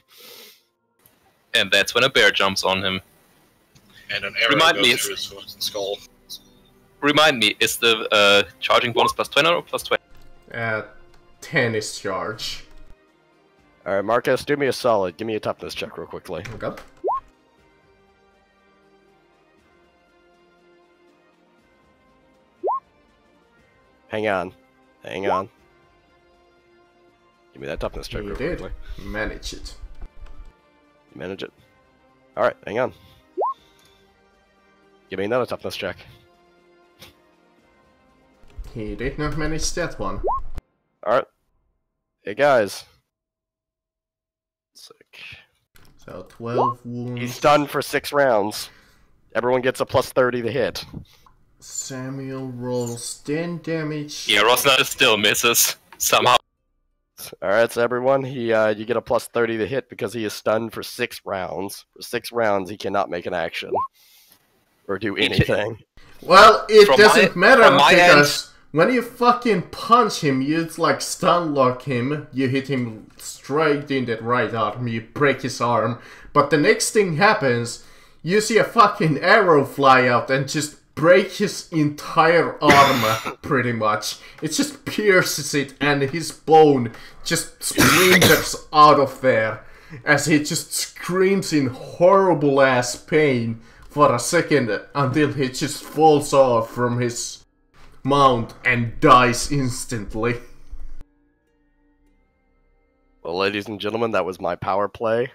And that's when a bear jumps on him. And an arrow goes through his skull. Remind me, is the charging bonus plus 20 or plus 20? 10 is charge. Alright, Marcus, do me a solid. Give me a toughness check real quickly. Okay. Hang on. Hang on. Give me that toughness check You real did. quickly. Manage it. You manage it. Alright, hang on. Give me another toughness check. He did not manage that one. Alright. Hey guys. Sick. So 12 wounds. He's stunned for 6 rounds. Everyone gets a plus 30 to hit. Samuel rolls 10 damage. Yeah, Rosnat still misses. Somehow. Alright, so everyone, you get a plus 30 to hit because he is stunned for 6 rounds. For 6 rounds, he cannot make an action. Or do anything. Well, it From doesn't matter my because when you fucking punch him, you like stun lock him, you hit him straight in the right arm, you break his arm, but the next thing happens, you see a fucking arrow fly out and just break his entire arm, pretty much. It just pierces it and his bone just splinters out of there as he just screams in horrible ass pain for a second until he just falls off from his mount and dies instantly. Well, ladies and gentlemen, that was my power play.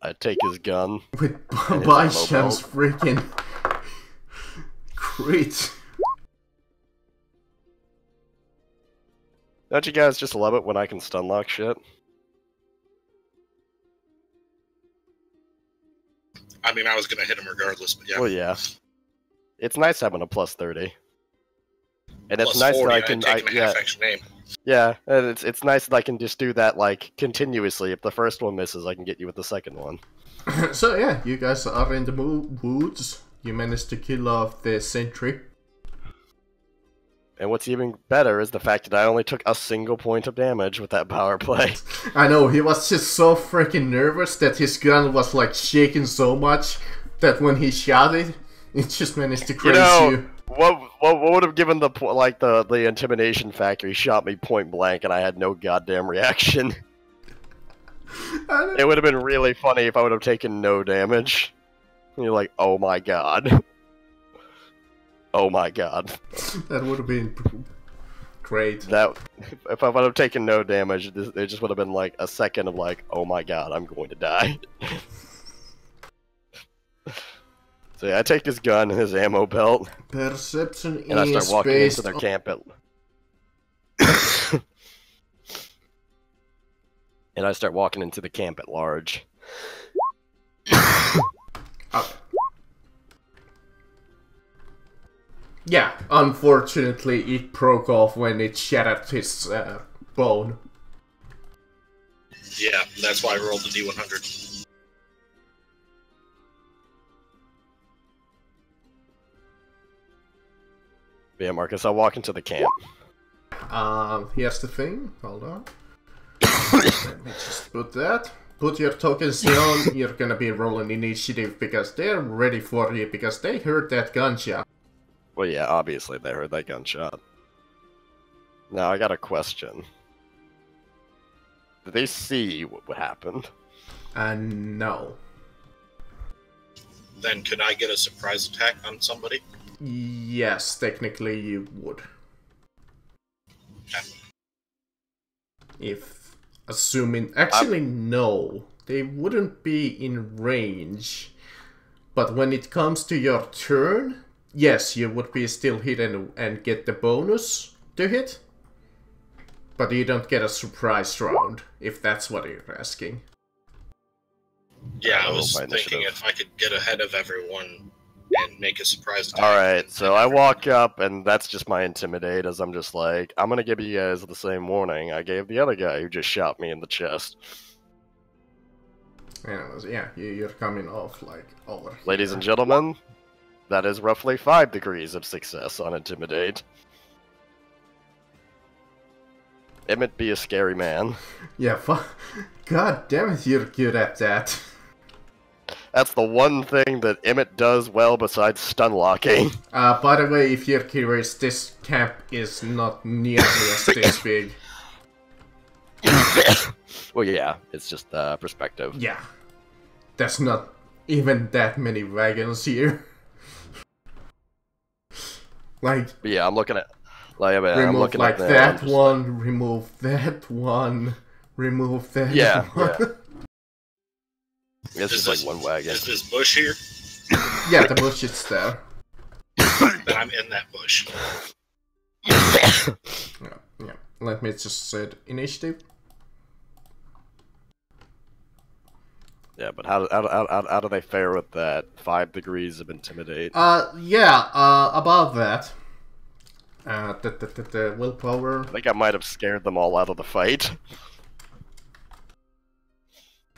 I take his gun. With and his Baishan's ammo belt. freaking crit. Don't you guys just love it when I can stun lock shit? I mean, I was gonna hit him regardless, but yeah. Well, yeah. It's nice having a plus 30. And it's Plus nice 40, that I can. I'd taken a yeah, half extra name. yeah, and it's nice that I can just do that like continuously. If the first one misses, I can get you with the second one. So yeah, you guys are in the woods. You managed to kill off the sentry. And what's even better is the fact that I only took a single point of damage with that power play. I know, he was just so freaking nervous that his gun was like shaking so much that when he shot it, it just managed to craze you. What would have given the intimidation factor? He shot me point blank and I had no goddamn reaction. It would have been really funny if I would have taken no damage. And you're like, oh my god. Oh my god. That would have been great. That if I would have taken no damage, it just would have been like a second of like, oh my god, I'm going to die. So yeah, I take his gun and his ammo belt, Perception and I start is walking based into their camp at. And I start walking into the camp at large. Yeah, unfortunately it broke off when it shattered his bone. Yeah, that's why I rolled the D100. Yeah, Marcus, I'll walk into the camp. Here's the thing, hold on. Let me just put that. Put your tokens down, you're gonna be rolling initiative because they're ready for you, because they heard that gunshot. Well, yeah, obviously they heard that gunshot. Now, I got a question. Did they see what happened? No. Then could I get a surprise attack on somebody? Yes, technically you would. If, assuming... Actually, no. They wouldn't be in range. But when it comes to your turn, yes, you would be still hit and get the bonus to hit. But you don't get a surprise round, if that's what you're asking. Yeah, I was thinking if I could get ahead of everyone and make a surprise attack. Alright, so I walk up, and that's just my intimidate, as I'm just like, I'm gonna give you guys the same warning I gave the other guy who just shot me in the chest. Anyways, yeah, you're coming off, like, over here. Ladies and gentlemen, that is roughly 5 degrees of success on intimidate. Emmett be a scary man. Yeah, god damn it, you're good at that. That's the one thing that Emmett does well besides stun locking. By the way, if you're curious, this camp is not nearly as this big. Well, yeah, it's just perspective. Yeah. There's not even that many wagons here. Like... Yeah, I'm looking at... Like, I mean, remove I'm looking like at them, that one, remove that one, remove that one. Yeah. It's just like one wagon. Is this bush here? Yeah, the bush is there. Then I'm in that bush. Yeah. Let me just set initiative. Yeah, but how do they fare with that 5 degrees of intimidate? Above that. The willpower. I think I might have scared them all out of the fight.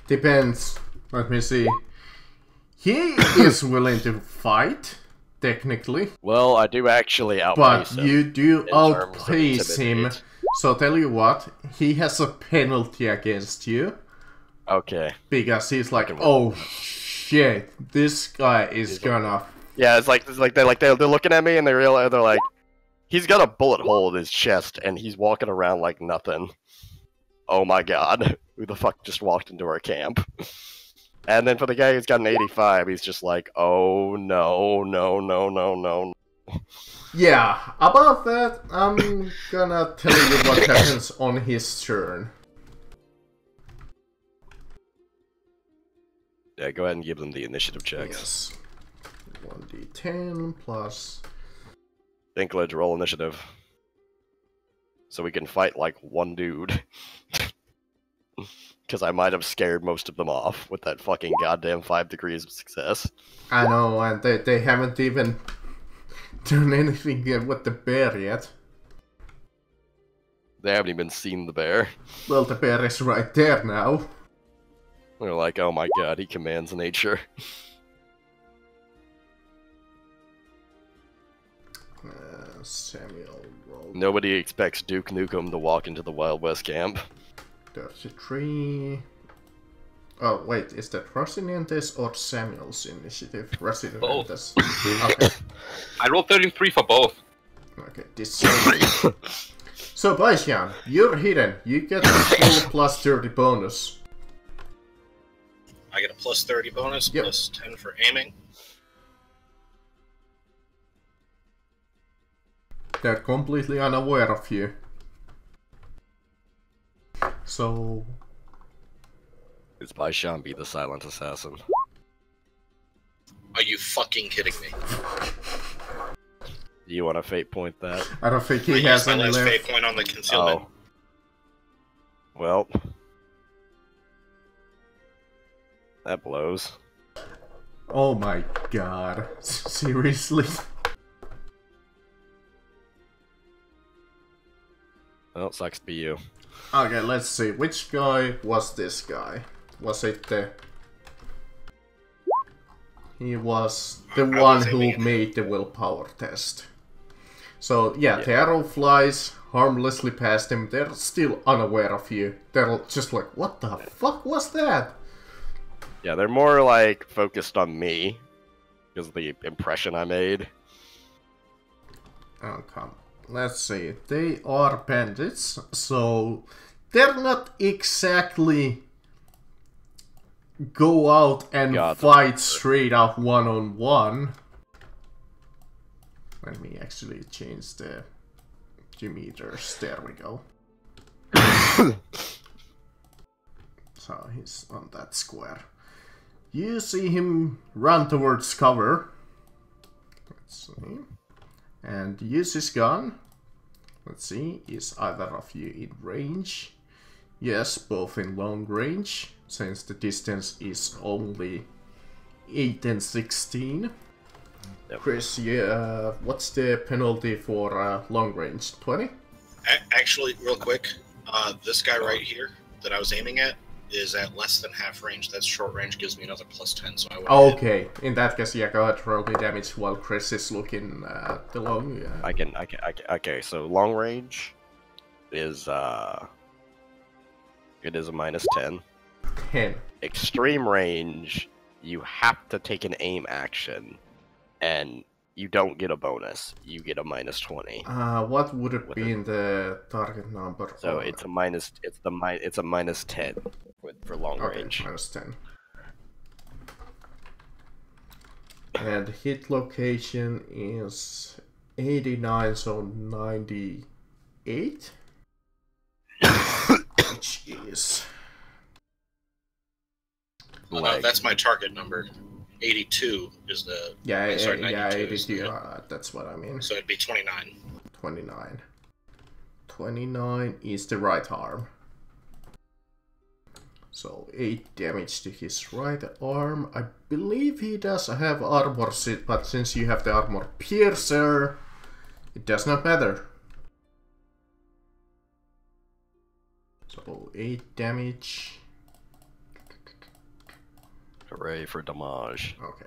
Depends. Let me see. He is willing to fight, technically. Well, I do actually outpace him. But you do outpace him. So tell you what, he has a penalty against you. Okay. Because he's like, oh shit, this guy is gonna. Yeah, it's like they're looking at me and they're like, he's got a bullet hole in his chest and he's walking around like nothing. Oh my god, who the fuck just walked into our camp? And then for the guy who's got an 85, he's just like, oh no, no, no, no, no. Yeah, about that, I'm gonna tell you what happens on his turn. Yeah, go ahead and give them the initiative checks. Yes. 1d10 plus. Dinklage, roll initiative. So we can fight like one dude. Because I might have scared most of them off with that fucking goddamn 5 degrees of success. I know, and they haven't even done anything with the bear yet. They haven't even seen the bear. Well, the bear is right there now. They're like, oh my god, he commands nature. Samuel rolled. Nobody expects Duke Nukem to walk into the Wild West camp. 33. Oh, wait, is that Rosinante's or Samuel's initiative? Rosinante's. Okay. I rolled 33 for both. Okay, this. So, Baishan, you're hidden. You get a full plus 30 bonus. I get a plus 30 bonus, Yep. plus 10 for aiming. They're completely unaware of you. So... It's by Shambi, the silent assassin. Are you fucking kidding me? Do you want to fate point that? I don't think I he has used my any last left. fate point on the concealment. Oh. Well. That blows. Oh my god. Seriously? Well, sucks to be you. Okay, let's see. Which guy was this guy? Was it the... He was the I one was who aiming at made the willpower test. So, yeah, the arrow flies harmlessly past him. They're still unaware of you. They're just like, what the fuck was that? Yeah, they're more like focused on me because of the impression I made. Oh, come. Let's see. They are bandits, so they're not exactly go out and fight straight up one-on-one. Let me actually change the meters. There we go. So he's on that square. You see him run towards cover. Let's see. And use his gun. Let's see, is either of you in range? Yes, both in long range, since the distance is only 8 and 16. Yep. Chris, what's the penalty for long range? 20? Actually, real quick, this guy right here that I was aiming at is at less than half range. That's short range, gives me another plus 10, so I would Okay, in that case, yeah, go ahead, roll me damage while Chris is looking at the long... Okay, so long range is, it is a minus 10. 10. Extreme range, you have to take an aim action, and you don't get a bonus. You get a minus 20. What would it be in the target number? So it's a minus. It's a minus 10 for long range. Minus 10. And hit location is 89, so 98. Which is... that's my target number. 82 is the... Yeah, sorry, yeah, 92 82, that's what I mean. So it'd be 29. 29. 29 is the right arm. So 8 damage to his right arm. I believe he does have armor sit, but since you have the armor piercer, it does not matter. So 8 damage. Hooray for damage. Okay.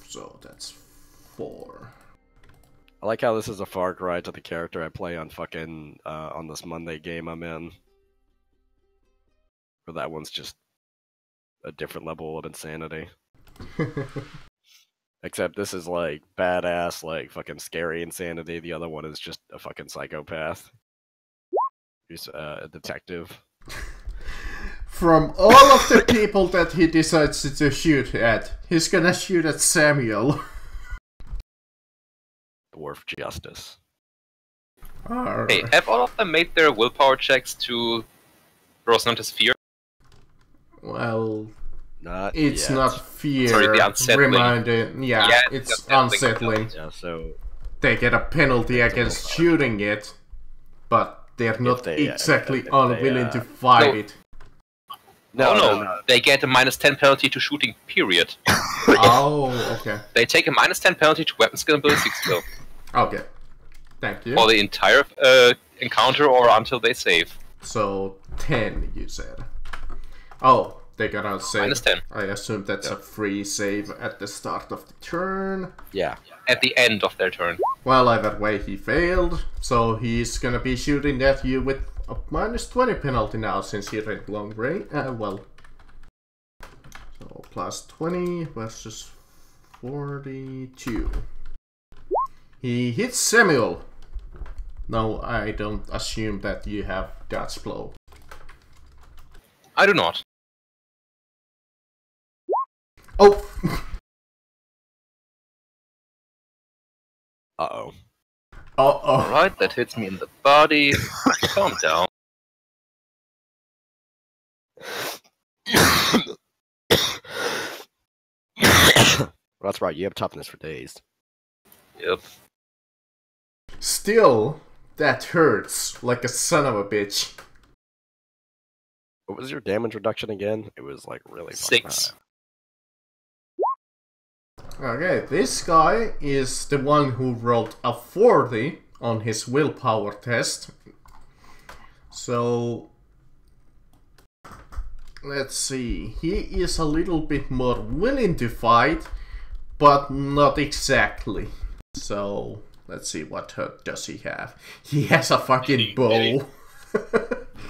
So that's 4. I like how this is a far cry to the character I play on fucking on this Monday game I'm in. Where that one's just a different level of insanity. Except this is like badass, like fucking scary insanity. The other one is just a fucking psychopath. He's a detective. From all of the people that he decides to shoot at, he's gonna shoot at Samuel. Dwarf justice. Hey, have all of them made their willpower checks to Rosinante's fear? Well, Not It's yet. not fear. Sorry, the unsettling. Reminding, yeah, it's unsettling. Yeah, so They get a penalty It's a against willpower. shooting it, but they're not they- exactly if they, unwilling to fight No. it. No, they get a -10 penalty to shooting, period. Oh, okay. They take a -10 penalty to weapon skill and ballistic skill Okay. Thank you. for the entire encounter or until they save. So 10, you said. Oh, they got a save. -10. I assume that's a free save at the start of the turn. yeah. At the end of their turn. Well, either way, he failed, so he's gonna be shooting at you with a -20 penalty now since he read long range. Well, so +20 versus 42. He hits Samuel. No, I don't assume that you have dodge blow. I do not. Oh! Uh-oh. Uh-oh. Alright, that hits me in the body. Calm down. That's right, you have toughness for days. Yep. Still, that hurts like a son of a bitch. What was your damage reduction again? It was like really fucking 6. high. Okay, this guy is the one who rolled a 40 on his willpower test. So, let's see. He is a little bit more willing to fight, but not exactly. So, let's see, what hurt does he have? He has a fucking bow.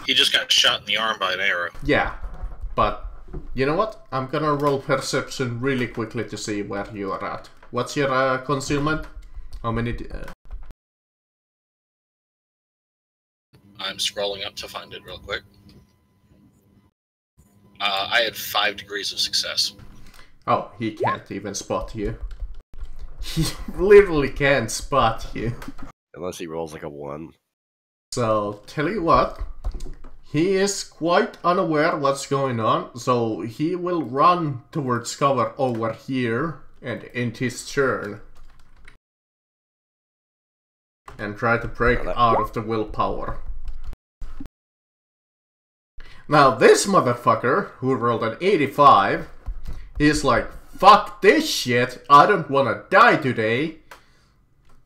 He just got shot in the arm by an arrow. Yeah, but you know what? I'm gonna roll perception really quickly to see where you are at. What's your concealment? How many? I'm scrolling up to find it real quick. I had 5 degrees of success. Oh, he can't even spot you. He literally can't spot you. Unless he rolls like a 1. So, tell you what. He is quite unaware what's going on, so he will run towards cover over here and end his turn. And try to break out of the willpower. Now this motherfucker, who rolled an 85, he's like, fuck this shit, I don't wanna die today.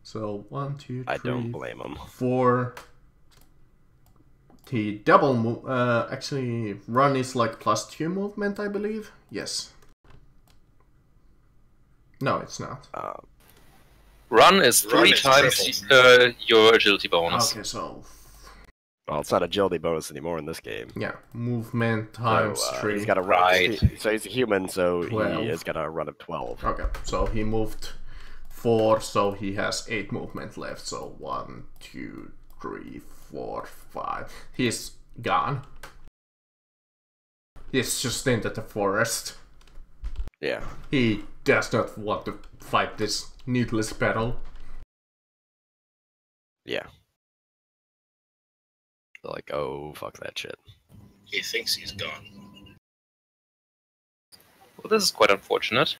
So, 1, 2, 3, I don't blame him. 4... The double move, actually, run is like +2 movement, I believe. Yes. No, it's not. Run is 3 is times your agility bonus. Okay, so Well, it's not agility bonus anymore in this game. yeah, movement times So, 3. he's got a run. Right. So he's a human, so 12. he has got a run of 12. Okay, so he moved 4, so he has 8 movement left. So 1, 2, 3, 4, 5. He's gone. He's just into the forest. Yeah. He does not want to fight this needless battle. Yeah. They're like, oh, fuck that shit. He thinks he's gone. Well, this is quite unfortunate.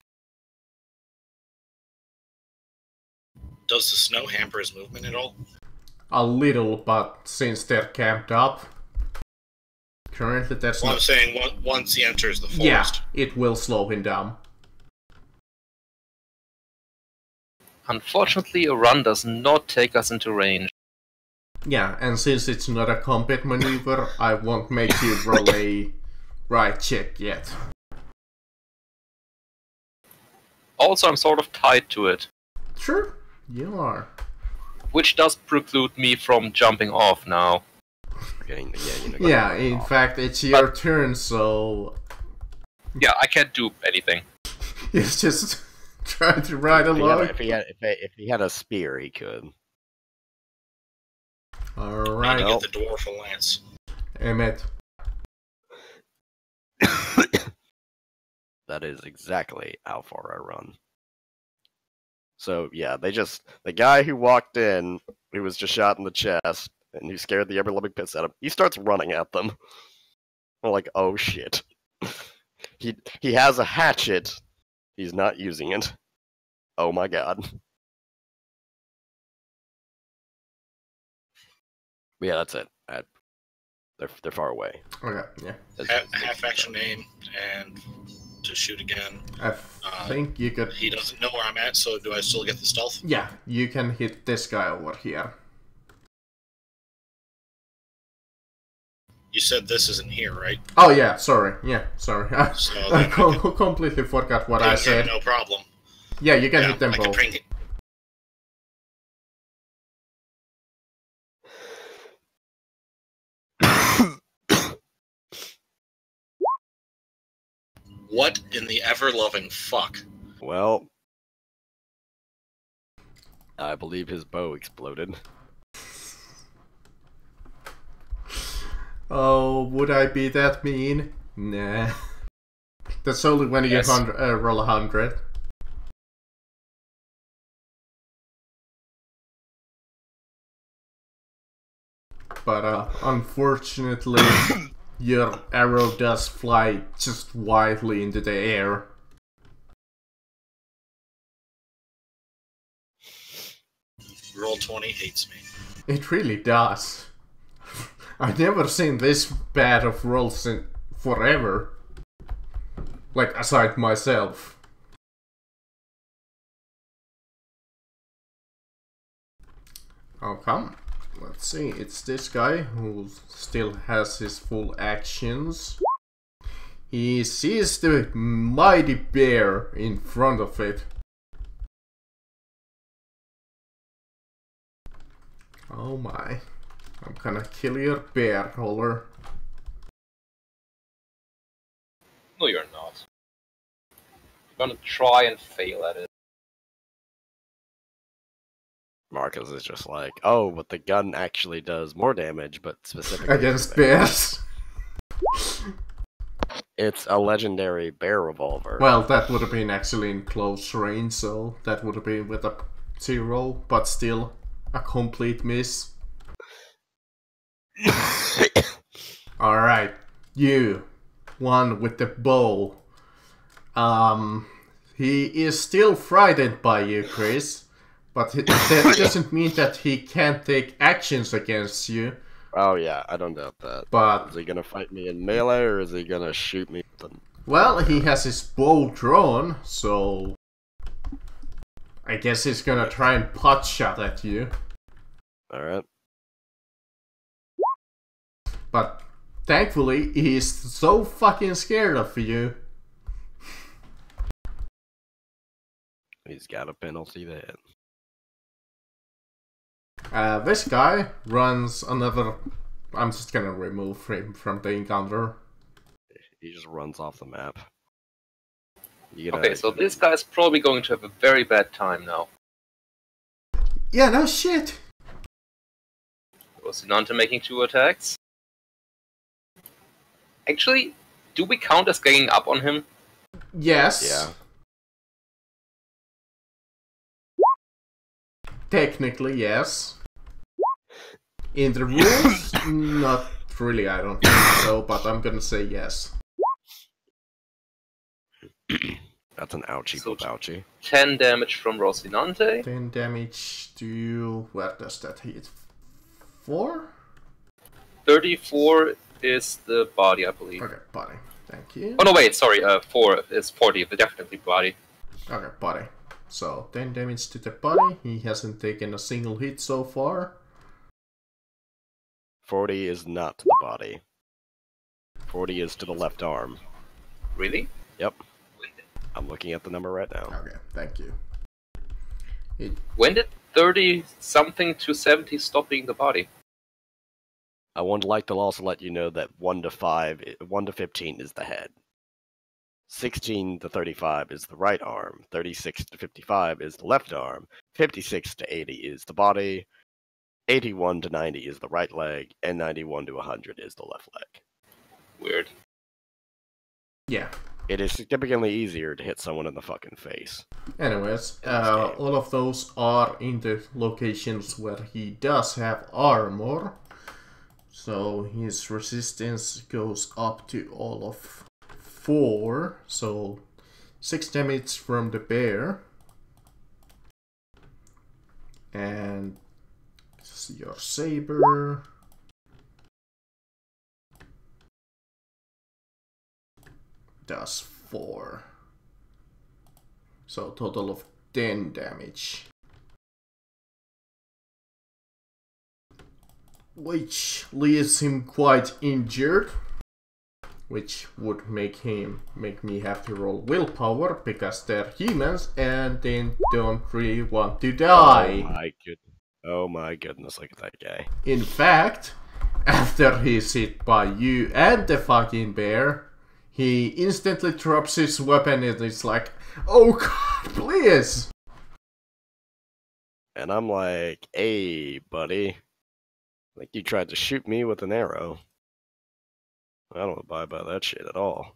Does the snow hamper his movement at all? A little, but since they're camped up, currently there's Well, I'm not... saying once he enters the Yeah, forest. it will slow him down. Unfortunately, a run does not take us into range. Yeah, and since it's not a combat maneuver, I won't make you roll a right check yet. Also, I'm sort of tied to it, Sure, you are. which does preclude me from jumping off now. Yeah, in fact, it's your turn, so Yeah, I can't do anything. it's just trying to ride along. If he had a spear, he could. Alright, To get the dwarf a lance. Emmett. That is exactly how far I run. So yeah, the guy who walked in, who was just shot in the chest, and who scared the ever-loving piss out of him, he starts running at them. I'm like, oh shit. He has a hatchet. He's not using it. Oh my god. Yeah, that's it. They're far away. Okay, yeah. Half action aim and to shoot again. I think you could... He doesn't know where I'm at, so do I still get the stealth? Yeah, you can hit this guy over here. You said this isn't here, right? Oh yeah, sorry. Yeah, sorry. So I completely forgot what I said. No problem. Yeah, you can hit them both. What in the ever-loving fuck? Well, I believe his bow exploded. Oh, would I be that mean? Nah. That's only when you roll 100. But unfortunately, your arrow does fly just wildly into the air. Roll 20 hates me. It really does. I've never seen this bad of rolls in forever. Like, aside myself. Oh, come. Let's see, it's this guy who still has his full actions. He sees the mighty bear in front of it. Oh my. I'm gonna kill your bear, Roller. No, you're not. You're gonna try and fail at it. Marcus is just like, oh, but the gun actually does more damage, but specifically against bears. It's a legendary bear revolver. Well, that would have been actually in close range, so that would have been with a 0, but still a complete miss. Alright, you, one with the bow. He is still frightened by you, Chris, but that doesn't mean that he can't take actions against you. Oh yeah, I don't doubt that. But is he gonna fight me in melee, or is he gonna shoot me with them? Well, he has his bow drawn, so I guess he's gonna try and pot shot at you. Alright. But thankfully, he's so fucking scared of you. He's got a penalty there. This guy runs another... I'm just gonna remove him from the encounter. He just runs off the map. Okay, so this guy's probably going to have a very bad time now. Yeah, no shit! Was Nanta making 2 attacks? Actually, do we count as ganging up on him? Yes. Yeah. Technically, yes. In the rules, not really, I don't think so, but I'm gonna say yes. That's an ouchie so ouchie. 10 damage from Rocinante. 10 damage to... where does that hit? 4? 34 is the body, I believe. Okay, body. Thank you. Oh no, wait, sorry, 4 is 40, but definitely body. Okay, body. So, 10 damage to the body. He hasn't taken a single hit so far. 40 is not to the body. 40 is to the left arm. Really? Yep. I'm looking at the number right now. Okay, thank you. When did 30-something to 70 stop being the body? I would like to also let you know that 1 to 15 is the head. 16 to 35 is the right arm. 36 to 55 is the left arm. 56 to 80 is the body. 81 to 90 is the right leg. And 91 to 100 is the left leg. Weird. Yeah. It is significantly easier to hit someone in the fucking face. Anyways, all of those are in the locations where he does have armor. So his resistance goes up to all of 4, so 6 damage from the bear. And your saber. Does 4. So total of 10 damage. Which leaves him quite injured. Which would make me have to roll willpower because they're humans and they don't really want to die. Oh my goodness, look at that guy. In fact, after he's hit by you and the fucking bear, he instantly drops his weapon and it's like, oh god, please! And I'm like, hey, buddy. Like you tried to shoot me with an arrow. I don't abide by that shit at all.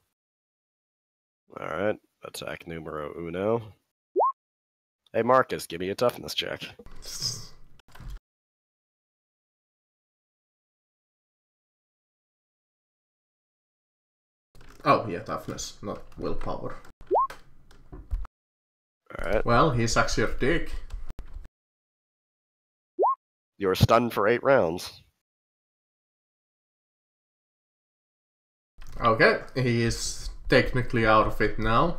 Alright, attack numero uno. Hey Marcus, give me a toughness check. Oh yeah, toughness, not willpower. Alright. Well, he sucks your dick. You're stunned for 8 rounds. Okay, he is technically out of it now.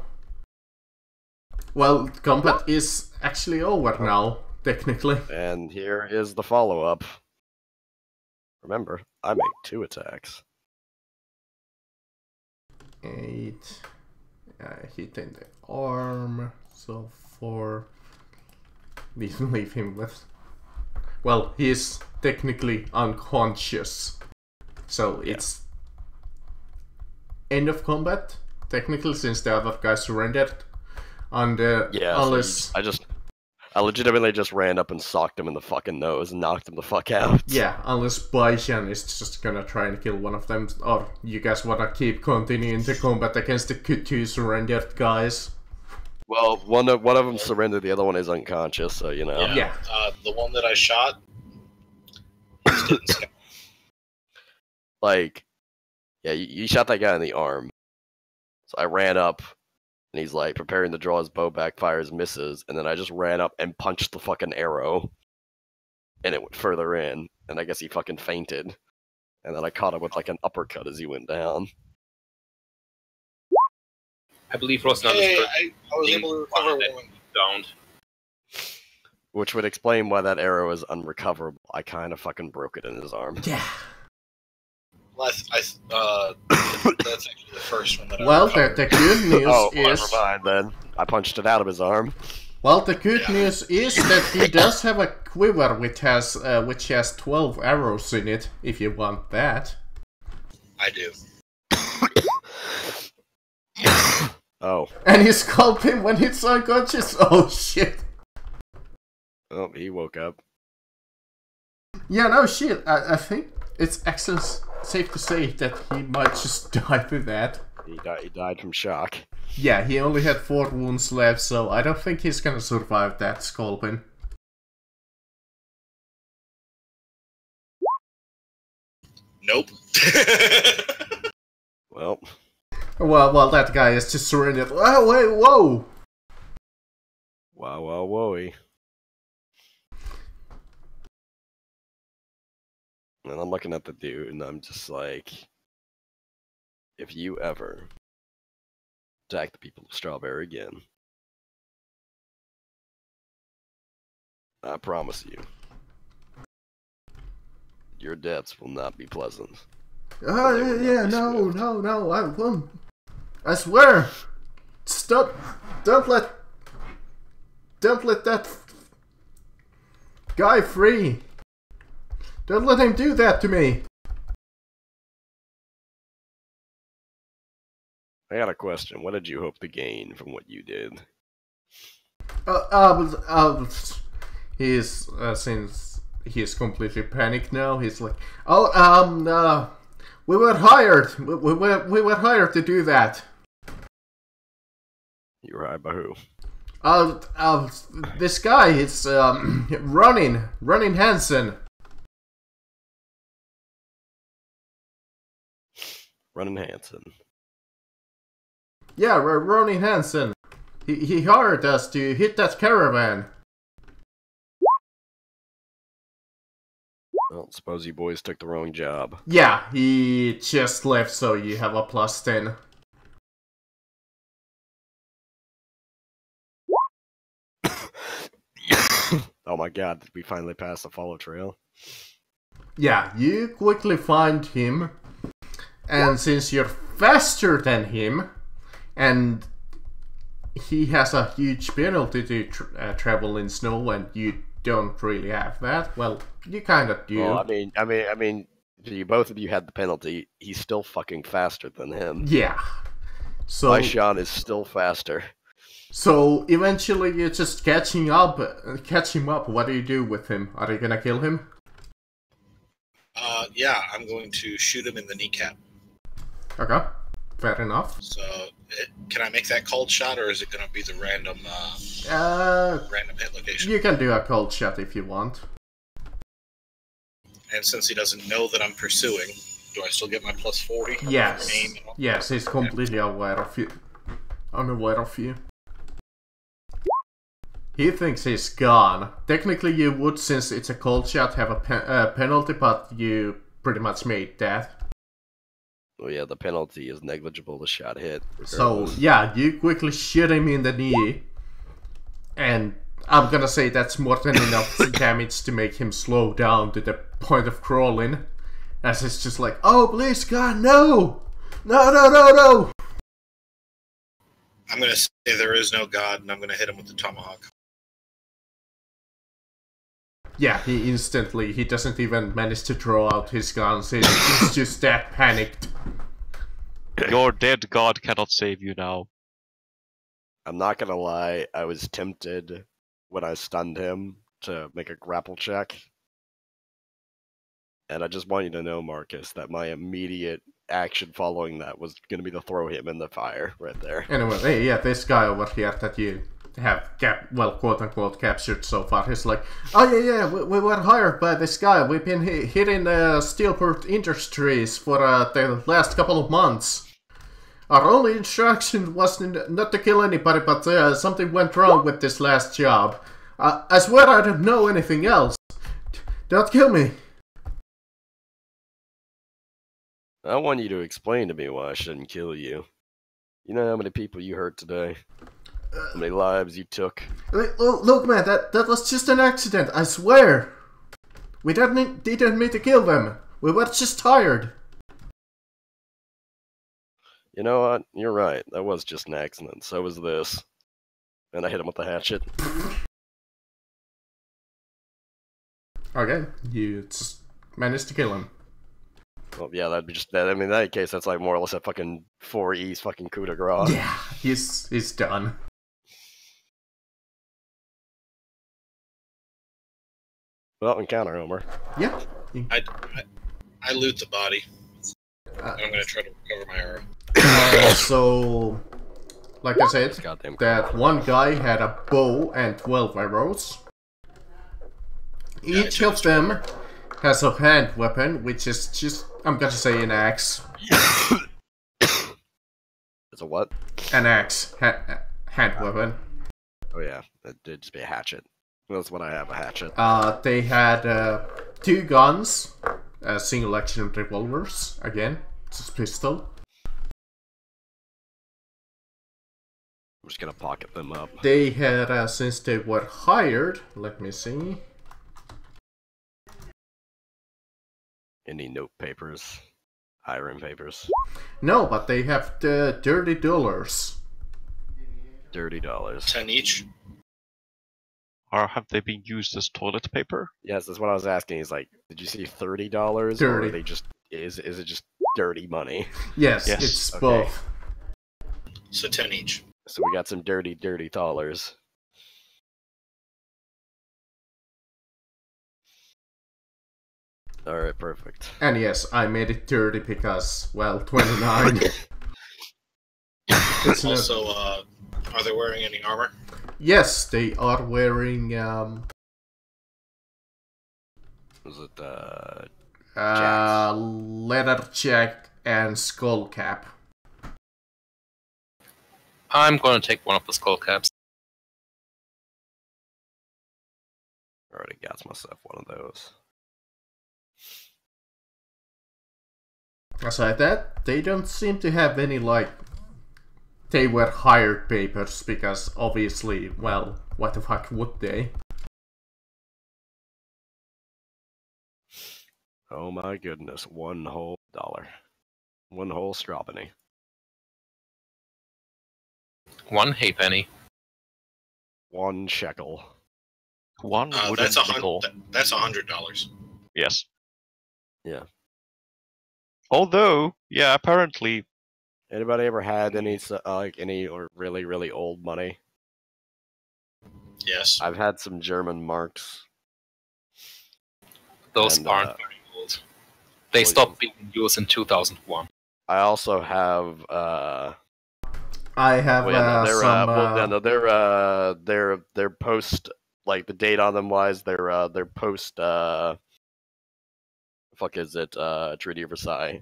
Well, combat is actually over now, technically. And here is the follow-up. Remember, I make 2 attacks. 8. Hit in the arm, so 4. Leave him with... Well, he's technically unconscious. So it's... end of combat, technically, since the other guy surrendered. And unless... So I legitimately just ran up and socked him in the fucking nose and knocked him the fuck out. Yeah, unless Baishan is just gonna try and kill one of them, or you guys wanna keep continuing the combat against the two surrendered guys. Well, one of them surrendered, the other one is unconscious, so you know. Yeah. The one that I shot, just didn't scout. Like, yeah, you shot that guy in the arm. So I ran up, and he's like preparing to draw his bow back, fires, misses, and then I just ran up and punched the fucking arrow, and it went further in, and I guess he fucking fainted. And then I caught him with like an uppercut as he went down. I believe Rosanna I was able to recover one. Downed. Which would explain why that arrow is unrecoverable. I kind of fucking broke it in his arm. Yeah. Well, that's actually the first one that Well, I the good news is... never mind then. I punched it out of his arm. Well, the good news is that he does have a quiver which has 12 arrows in it, if you want that. I do. Oh. And you scalp him when he's unconscious. Oh shit. Oh, he woke up. Yeah, no shit. I think it's actually safe to say that he might just die with that. He died from shock. Yeah, he only had 4 wounds left, so I don't think he's gonna survive that scalping. Nope. Well. Well, that guy is just surrendered. Oh, wait, whoa! Wow, whoa. And I'm looking at the dude, and I'm just like, if you ever attack the people of Strawberry again, I promise you, your deaths will not be pleasant. Yeah, no, I won't. I swear. Stop! Don't let that guy free. Don't let him do that to me. I got a question. What did you hope to gain from what you did? He's since he's completely panicked now. He's like, we were hired. We were hired to do that. You were hired by who? This guy is running Hansen. Running Hansen. Yeah, Ronin Hansen. He hired us to hit that caravan. Well, suppose you boys took the wrong job. Yeah, he just left, so you have a +10. Oh my god, did we finally pass the follow trail? Yeah, you quickly find him, and since you're faster than him, and he has a huge penalty to travel in snow, and you don't really have that. Well, you kind of do. Well, I mean, you both of you had the penalty. He's still fucking faster than him. Yeah. So My Sean is still faster. So eventually you just catch him up. What do you do with him? Are you gonna kill him? Yeah, I'm going to shoot him in the kneecap. Okay, fair enough. So, can I make that cold shot, or is it going to be the random hit location? You can do a cold shot if you want. And since he doesn't know that I'm pursuing, do I still get my +40? Yes. Aim and all? Yes, he's completely aware of you. Unaware of you. He thinks he's gone. Technically you would, since it's a cold shot, have a penalty, but you pretty much made that. Oh yeah, the penalty is negligible, the shot hit. So, yeah, you quickly shoot him in the knee. And I'm gonna say that's more than enough damage to make him slow down to the point of crawling. As it's just like, oh please God, no! No, no, no, no! I'm going to say there is no God, and I'm going to hit him with the tomahawk. Yeah, he doesn't even manage to draw out his guns, he's just that panicked. Your dead god cannot save you now. I'm not gonna lie, I was tempted when I stunned him to make a grapple check. And I just want you to know, Marcus, that my immediate action following that was gonna be to throw him in the fire right there. Anyway, hey, yeah, this guy over here that you have quote-unquote captured so far, he's like, oh yeah, we were hired by this guy, we've been hitting Steelport Industries for the last couple of months. Our only instruction was not to kill anybody, but something went wrong with this last job. I swear I don't know anything else. Don't kill me. I want you to explain to me why I shouldn't kill you. You know how many people you hurt today? How many lives you took? Look man, that was just an accident, I swear. We didn't mean to kill them. We were just tired. You know what? You're right. That was just an accident. So was this. And I hit him with the hatchet. Okay, you just managed to kill him. Well, yeah, that'd be just that. I mean, in that case, that's like more or less a fucking 4E's fucking coup de grace. Yeah, he's done. Well, encounter Homer. Yeah. I loot the body. And I'm going to try to recover my arrow. So, like I said, Goddamn that one guy had a bow and 12 arrows. Each of them has a hand weapon, which is just, I'm gonna say an axe. It's a what? An axe. Hand weapon. Oh yeah, it'd just be a hatchet. That's what I have, a hatchet. They had 2 guns, single action revolvers, again, just pistol. I'm just gonna pocket them up. They had, since they were hired, let me see. Any note papers? Hiring papers? No, but they have the $30. Dirty dollars. 10 each. Or have they been used as toilet paper? Yes, that's what I was asking. He's like, did you see $30? 30. Or are they just is it just dirty money? Yes, Yes. it's Okay. both. So 10 each. So we got some dirty dollars. Alright, perfect. And yes, I made it 30 because, well, 29. It's not... Also, are they wearing any armor? Yes, they are wearing, Was it, leather jacket and skull cap. I'm gonna take one of the skull caps. I already got myself one of those. Aside that, they don't seem to have any, like, they were hired papers, because obviously, well, what the fuck would they? Oh my goodness, $1 whole dollar. 1 whole strawpenny. 1 halfpenny. 1 shekel. 1 wooden That's nickel. That's $100. Yes. Yeah. Although, yeah, apparently, Anybody ever had any or really, really old money? Yes. I've had some German marks. Those And, aren't very old. They stopped being used in 2001. I also have I have they're post, like, the date on them wise, they're post Treaty of Versailles.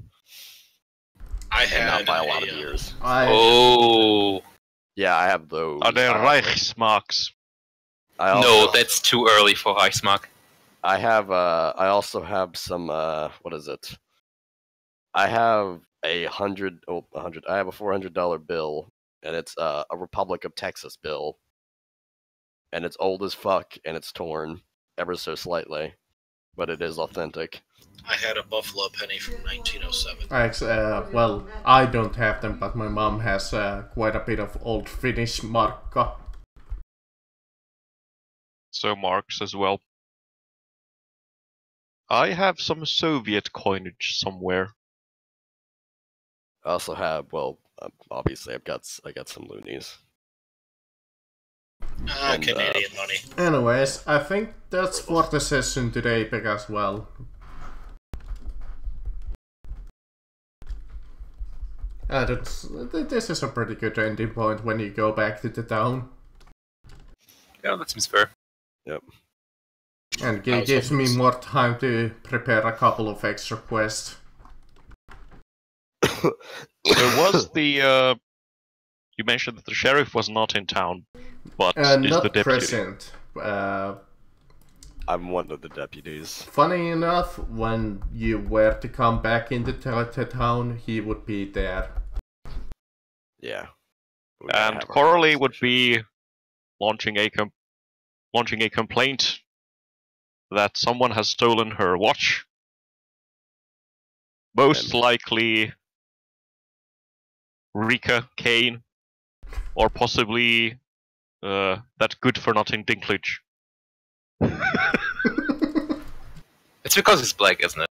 I And had not by a lot of years. Oh. Yeah, I have those. are there Reichsmarks? No, that's too early for Reichsmark. I have I also have some what is it? I have I have a $400 bill, and it's a Republic of Texas bill. And it's old as fuck, and it's torn ever so slightly, but it is authentic. I had a Buffalo penny from 1907. Well, I don't have them, but my mom has quite a bit of old Finnish markka. So marks as well. I have some Soviet coinage somewhere. I also have, well, obviously I got some loonies. Canadian money. Anyways, I think that's for the session today, because, well, this is a pretty good ending point when you go back to the town. Yeah, that seems fair. Yep. And it gives me more time to prepare a couple of extra quests. There was the, you mentioned that the sheriff was not in town, but is not the deputy. present. I'm one of the deputies. Funny enough, when you were to come back into the town, he would be there. Yeah. And Coralie would be launching a complaint that someone has stolen her watch. Most likely Rika Kane, or possibly that good-for-nothing Dinklage. It's because he's black, isn't it?